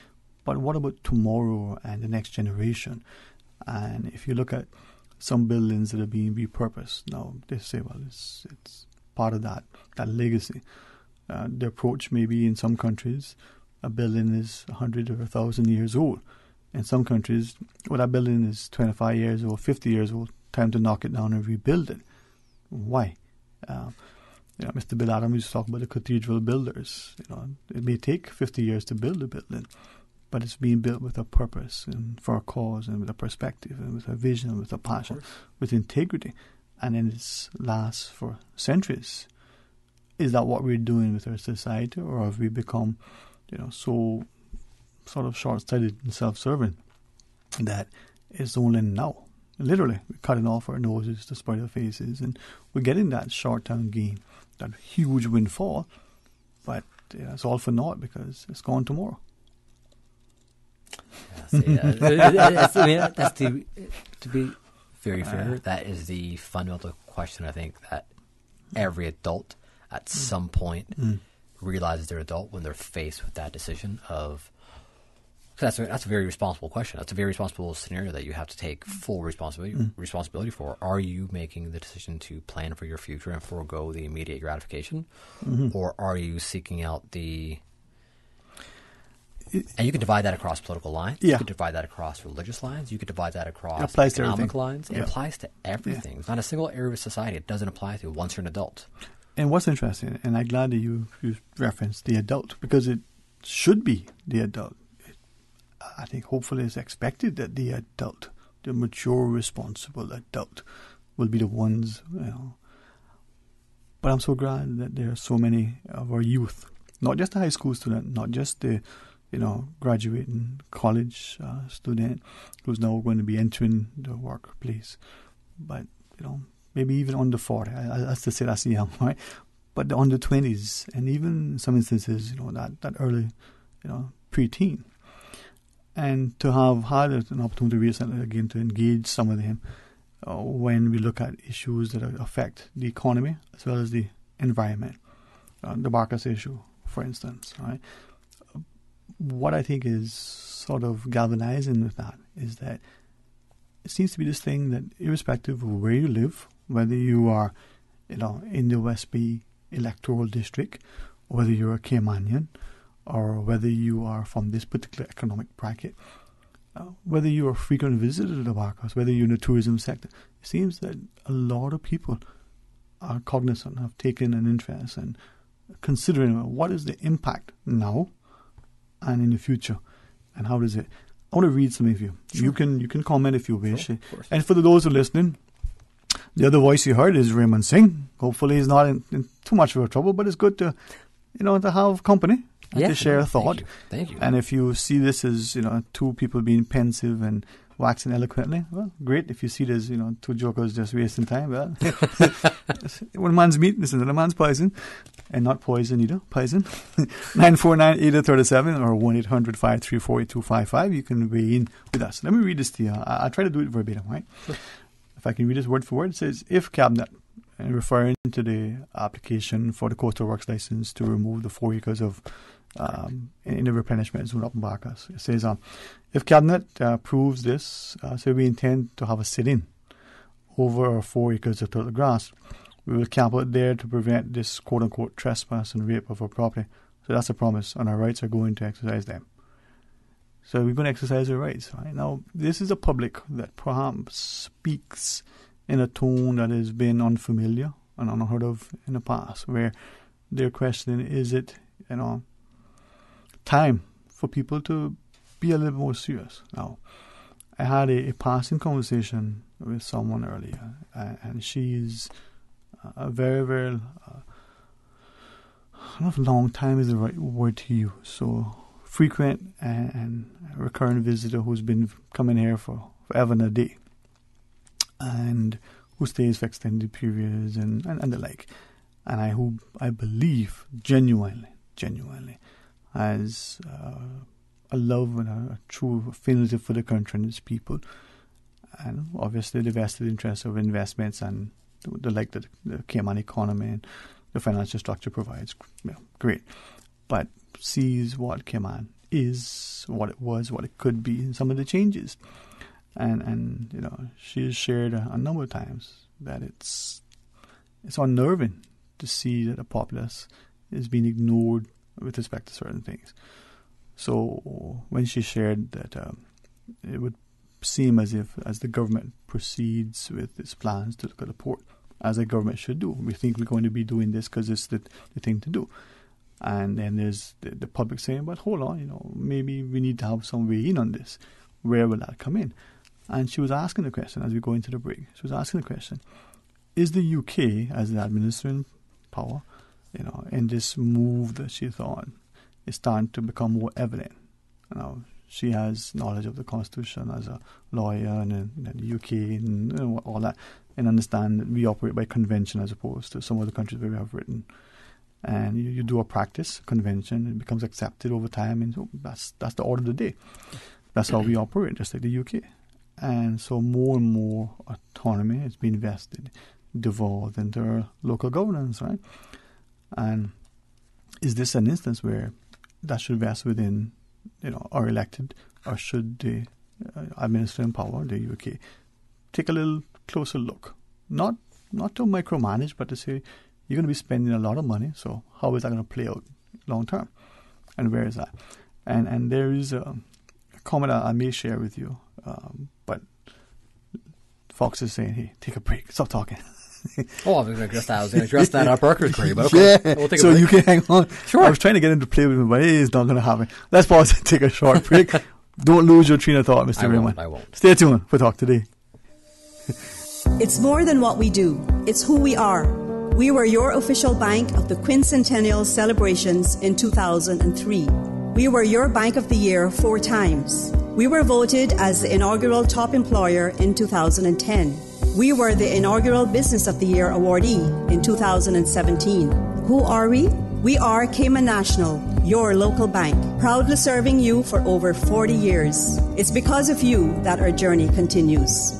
but what about tomorrow and the next generation? And if you look at some buildings that are being repurposed, now they say, well, it's part of that legacy. The approach maybe in some countries, a building is 100 or 1,000 years old. In some countries, well, that building is 25 years old, 50 years old, time to knock it down and rebuild it. Why? Mr. Bill Adams used to talk about the cathedral builders. It may take 50 years to build a building, but it's being built with a purpose and for a cause and with a perspective and with a vision, with a passion, with integrity, and then it lasts for centuries. Is that what we're doing with our society, or have we become, so sort of short-sighted and self-serving that it's only now? Literally, we're cutting off our noses to spite our faces, and we're getting that short-term gain, that huge windfall, but it's all for naught because it's gone tomorrow. That's to be very fair. That is the fundamental question. I think that every adult at some point realizes they're adult when they're faced with that decision of. That's a very responsible question. That's a very responsible scenario that you have to take full responsibility for. Are you making the decision to plan for your future and forego the immediate gratification, or are you seeking out the? And you can divide that across political lines. You can divide that across religious lines. You could divide that across economic lines. It applies to everything. It's not a single area of society it doesn't apply to once you're an adult. And what's interesting, and I'm glad that you referenced the adult, because it should be the adult. I think hopefully it's expected that the adult, the mature, responsible adult, will be the ones, But I'm so glad that there are so many of our youth, not just the high school student, not just the, graduating college student who's now going to be entering the workplace, but, maybe even under 40. As to say that's young, right? But the under 20s, and even in some instances, that early, preteen. And to have had an opportunity recently, again, to engage some of them when we look at issues that affect the economy as well as the environment. The Barcus issue, for instance, right? What I think is sort of galvanizing with that is that it seems to be this thing that irrespective of where you live, whether you are, in the West Bay electoral district, or whether you're a Caymanian, or whether you are from this particular economic bracket, whether you're a frequent visitor to the Barcus, whether you're in the tourism sector, it seems that a lot of people are cognizant, have taken an interest and considering what is the impact now and in the future, and how does it. I want to read some of you. Sure. You can comment if you wish. Sure, and for those who are listening, the other voice you heard is Raymond Singh. Hopefully he's not in too much of a trouble, but it's good to to have company and Yeah, to share a thought. Thank you. And if you see this as, two people being pensive and waxing eloquently, well, great. If you see it as, two jokers just wasting time, well, when man's meat, listen to the man's poison. And not poison either, poison. 949-8037 or 1-800-534-8255. You can weigh in with us. Let me read this to you. I'll try to do it verbatim, right? If I can read this word for word, it says, if Cabinet, and referring to the application for the Coastal Works license to remove the 4 acres of in the replenishment zone up in Barcas. It says, if Cabinet approves this, so we intend to have a sit-in over 4 acres of turtle grass. We will camp out there to prevent this quote-unquote trespass and rape of our property. So that's a promise, and our rights are going to exercise them. So we're going to exercise our rights. Right? Now, this is a public that perhaps speaks in a tone that has been unfamiliar and unheard of in the past, where they're questioning, is it, time for people to be a little more serious? Now, I had a passing conversation with someone earlier, and she's a very, very, I don't know if long time is the right word to use, so frequent and recurrent visitor who's been coming here for forever and a day, and who stays for extended periods and the like. And I believe genuinely has a love and a true affinity for the country and its people, and obviously the vested interest of investments and the like that the Cayman economy and the financial structure provides. Great. But sees what Cayman is, what it was, what it could be, and some of the changes. And she has shared a number of times that it's unnerving to see that the populace is being ignored with respect to certain things. So when she shared that it would seem as the government proceeds with its plans to look at the port, as a government should do. We think we're going to be doing this because it's the thing to do. And then there's the public saying, but hold on, maybe we need to have some way in on this. Where will that come in? And she was asking the question, as we go into the break, she was asking the question, is the UK, as the administering power, in this move that she thought is starting to become more evident? She has knowledge of the Constitution as a lawyer and in the UK and all that, and understand that we operate by convention as opposed to some other countries where we have written. And you do a practice convention, it becomes accepted over time, and so that's the order of the day. That's how we operate, just like the UK. And so more and more autonomy is being vested, devolved into our local governance, right? And is this an instance where that should vest within are elected, or should the administrative power, the UK, take a little closer look? Not to micromanage, but to say, you're going to be spending a lot of money, so how is that going to play out long term? And where is that? And there is a comment I may share with you, but Fox is saying, hey, take a break, stop talking. I was going to address that up record for you, but okay. Yeah, We'll take so a break. you can hang on. Sure. I was trying to get him to play with me, but it's not going to happen. Let's pause and take a short break. Don't lose your train of thought, Mr. Raymond. I won't. Stay tuned for Talk Today. It's more than what we do. It's who we are. We were your official bank of the quincentennial celebrations in 2003. We were your Bank of the Year 4 times. We were voted as the inaugural top employer in 2010. We were the inaugural Business of the Year awardee in 2017. Who are we? We are Cayman National, your local bank, proudly serving you for over 40 years. It's because of you that our journey continues.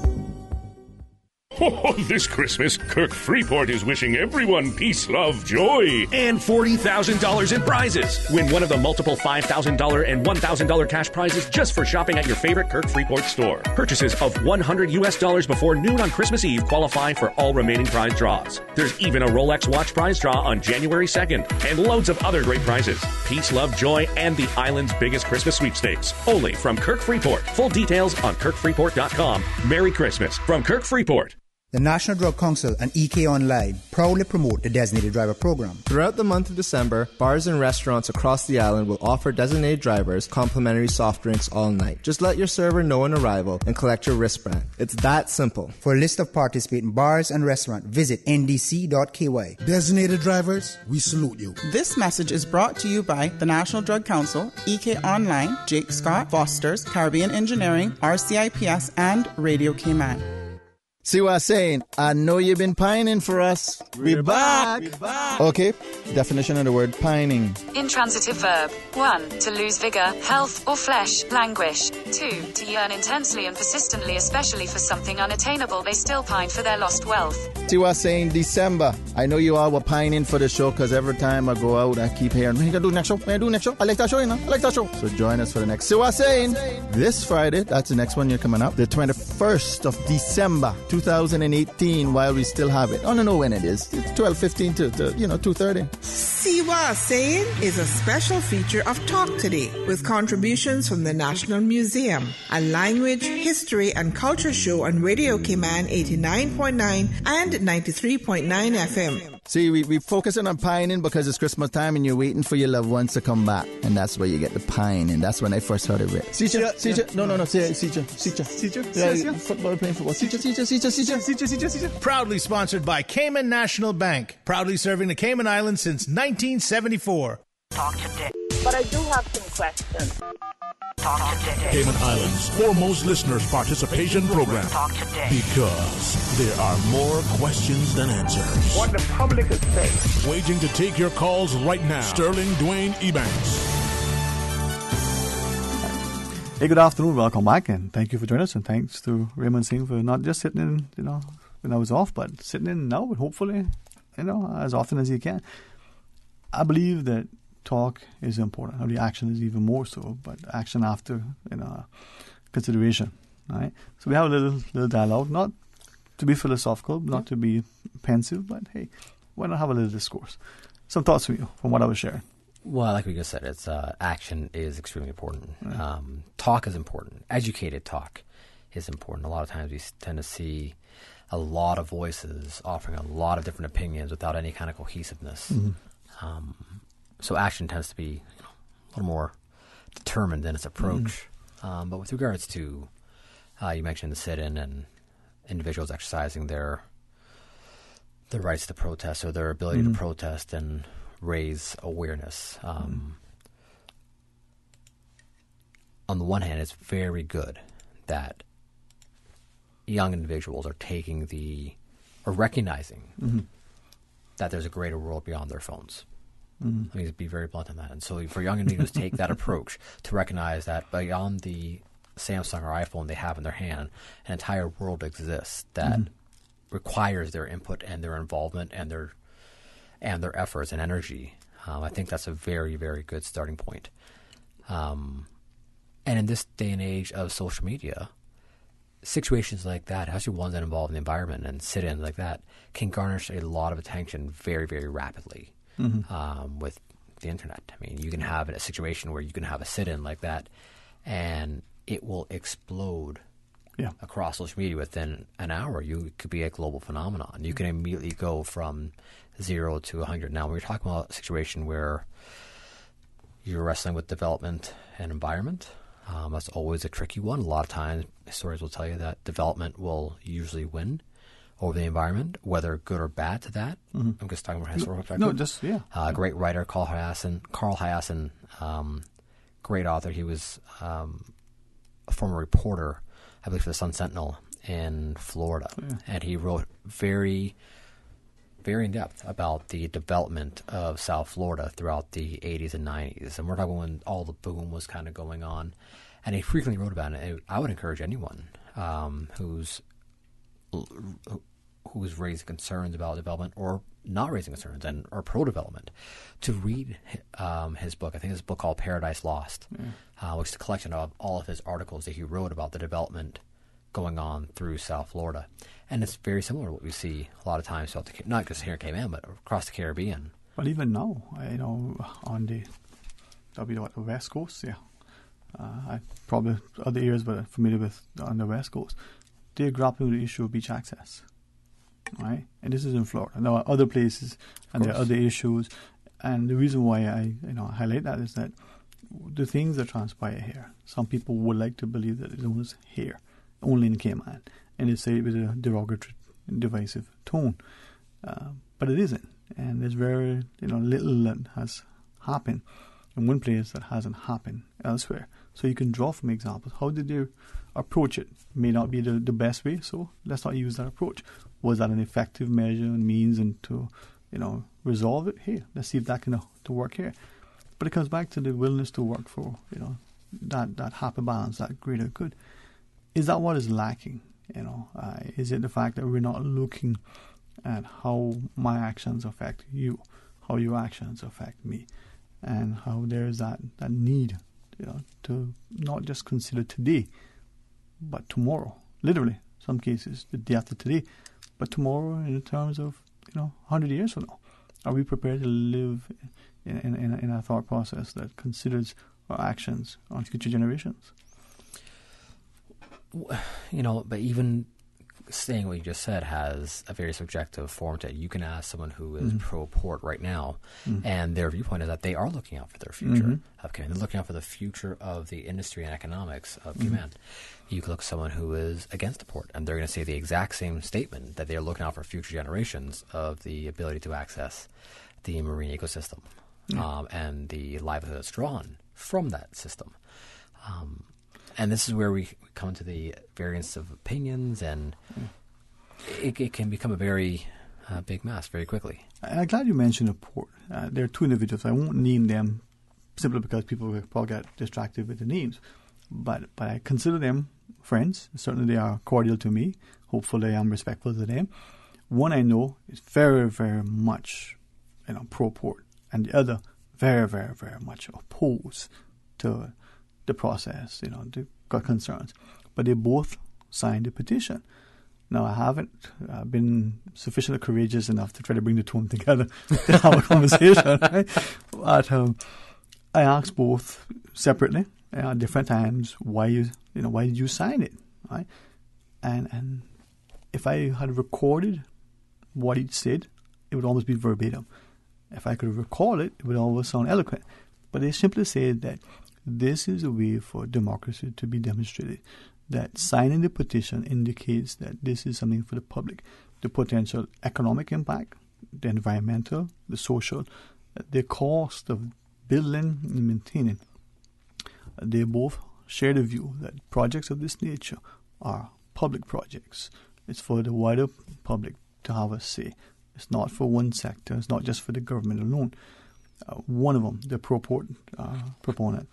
Oh, this Christmas, Kirk Freeport is wishing everyone peace, love, joy, and $40,000 in prizes. Win one of the multiple $5,000 and $1,000 cash prizes just for shopping at your favorite Kirk Freeport store. Purchases of $100 before noon on Christmas Eve qualify for all remaining prize draws. There's even a Rolex watch prize draw on January 2nd, and loads of other great prizes. Peace, love, joy, and the island's biggest Christmas sweepstakes. Only from Kirk Freeport. Full details on KirkFreeport.com. Merry Christmas from Kirk Freeport. The National Drug Council and EK Online proudly promote the Designated Driver Program. Throughout the month of December, bars and restaurants across the island will offer designated drivers complimentary soft drinks all night. Just let your server know on arrival and collect your wristband. It's that simple. For a list of participating bars and restaurants, visit ndc.ky. Designated drivers, we salute you. This message is brought to you by the National Drug Council, EK Online, Jake Scott, Foster's, Caribbean Engineering, RCIPS, and Radio Cayman. See what I'm saying? I know you've been pining for us. We're back. Okay, definition of the word pining. Intransitive verb. 1. To lose vigor, health, or flesh, languish. 2. To yearn intensely and persistently, especially for something unattainable, they still pine for their lost wealth. See what I'm saying? December. I know you all were pining for the show because every time I go out, I keep hearing, "Hey, do next show. Hey, do next show. I like that show, you know. I like that show." So join us for the next. See what I'm saying? This Friday, that's the next one you're coming up, the 21st of December, 2018, while we still have it. I don't know when it is. 12:15 to 2:30. See what I'm saying is a special feature of Talk Today with contributions from the National Museum, a language, history, and culture show on Radio Cayman 89.9 and 93.9 FM. See, we focusing on pining because it's Christmas time and you're waiting for your loved ones to come back. And that's where you get the pine. And that's when I first heard of it. Seacher. No, say Seacher. Football, playing football. Seacher. Proudly sponsored by Cayman National Bank. Proudly serving the Cayman Islands since 1974. Talk today. But I do have some questions. Talk today. Cayman Islands' foremost listeners participation program. Talk today. Because there are more questions than answers. What the public is saying. Waging to take your calls right now. Sterling Dwayne Ebanks. Hey, good afternoon. Welcome back, and thank you for joining us. And thanks to Raymond Singh for not just sitting in, when I was off, but sitting in now, and hopefully, as often as you can. I believe that talk is important. I believe action is even more so, but action after consideration. Right? So we have a little dialogue, not to be philosophical, not to be pensive, but hey, why not have a little discourse? Some thoughts from you, from what I was sharing. Well, like we just said, it's action is extremely important. Yeah. Talk is important. Educated talk is important. A lot of times we tend to see a lot of voices offering a lot of different opinions without any kind of cohesiveness. Mm-hmm. So action tends to be a little more determined in its approach. Mm-hmm. But with regards to, you mentioned the sit-in and individuals exercising their rights to protest or their ability to protest and raise awareness. On the one hand, it's very good that young individuals are recognizing that there's a greater world beyond their phones. Let me be very blunt on that. And so for young individuals to take that approach, to recognize that beyond the Samsung or iPhone they have in their hand, an entire world exists that requires their input and their involvement and their efforts and energy. I think that's a very, very good starting point. And in this day and age of social media, situations like that, especially ones that involve the environment and sit-ins like that, can garnish a lot of attention very, very rapidly with the internet. I mean, you can have a situation where you can have a sit-in like that, and it will explode across social media within an hour. It could be a global phenomenon. You can immediately go from 0 to 100. Now, when you're talking about a situation where you're wrestling with development and environment, that's always a tricky one. A lot of times, historians will tell you that development will usually win over the environment, whether good or bad to that. I'm just talking about historical perspective. Great writer, Carl Hyacin, great author. He was a former reporter, I believe, for the Sun Sentinel in Florida. And he wrote very, very in-depth about the development of South Florida throughout the 80s and 90s. And we're talking when all the boom was kind of going on. And he frequently wrote about it. And I would encourage anyone who's raising concerns about development or not raising concerns or pro-development to read his book. I think it's a book called Paradise Lost, which is a collection of all of his articles that he wrote about the development going on through South Florida. And it's very similar to what we see a lot of times, not just here in Cayman, but across the Caribbean. Well, even now, on the West Coast, I probably other areas, but I'm familiar with on the West Coast, they're grappling with the issue of beach access. right? And this is in Florida. There are other places and there are other issues. And the reason why I highlight that is that the things that transpire here, some people would like to believe that it was here, only in Cayman, and they say it with a derogatory, divisive tone. But it isn't. And there's very little that has happened in one place that hasn't happened elsewhere. So you can draw from examples. How did they approach it? May not be the best way, so let's not use that approach. Was that an effective measure and means and to resolve it? Hey, let's see if that can to work here. But it comes back to the willingness to work for that happy balance, that greater good. Is that what is lacking? Is it the fact that we're not looking at how my actions affect you, how your actions affect me, and how there's that need to not just consider today, but tomorrow. Literally, some cases, the day after today, but tomorrow in terms of 100 years from now. Are we prepared to live in a thought process that considers our actions on future generations? But even saying what you just said has a very subjective form to it. You can ask someone who is pro-port right now, and their viewpoint is that they are looking out for their future of Cayman. They're looking out for the future of the industry and economics of Cayman. You can look at someone who is against the port, and they're going to say the exact same statement, that they're looking out for future generations of the ability to access the marine ecosystem and the livelihood that's drawn from that system. And this is where we come to the variance of opinions, and it can become a very big mess very quickly. I'm glad you mentioned a port. There are two individuals. I won't name them simply because people will probably get distracted with the names. But I consider them friends. Certainly they are cordial to me. Hopefully I'm respectful to them. One I know is very, very much pro-port, and the other very, very, very much opposed to the process, they've got concerns. But they both signed the petition. Now, I haven't been sufficiently courageous enough to try to bring the two of them together to have a conversation, right? But I asked both separately at different times, why did you sign it, right? And if I had recorded what he said, it would almost be verbatim. If I could recall it, it would almost sound eloquent. But they simply said that this is a way for democracy to be demonstrated, that signing the petition indicates that this is something for the public. The potential economic impact, the environmental, the social, the cost of building and maintaining. They both share the view that projects of this nature are public projects. It's for the wider public to have a say. It's not for one sector. It's not just for the government alone. One of them, the pro-port proponent,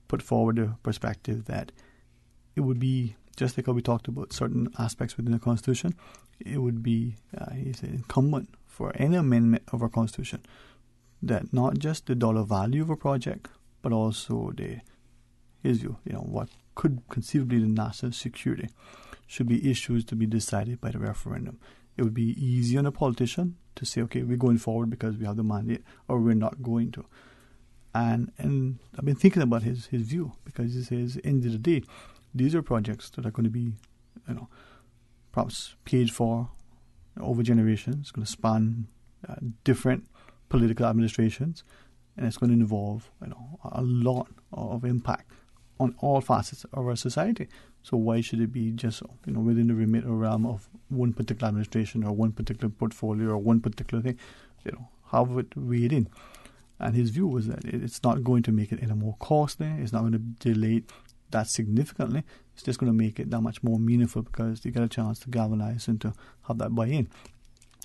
put forward the perspective that it would be, just like how we talked about certain aspects within the Constitution, it would be, he said, incumbent for any amendment of our Constitution that not just the dollar value of a project, but also his view, what could conceivably the national security should be issues to be decided by the referendum. It would be easy on a politician to say, okay, we're going forward because we have the mandate, or we're not going to. And I've been thinking about his view, because he says, end of the day, these are projects that are going to be, perhaps paid for over generations. It's going to span different political administrations, and it's going to involve, a lot of impact on all facets of our society. So why should it be just, within the remit or realm of one particular administration or one particular portfolio or one particular thing? Have it weighed in. And his view was that it's not going to make it any more costly. It's not going to delay it that significantly. It's just going to make it that much more meaningful because they get a chance to galvanize and to have that buy-in.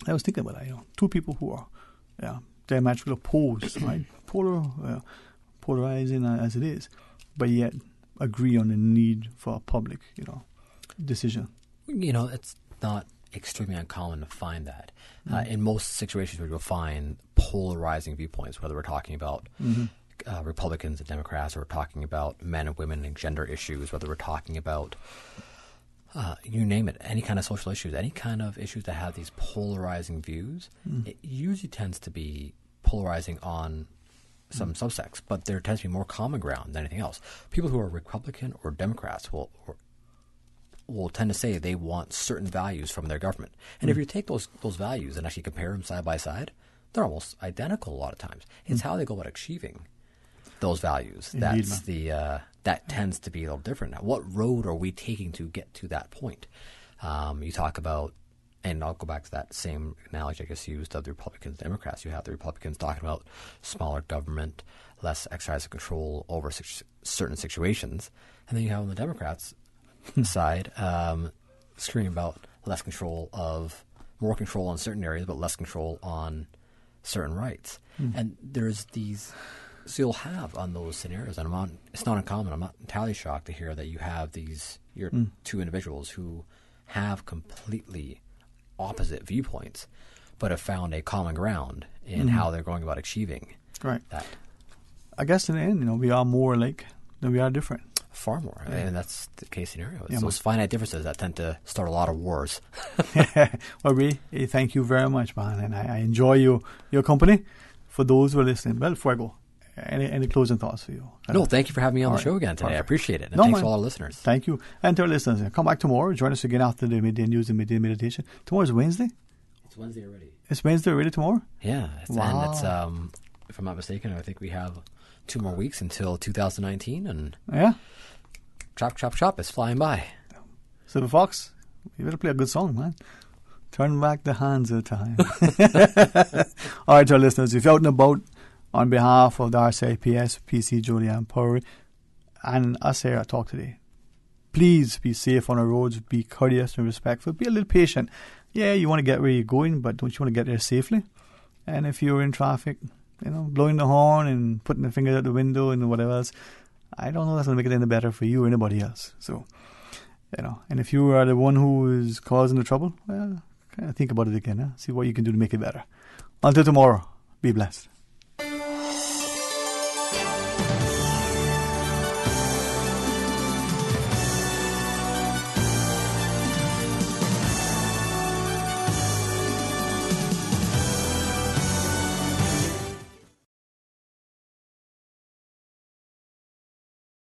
I was thinking about that, two people who are diametrically opposed, right? Polarizing as it is, but yet agree on the need for a public, decision. It's not extremely uncommon to find that. In most situations where you'll find polarizing viewpoints, whether we're talking about Republicans and Democrats, or we're talking about men and women and gender issues, whether we're talking about, you name it, any kind of social issues, any kind of issues that have these polarizing views, it usually tends to be polarizing on some subsects, but there tends to be more common ground than anything else. People who are Republican or Democrats will will tend to say they want certain values from their government. And if you take those values and actually compare them side by side, they're almost identical a lot of times. It's how they go about achieving those values. Indeed, That tends to be a little different. Now, what road are we taking to get to that point? You talk about, and I'll go back to that same analogy I guess used of the Republicans and Democrats. You have the Republicans talking about smaller government, less exercise of control over certain situations. And then you have on the Democrats' side screaming about more control on certain areas, but less control on certain rights. And there's these, so you'll have on those scenarios, and it's not uncommon, I'm not entirely shocked to hear that you have your two individuals who have completely opposite viewpoints, but have found a common ground in how they're going about achieving that. I guess in the end, we are more alike than we are different. Far more. And that's the case scenario. It's those finite differences that tend to start a lot of wars. Well, Ray, thank you very much, man. And I enjoy your company. For those who are listening, well, before I go, any closing thoughts for you? No, thank you for having me on the show again today. Perfect. I appreciate it. And thanks to all our listeners. Thank you. And to our listeners, come back tomorrow. Join us again after the midday news and midday meditation. Tomorrow's Wednesday? It's Wednesday already. It's Wednesday already tomorrow? Yeah. Wow. And it's, if I'm not mistaken, I think we have 2 more weeks until 2019. And chop, chop, chop. It's flying by. Silver Fox, you better play a good song, man. Turn back the hands of time. All right, to our listeners, if you're out and about, on behalf of the RCIPS, PC, Julianne Power, and us here at Talk Today, please be safe on our roads, be courteous and respectful, be a little patient. Yeah, you want to get where you're going, but don't you want to get there safely? And if you're in traffic, blowing the horn and putting the finger out the window and whatever else, I don't know that's going to make it any better for you or anybody else. So, and if you are the one who is causing the trouble, well, kind of think about it again. See what you can do to make it better. Until tomorrow, be blessed.